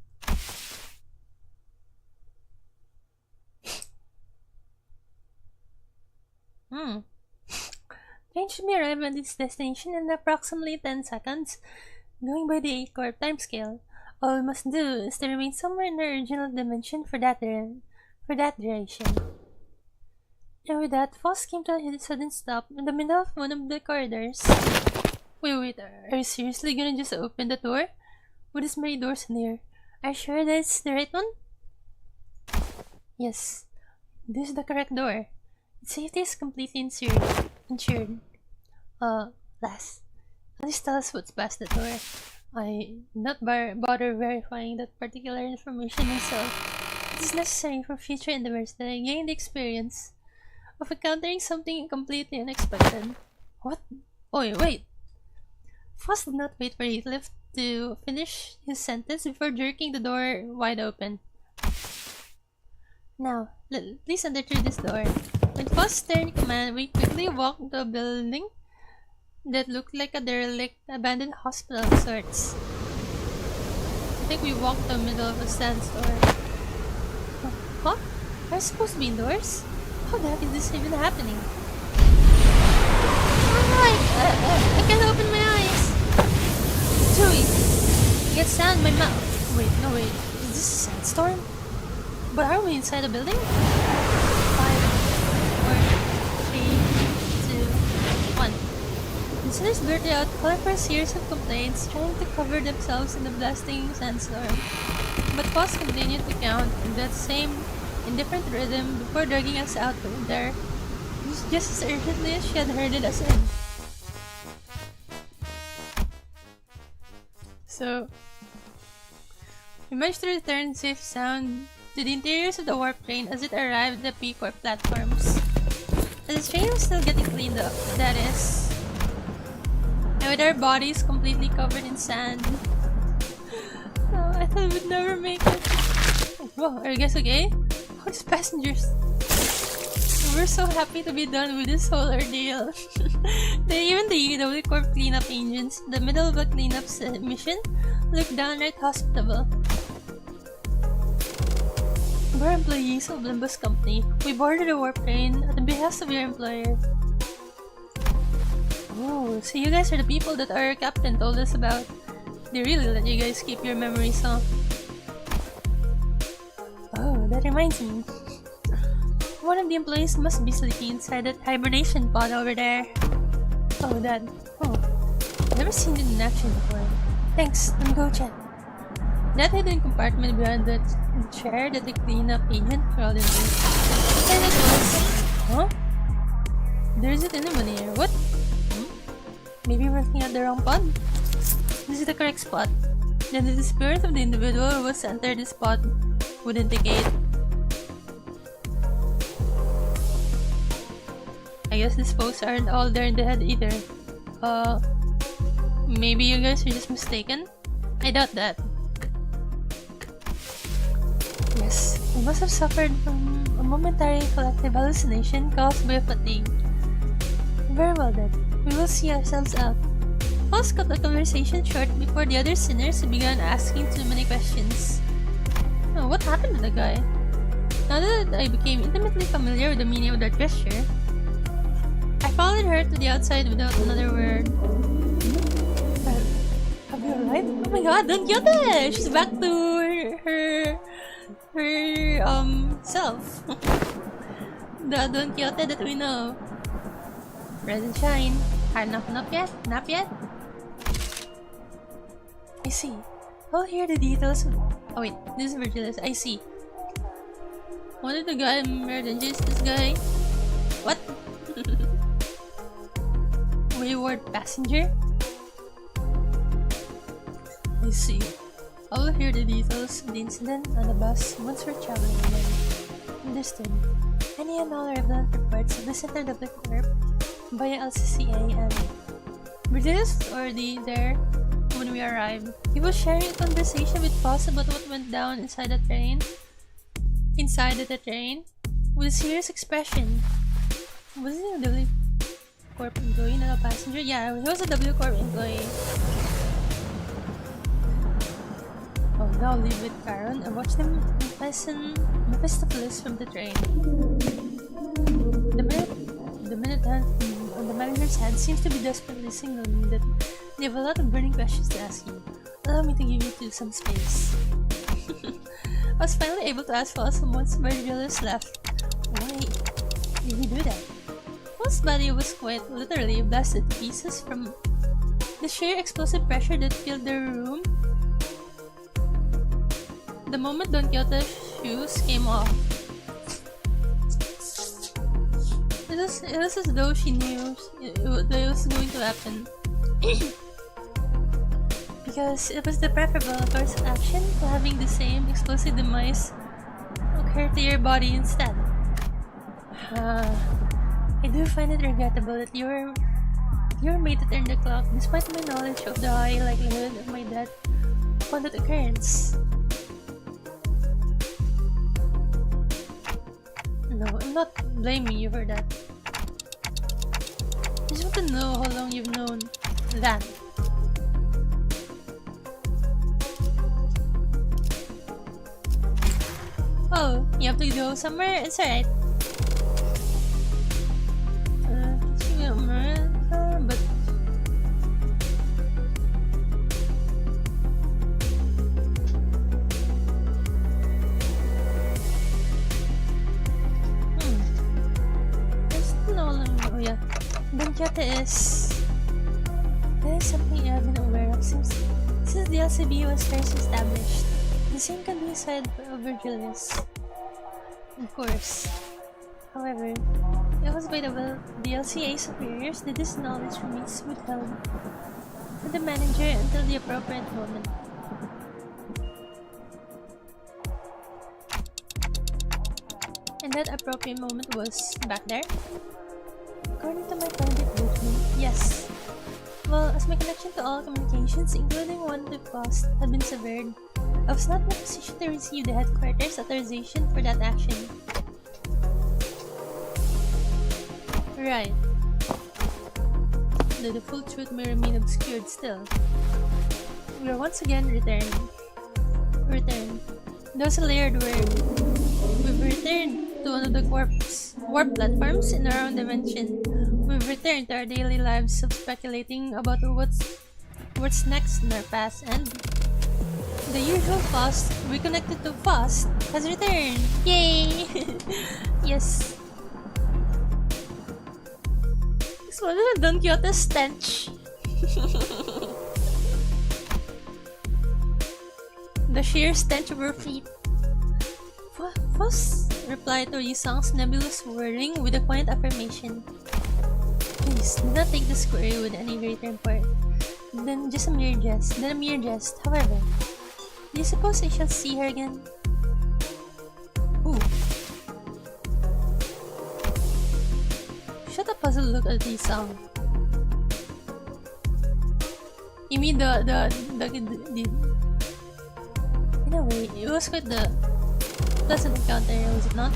Train should be arriving at its destination in approximately 10 seconds, going by the 8-corp timescale. All we must do is to remain somewhere in the original dimension for that duration. And with that, Foss came to a sudden stop in the middle of one of the corridors. Wait, are you seriously gonna just open the door? With this many doors in here, are you sure that's the right one? Yes, this is the correct door. Its safety is completely insured. Last, at least tell us what's past the door. I not bother verifying that particular information myself. It is necessary for future endeavors that I gain the experience of encountering something completely unexpected. What? Oh wait! Foss did not wait for Heathcliff to finish his sentence before jerking the door wide open. Now, please enter through this door. With Foss' stern command, we quickly walked to a building that looked like a derelict, abandoned hospital of sorts. I think we walked to the middle of a sandstore. Huh? Are we supposed to be indoors? How the heck is this even happening? I can't open my eyes! Chewy! I get sand in my mouth. Wait, no wait. Is this a sandstorm? But are we inside a building? 5, 4, 3, 2, 1. Listeners blurted out, calling for a series of complaints, trying to cover themselves in the blasting sandstorm. But Foss continued to count in that same indifferent rhythm before dragging us out from there, just as urgently as she had herded us in. So, we managed to return safe sound to the interiors of the warp train as it arrived at the P-Corp platforms. As the train was still getting cleaned up, that is, and with our bodies completely covered in sand. Oh, I thought we'd never make it. Whoa, are you guys okay? How's passengers? We're so happy to be done with this whole ordeal. Even the W Corp cleanup agents in the middle of a cleanup mission looked downright hospitable. We're employees of Limbus Company. We boarded a warp train at the behest of your employer. Oh, so you guys are the people that our captain told us about. They really let you guys keep your memories, huh? Oh, that reminds me. One of the employees must be sleeping inside that hibernation pod over there. Oh, that. Oh, I've never seen it in action before. Thanks, let me go check. That hidden compartment behind the chair that the cleanup agent crawled into. And it was. Huh? There isn't anyone here. What? Maybe we're looking at the wrong pod? This is the correct spot. Then the spirit of the individual who was entered this spot would indicate. I guess these folks aren't all there in the head either. Maybe you guys are just mistaken? I doubt that. Yes, we must have suffered from a momentary collective hallucination caused by fatigue. Very well then, we will see ourselves out. Foss cut the conversation short before the other sinners began asking too many questions. Oh, what happened to the guy? Now that I became intimately familiar with the meaning of that gesture, I followed her to the outside without another word. Have you arrived? Oh my god, Don Quixote! She's back to her self. The Don Quixote that we know. Rise and shine. Nap yet? Nap yet? I see. I'll hear the details of... Oh wait, this is Virgilius. I see. What did the guy murder-just this guy? What? Wayward passenger? I see. I will hear the details of the incident on the bus once we're traveling again. Understood. Any and all relevant reports of the Center of the Corp via LCCA and Virgilius was already there when we arrived. He was sharing a conversation with Foss about what went down inside the train. With a serious expression. Was he a W Corp employee, not a passenger? Yeah, he was a W Corp employee. Oh, now I'll leave with Caron and watch them listen Mephistopheles from the train. The minute hand on the manager's head seems to be desperately signaling that they have a lot of burning questions to ask you. Allow me to give you two some space. I was finally able to ask for someone's Virgilius left. Why did he do that? Paul's body was quite literally blasted to pieces from the sheer explosive pressure that filled the room. The moment Don Quixote's shoes came off, it was as though she knew that it was going to happen. Because it was the preferable course of action to having the same explosive demise occur to your body instead. I do find it regrettable that you're made to turn the clock despite my knowledge of the high likelihood of my death upon that occurrence. No, I'm not blaming you for that. I just want to know how long you've known that. Oh, you have to go somewhere? It's alright. But there's no longer. Oh yeah, Don Quixote is. That is something I've been aware of since the LCB was first established. The same can be said of Virgilius, of course. However, it was by the LCA superiors that this knowledge remains withheld from the manager until the appropriate moment. And that appropriate moment was back there? According to my private judgment, yes. Well, as my connection to all communications, including one to Post, had been severed, I was not in a position to receive the headquarters authorization for that action. Right. Though the full truth may remain obscured still. We are once again returned. That was a layered word. We've returned to one of the warp platforms in our own dimension. We've returned to our daily lives of speculating about what's next in our past, and the usual Faust, reconnected to Faust, has returned! Yay! Yes. This one is a Don Quixote stench. The sheer stench of her feet. Faust replied to Yisang's nebulous wording with a quiet affirmation. Please, do not take this query with any greater import than a mere jest. However, do you suppose I shall see her again? Ooh. Shut a puzzled look at Yisang. You mean the in a way, it was quite the pleasant encounter, was it not?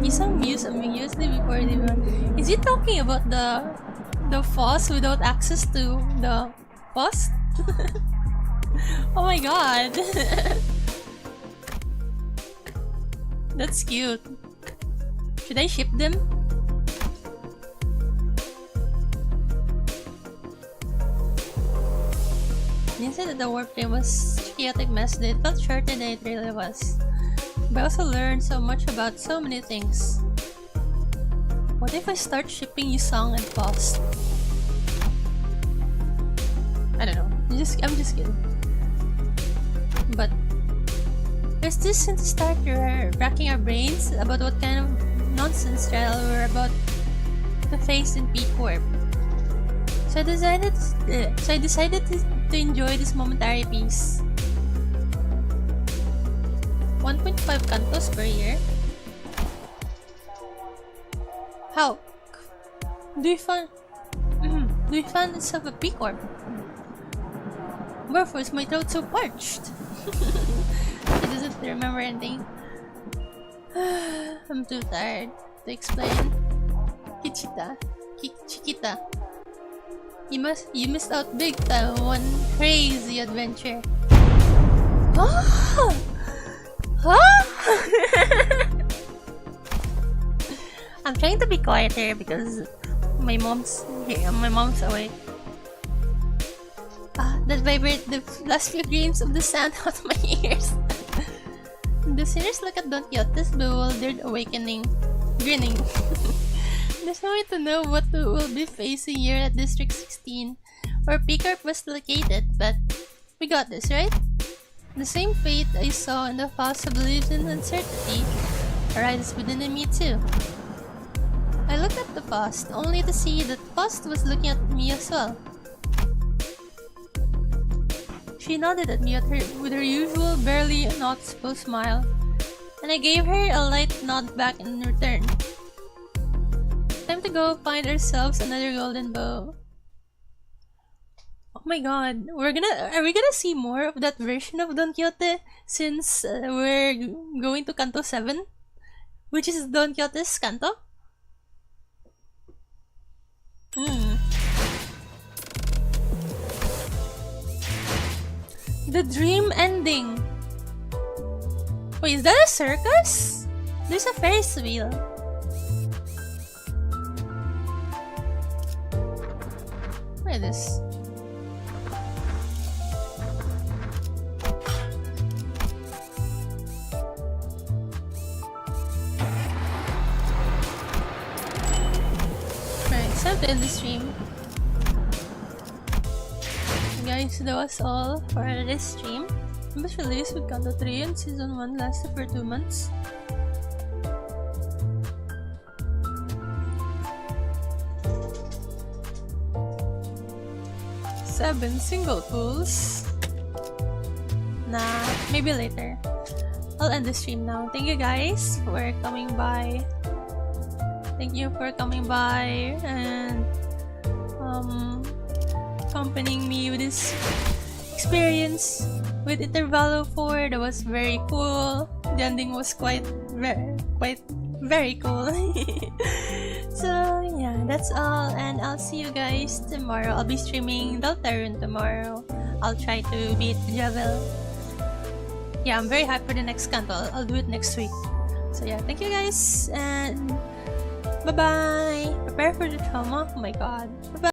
Yisang mused ambiguously before they were. Is he talking about the Foss without access to the Foss? Oh my god! That's cute. Should I ship them? They said that the warplane was such a chaotic mess that it felt shorter than it really was. But I also learned so much about so many things. What if I start shipping Yisang and Faust? I don't know. I'm just kidding. But there's this since the start we're racking our brains about what kind of nonsense trial we're about to face in P Corp. So I decided to enjoy this momentary peace. 1.5 cantos per year? How? Do you find yourself a P Corp? Wherefore is my throat so parched? She doesn't remember anything. I'm too tired to explain. Chiquita. You missed out big time on one crazy adventure. Huh? I'm trying to be quiet here because my mom's here. My mom's away. that vibrate the last few grains of the sound out of my ears. The sinners look at Don Quixote's bewildered awakening, grinning. There's no way to know what we'll be facing here at District 16, where Picarp was located, but we got this, right? The same fate I saw in the Faust of Illusion and Uncertainty arises within me too. I looked at the Faust, only to see that Faust was looking at me as well. She nodded at me with her usual barely noticeable smile, and I gave her a light nod back in return. Time to go find ourselves another golden bow. Oh my god, are we gonna see more of that version of Don Quixote since we're going to Canto 7? Which is Don Quixote's canto? The dream ending. Wait, is that a circus? There's a Ferris wheel. What is this? Right, it's time to end the stream. Guys, that was all for this stream. It was released with Kanto 3 and Season 1 lasted for 2 months. Seven single pools. Nah, maybe later. I'll end the stream now. Thank you guys for coming by. Thank you for coming by and accompanying me with this experience with Intervalo 4. That was very cool. The ending was quite very cool. So yeah, that's all, and I'll see you guys tomorrow. I'll be streaming Deltarune tomorrow. I'll try to beat Javel. Yeah, I'm very hyped for the next canto. I'll do it next week. So yeah, thank you guys, and bye bye. Prepare for the trauma. Oh my god. Bye bye.